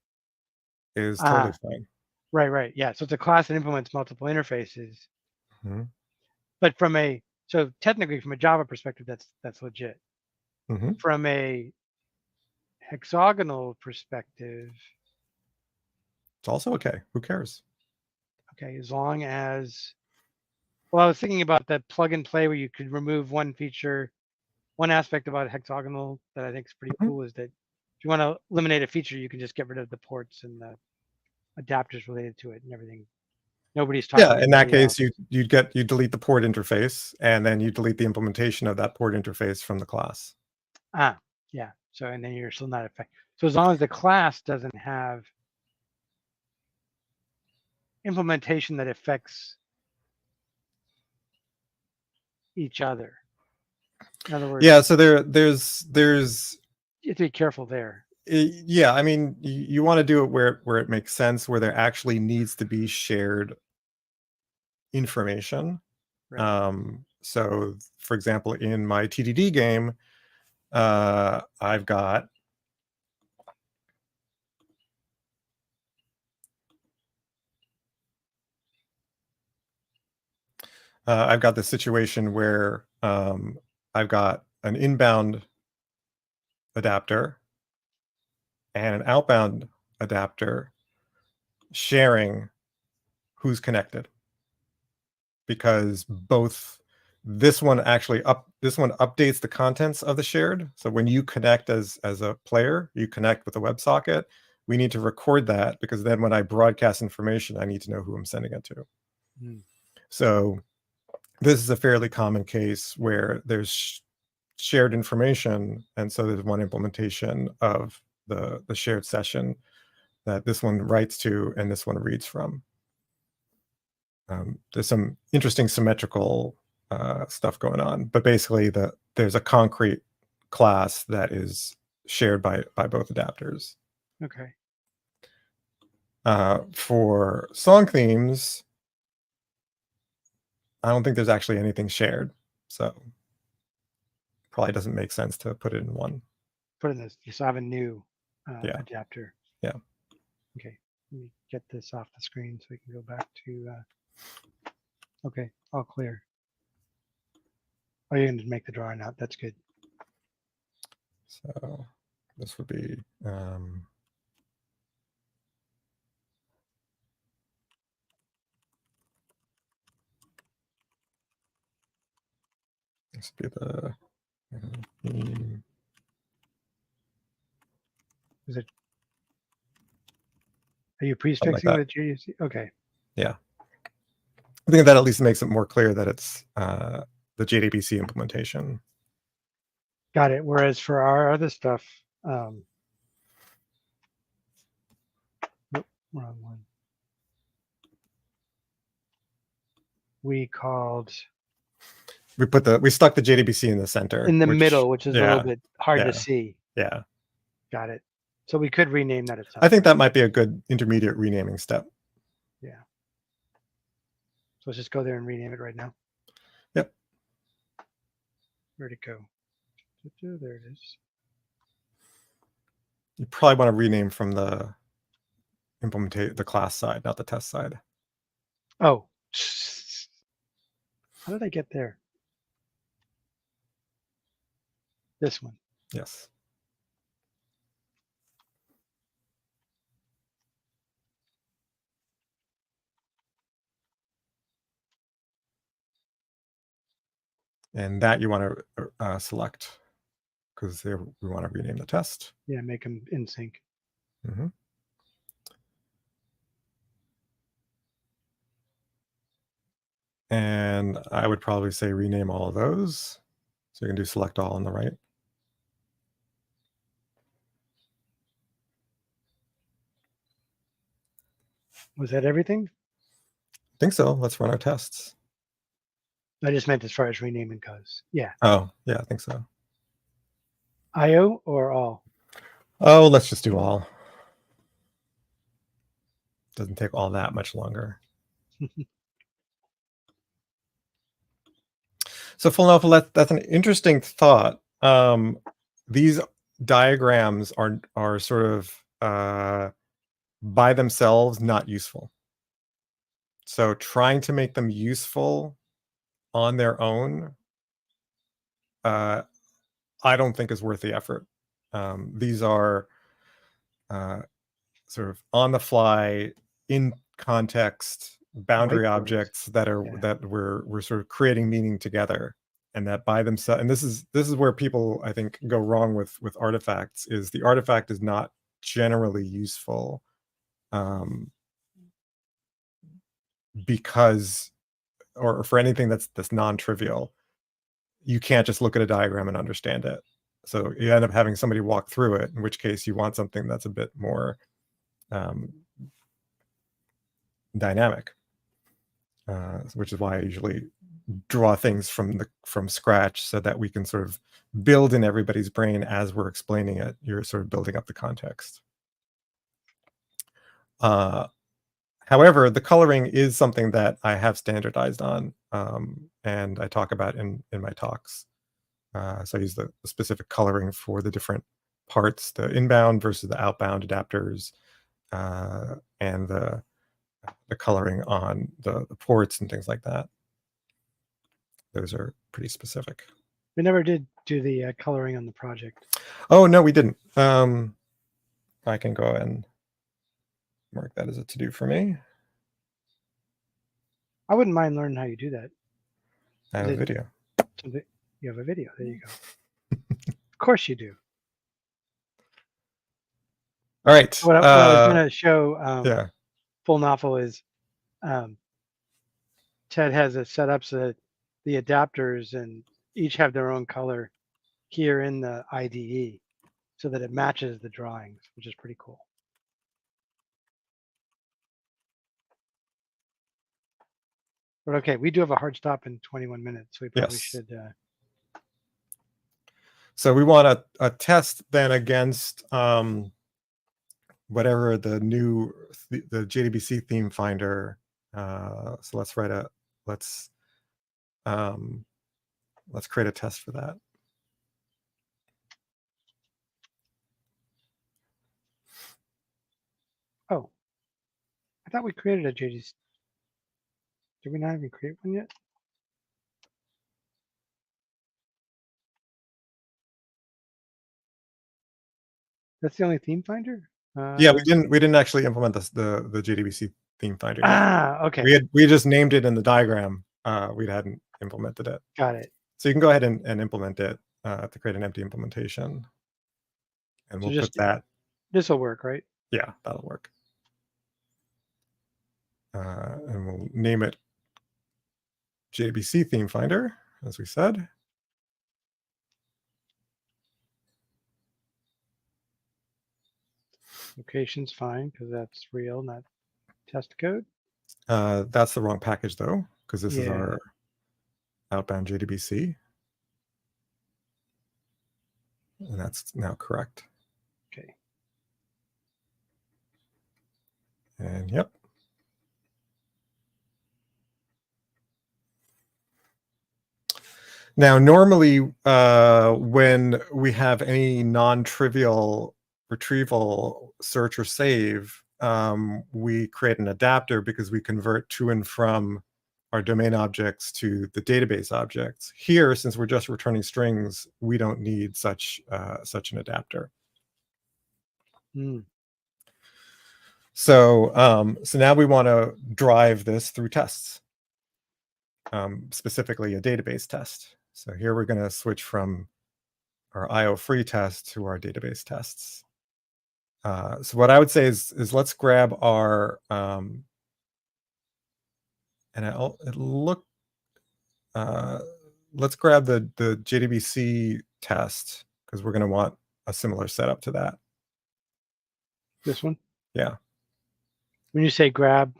is totally Ah, fine. right. Yeah. So it's a class that implements multiple interfaces. Mhm. But so technically from a Java perspective, that's legit. Mhm. From a hexagonal perspective, It's also okay. Who cares? okay, as long as, well, I was thinking about that plug and play where you could remove one feature. One aspect about hexagonal that I think is pretty Mhm. cool is that if you want to eliminate a feature, you can just get rid of the ports and the adapters related to it and everything. Nobody's talking Yeah, to in that anybody case, else. you delete the port interface, and then you delete the implementation of that port interface from the class. Ah, yeah. So, and then you're still not affected. So as long as the class doesn't have implementation that affects each other. In other words, Yeah, so there's you have to be careful there. yeah, I mean, you want to do it where it makes sense, where there actually needs to be shared information. Right. So for example, in my TDD game, I've got this situation where I've got an inbound adapter and an outbound adapter sharing who's connected, because both this one updates the contents of the shared. So when you connect as a player, you connect with a WebSocket. We need to record that, because then when I broadcast information, I need to know who I'm sending it to. Mm. So this is a fairly common case where there's shared information, and so there's one implementation of the shared session that this one writes to and this one reads from. There's some interesting symmetrical stuff going on, but basically there's a concrete class that is shared by both adapters. Okay. For song themes, I don't think there's actually anything shared, so probably doesn't make sense to put it in one. Put in this. So I have a new Yeah, adapter. yeah. Okay. Let me get this off the screen so we can go back to. Okay. All clear. Oh, you're going to make the drawing out. That's good. So this would be this would be the theme. Is it? Are you Something like prefixing that. with JUC? Okay. Yeah, I think that at least makes it more clear that it's the JDBC implementation. Got it. Whereas for our other stuff, nope, wrong one. We called We stuck the JDBC in the center, in the which middle, which is a little yeah, bit hard to yeah, see. yeah. Got it. So we could rename that at some I think point. that might be a good intermediate renaming step. Yeah. So let's just go there and rename it right now. Yep. Where'd it go? There it is. You probably want to rename from the the class side, not the test side. Oh, how did I get there? This one. Yes. And that you want to select, because we want to rename the test. Yeah, make them in sync. Mm-hmm. And I would probably say rename all of those. So you can do select all on the right. Was that everything? I think so. Let's run our tests. I just meant as far as renaming goes. Yeah. Oh, yeah, I think so. IO or all? Oh, let's just do all. Doesn't take all that much longer. So Falafel, that's an interesting thought. These diagrams are sort of by themselves not useful. So trying to make them useful on their own, I don't think is worth the effort. These are sort of on the fly, in context, boundary Whiteboards. objects that are Yeah. that we're sort of creating meaning together, and that by themselves. And this is where people, I think, go wrong with artifacts. Is the artifact is not generally useful, um, because or for anything that's non-trivial. You can't just look at a diagram and understand it. So you end up having somebody walk through it, in which case you want something that's a bit more um, dynamic, which is why I usually draw things from scratch so that we can sort of build in everybody's brain as we're explaining it. You're sort of building up the context. However, the coloring is something that I have standardized on, and I talk about in my talks. So I use the specific coloring for the different parts, the inbound versus the outbound adapters, and the coloring on the ports and things like that. Those are pretty specific. We never did do the coloring on the project. Oh, no, we didn't. I can go and mark that as a to-do for me. I wouldn't mind learning how you do that. I have a video. You have a video. There you go. Of course you do. All right. What I was going to show yeah. Full Novel is Ted has it set up so that the adapters and each have their own color here in the IDE so that it matches the drawings, which is pretty cool. But okay, we do have a hard stop in 21 minutes, so we probably should. So we want a test then against whatever the new the JDBC theme finder. So let's create a test for that. Oh, I thought we created a JDBC. Did we not even create one yet? That's the only theme finder? Yeah, we didn't actually implement the JDBC theme finder yet. Okay. We just named it in the diagram. We hadn't implemented it. Got it. So you can go ahead and implement it to create an empty implementation. And we'll put that. This will work, right? Yeah, that'll work. And we'll name it JDBC theme finder, as we said. Location's fine because that's real, not test code. That's the wrong package though, because this is our outbound JDBC. And that's now correct. Okay. And yep. Now, normally, when we have any non-trivial retrieval, search, or save, we create an adapter because we convert to and from our domain objects to the database objects. Here, since we're just returning strings, we don't need such an adapter. So now we want to drive this through tests, specifically a database test. So here we're going to switch from our IO free test to our database tests. So what I would say is let's grab our let's grab the JDBC test because we're going to want a similar setup to that. This one? Yeah. When you say grab,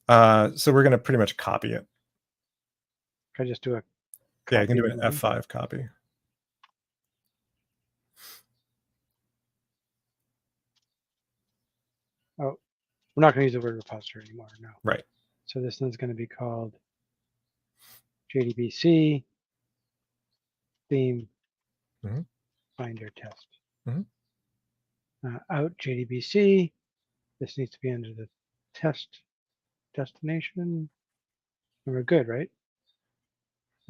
so we're going to pretty much copy it. Can I just do a copy? Yeah, you can do an F5 copy. Oh, we're not going to use the word repository anymore. No. Right. So this one's going to be called JDBC theme finder test. Out JDBC. This needs to be under the test destination. And we're good, right?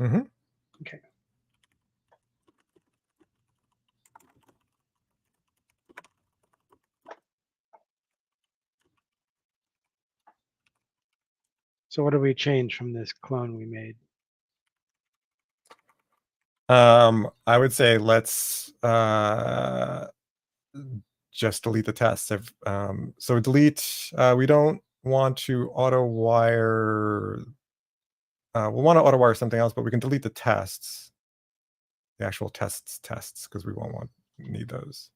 Okay. So what do we change from this clone we made? I would say let's just delete the tests. So delete, we don't want to auto wire. We'll want to auto wire something else, but we can delete the tests, the actual tests, because we won't need those.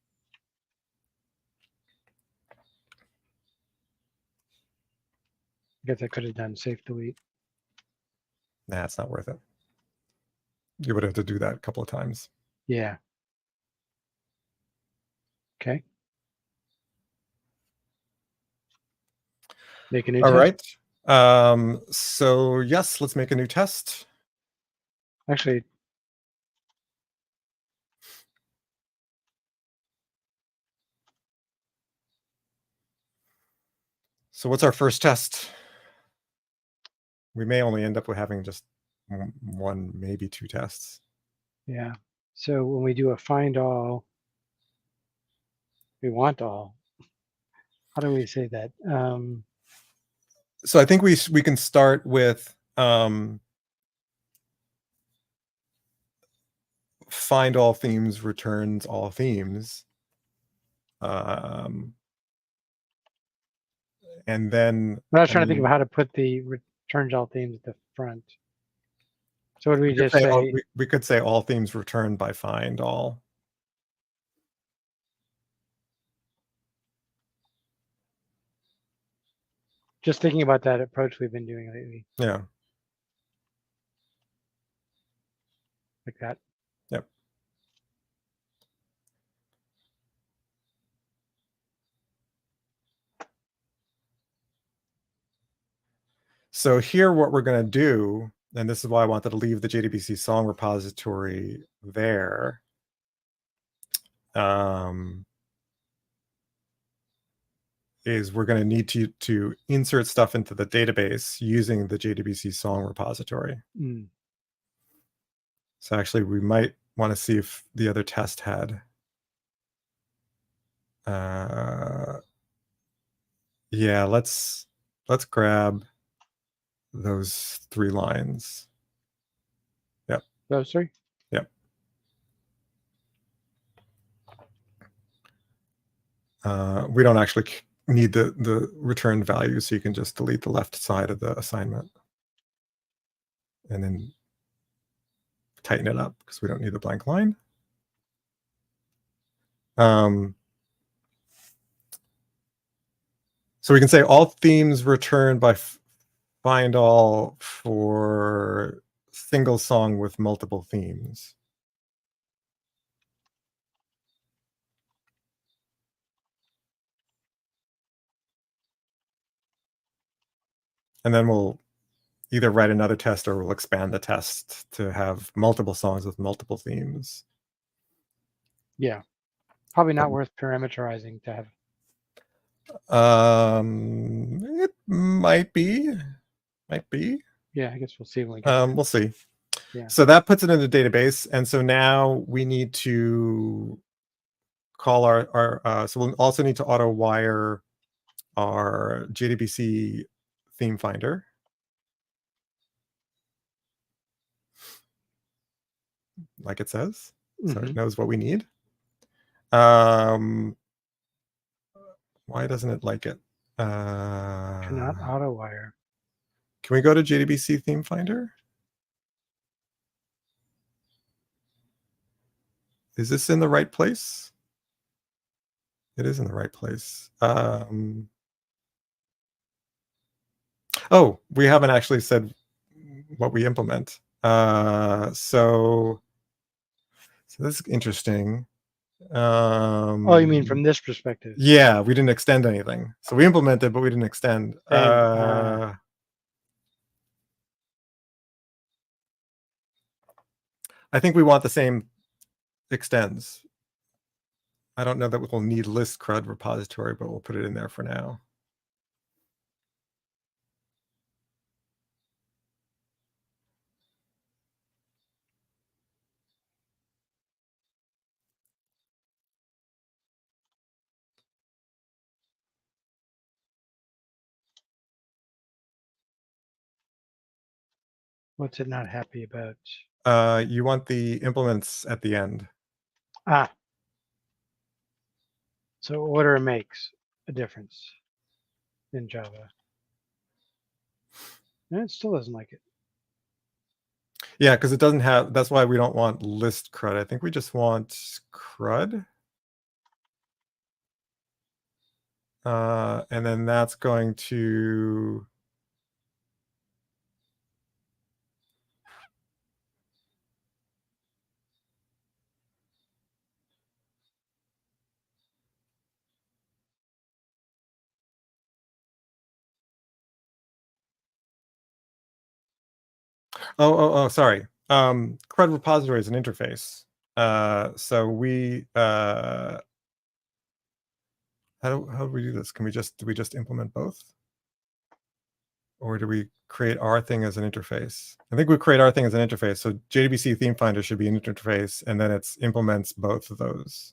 I guess I could have done safe delete. Nah, it's not worth it. You would have to do that a couple of times. Yeah. Okay. Make a new All test. right. So yes, let's make a new test. Actually, so what's our first test? We may only end up with having just one, maybe two tests. Yeah. So when we do a find all, we want all. How do we say that? So I think we can start with find all themes returns all themes. And then I was trying to think of how to put the returns all themes at the front. So what do we just say? We could say all themes returned by find all. Just thinking about that approach we've been doing lately. Yeah. Like that. Yep. So here what we're going to do, and this is why I wanted to leave the JDBC song repository there. Is we're going to need to insert stuff into the database using the JDBC song repository. So actually, we might want to see if the other test had. Yeah, let's grab those 3 lines. Yep. Those 3? Yep. We don't actually need the return value, so you can just delete the left side of the assignment and then tighten it up because we don't need the blank line. So we can say all themes returned by find all for single song with multiple themes. And then we'll either write another test or we'll expand the test to have multiple songs with multiple themes. Yeah. Probably not worth parameterizing to have. It might be. Yeah, I guess we'll see when we get there. We'll see. Yeah. So that puts it in the database. And so now we need to call our so we'll also need to auto wire our JDBC theme finder. Like it says. So it knows what we need. Why doesn't it like it? Cannot auto wire. Can we go to JDBC theme finder? Is this in the right place? It is in the right place. Oh, we haven't actually said what we implement. So this is interesting. Oh, you mean from this perspective? Yeah, we didn't extend anything. So we implemented, but we didn't extend. I think we want the same extends. I don't know that we'll need list CRUD repository, but we'll put it in there for now. What's it not happy about? You want the implements at the end. So order makes a difference in Java. And it still doesn't like it. Yeah, because it doesn't have, that's why we don't want list CRUD. I think we just want CRUD. And then that's going to sorry. CRUD repository is an interface. So we how do we do this? Do we just implement both? Or do we create our thing as an interface? I think we create our thing as an interface. So JDBC theme finder should be an interface, and then it implements both of those.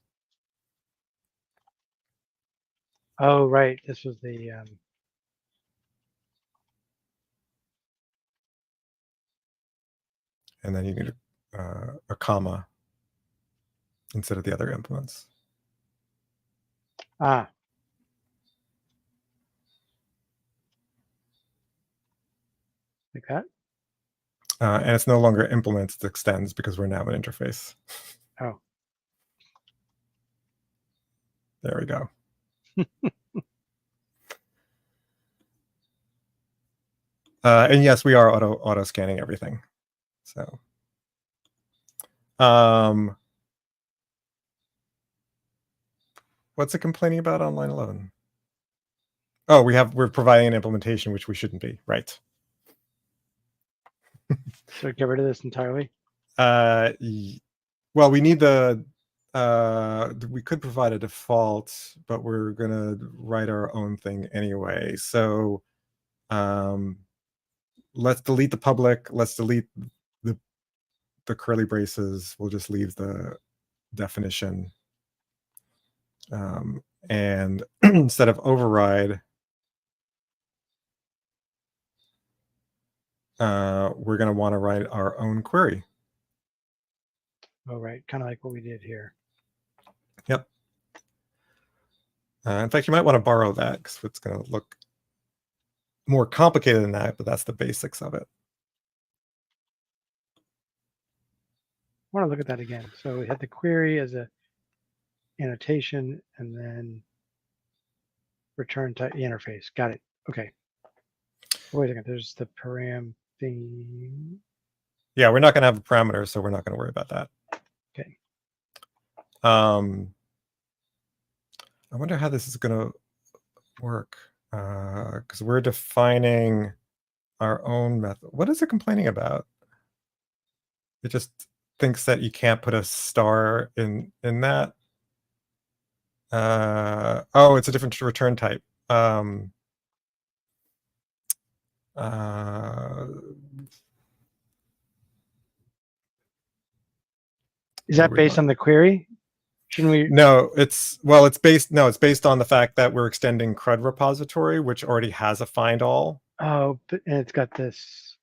Oh, right. This was the and then you need a comma instead of the other implements. like that. And it's no longer implements, it extends because we're now an interface. Oh, there we go. And yes, we are auto scanning everything. So, what's it complaining about on line 11? Oh, we're providing an implementation which we shouldn't be, right? So get rid of this entirely. Well, we need the. We could provide a default, but we're gonna write our own thing anyway. So, let's delete the public. Let's delete the curly braces. We'll just leave the definition. And instead of override, we're going to want to write our own query. Oh, right. Kind of like what we did here. Yep. In fact, you might want to borrow that because it's going to look more complicated than that, but that's the basics of it. I want to look at that again. So we had the query as a annotation and then return type interface. Got it. Okay. Wait a second. There's the param theme. Yeah, we're not going to have a parameter, so we're not going to worry about that. Okay. I wonder how this is going to work because we're defining our own method. What is it complaining about? It just thinks that you can't put a star in that. Oh, it's a different return type. Is that based on the query? Shouldn't we? No, it's based on the fact that we're extending CRUD repository, which already has a find all. Oh, but and it's got this.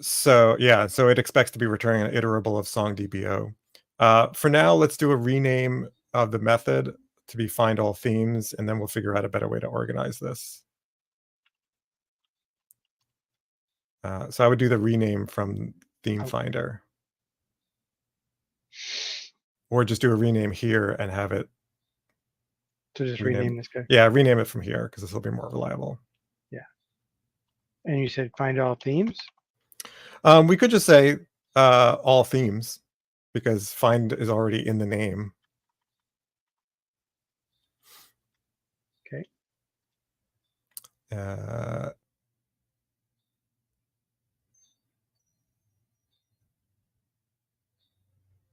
So yeah, so it expects to be returning an iterable of song DBO. For now, let's do a rename of the method to be find all themes, and then we'll figure out a better way to organize this. So I would do the rename from theme finder. Or just do a rename here and have it. So just rename this guy? Yeah, rename it from here because this will be more reliable. Yeah. And you said find all themes? We could just say all themes. because find is already in the name. Okay.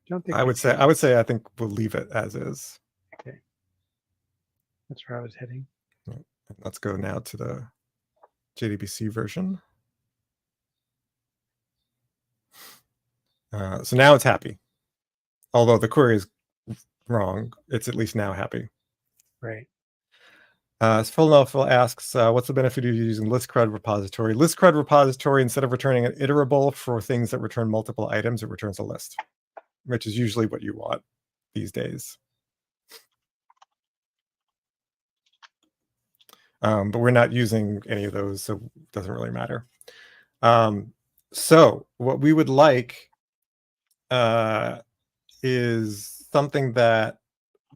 Don't think I would say I think we'll leave it as is. Okay. That's where I was heading. Let's go now to the JDBC version. So now it's happy. Although the query is wrong, it's at least now happy. Right. Philadelphia asks, what's the benefit of using listcred repository? Listcred repository, instead of returning an iterable for things that return multiple items, it returns a list, which is usually what you want these days. But we're not using any of those, so it doesn't really matter. So what we would like is something that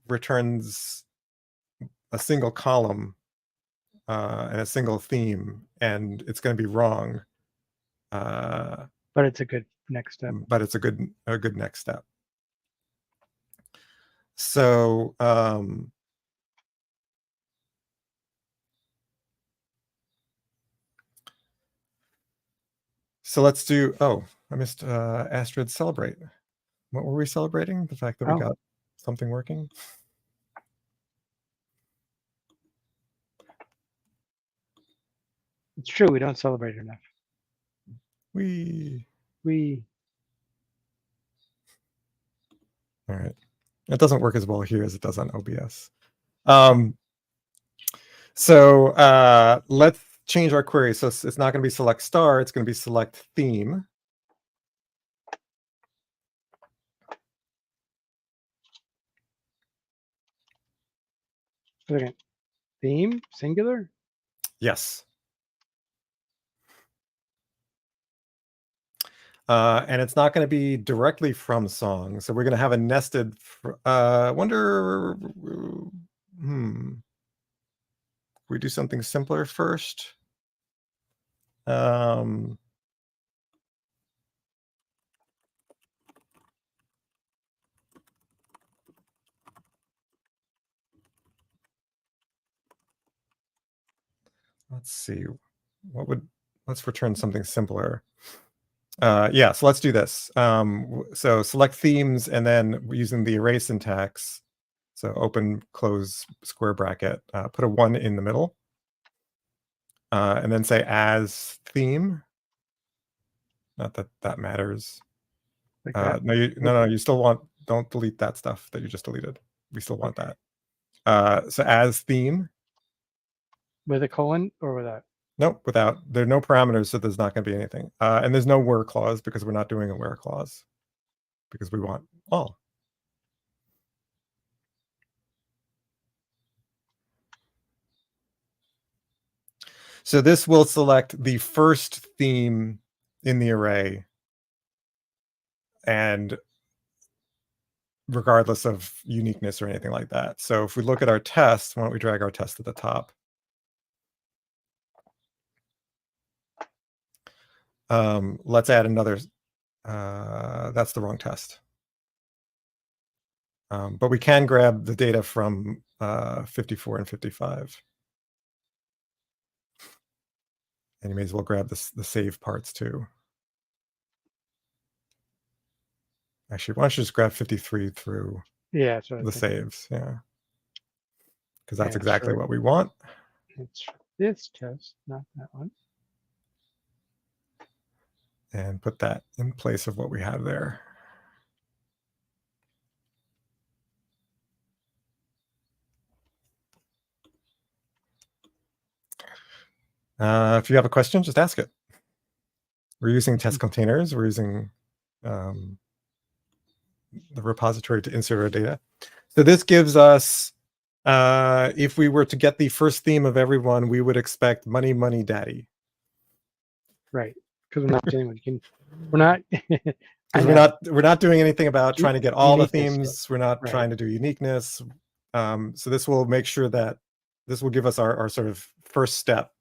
returns a single column and a single theme, and it's going to be wrong. But it's a good next step. But it's a good next step. So so let's do. Oh, I missed Astrid celebrate. What were we celebrating? The fact that we got something working. It's true. We don't celebrate enough. We. All right. It doesn't work as well here as it does on OBS. So let's change our query. So it's not going to be select star. It's going to be select theme. Okay. Theme, singular? Yes. And it's not going to be directly from song. So we're going to have a nested, we do something simpler first. Let's see, let's return something simpler. Yeah, so let's do this. So select themes, and then using the array syntax, so open, close, square bracket, put a 1 in the middle, and then say as theme. Not that that matters. Like that? No, you still don't delete that stuff that you just deleted. We still want that. So as theme. With a colon or without? Nope, without. There are no parameters, so there's not going to be anything. And there's no where clause because we're not doing a where clause because we want all. So this will select the first theme in the array, and regardless of uniqueness or anything like that. So if we look at our test, why don't we drag our test to the top? Let's add another. That's the wrong test. But we can grab the data from 54 and 55. And you may as well grab the save parts too. Actually, why don't you just grab 53 through the saves? Yeah. Because that's exactly what we want. It's for this test, not that one. And put that in place of what we have there. If you have a question, just ask it. We're using test containers. We're using the repository to insert our data. So this gives us, if we were to get the first theme of everyone, we would expect money, money, daddy. Right, because we're not dealing with. We're not. we're not doing anything about trying to get all the themes. We're not trying to do uniqueness. So this will make sure that this will give us our sort of first step.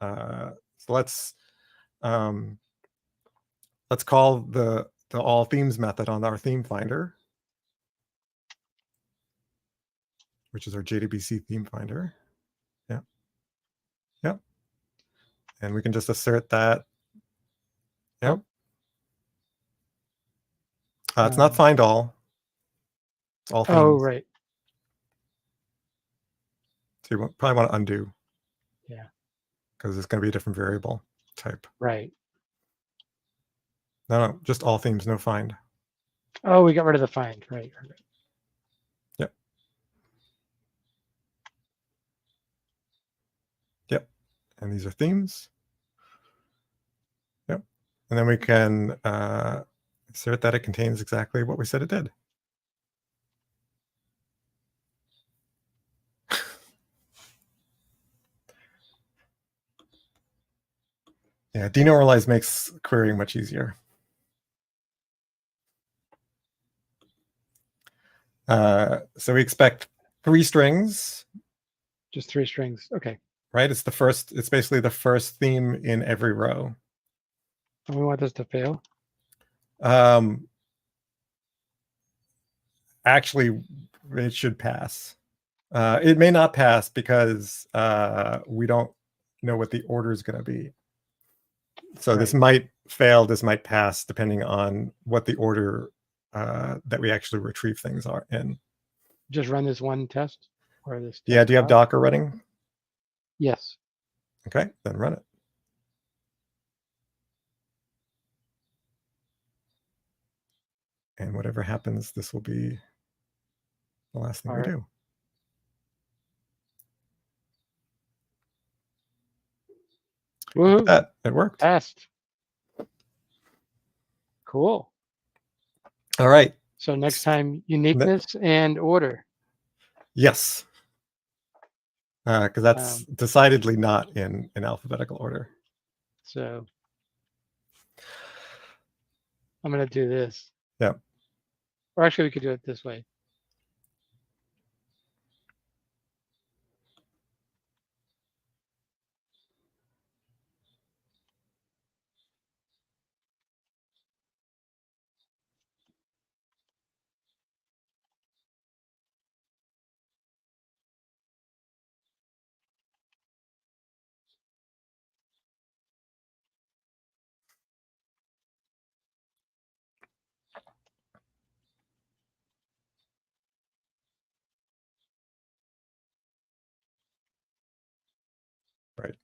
So let's call the the all themes method on our theme finder, which is our JDBC theme finder. Yeah. Yep. And we can just assert that. Yep. It's not find all. It's all themes. Oh, right. So you probably want to undo. Yeah. Because it's going to be a different variable type. Right. No, just all themes, no find. Oh, we got rid of the find. Right. Yep. Yep. And these are themes. Yep. And then we can assert that it contains exactly what we said it did. Yeah, denormalize makes querying much easier. So we expect 3 strings. Just 3 strings. Okay. Right? It's basically the first theme in every row. And we want this to fail? Actually, it should pass. It may not pass because we don't know what the order is going to be. So this might fail, this might pass, depending on what the order that we actually retrieve things are in. Just run this one test? Or this? Yeah, do you have Docker running? Yes. Okay, then run it. And whatever happens, this will be the last thing we do. Woohoo! That it worked. Passed. Cool. All right. So next time, uniqueness and order. Yes. Because that's decidedly not in alphabetical order. So I'm going to do this. Yeah. Or actually, we could do it this way. Right.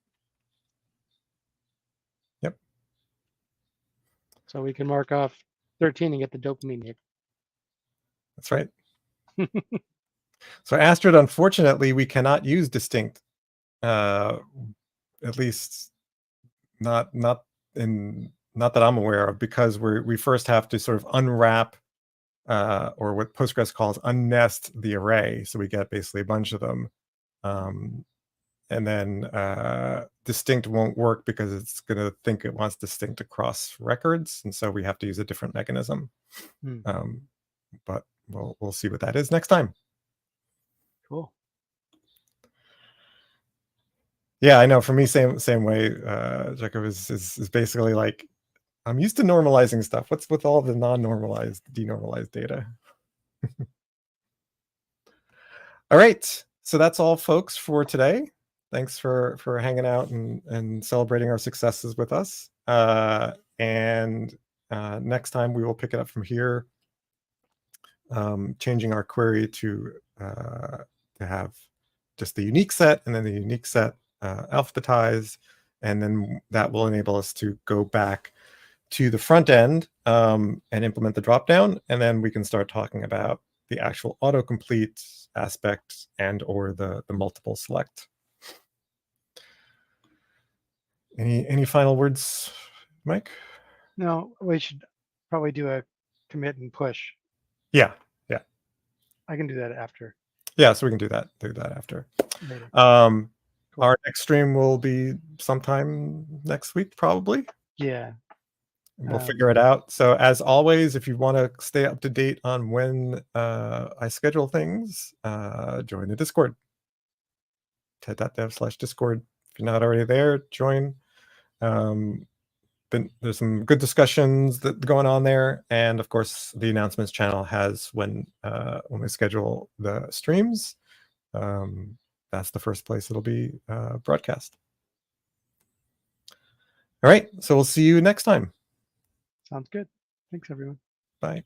Yep. So we can mark off 13 and get the dopamine hit. That's right. So Astrid, unfortunately, we cannot use distinct, at least not that I'm aware of, because we first have to sort of unwrap or what Postgres calls unnest the array. So we get basically a bunch of them. And then distinct won't work because it's going to think it wants distinct across records. And so we have to use a different mechanism. But we'll see what that is next time. Cool. Yeah, I know. For me, same way. Jacob is basically like, I'm used to normalizing stuff. What's with all the non-normalized, denormalized data? All right. So that's all, folks, for today. Thanks for hanging out and celebrating our successes with us. And next time we will pick it up from here, changing our query to have just the unique set and then the unique set alphabetized, and then that will enable us to go back to the front end and implement the dropdown, and then we can start talking about the actual autocomplete aspect and or the multiple select. Any final words, Mike? No, we should probably do a commit and push. Yeah. I can do that after. Yeah, so we can do that after. Later. Cool. Our next stream will be sometime next week, probably. Yeah. And we'll figure it out. So as always, if you want to stay up to date on when I schedule things, join the Discord. TED.dev/Discord. If you're not already there, join. there's some good discussions that going on there, and of course the announcements channel has when we schedule the streams. That's the first place it'll be broadcast. All right, so we'll see you next time. Sounds good. Thanks, everyone. Bye.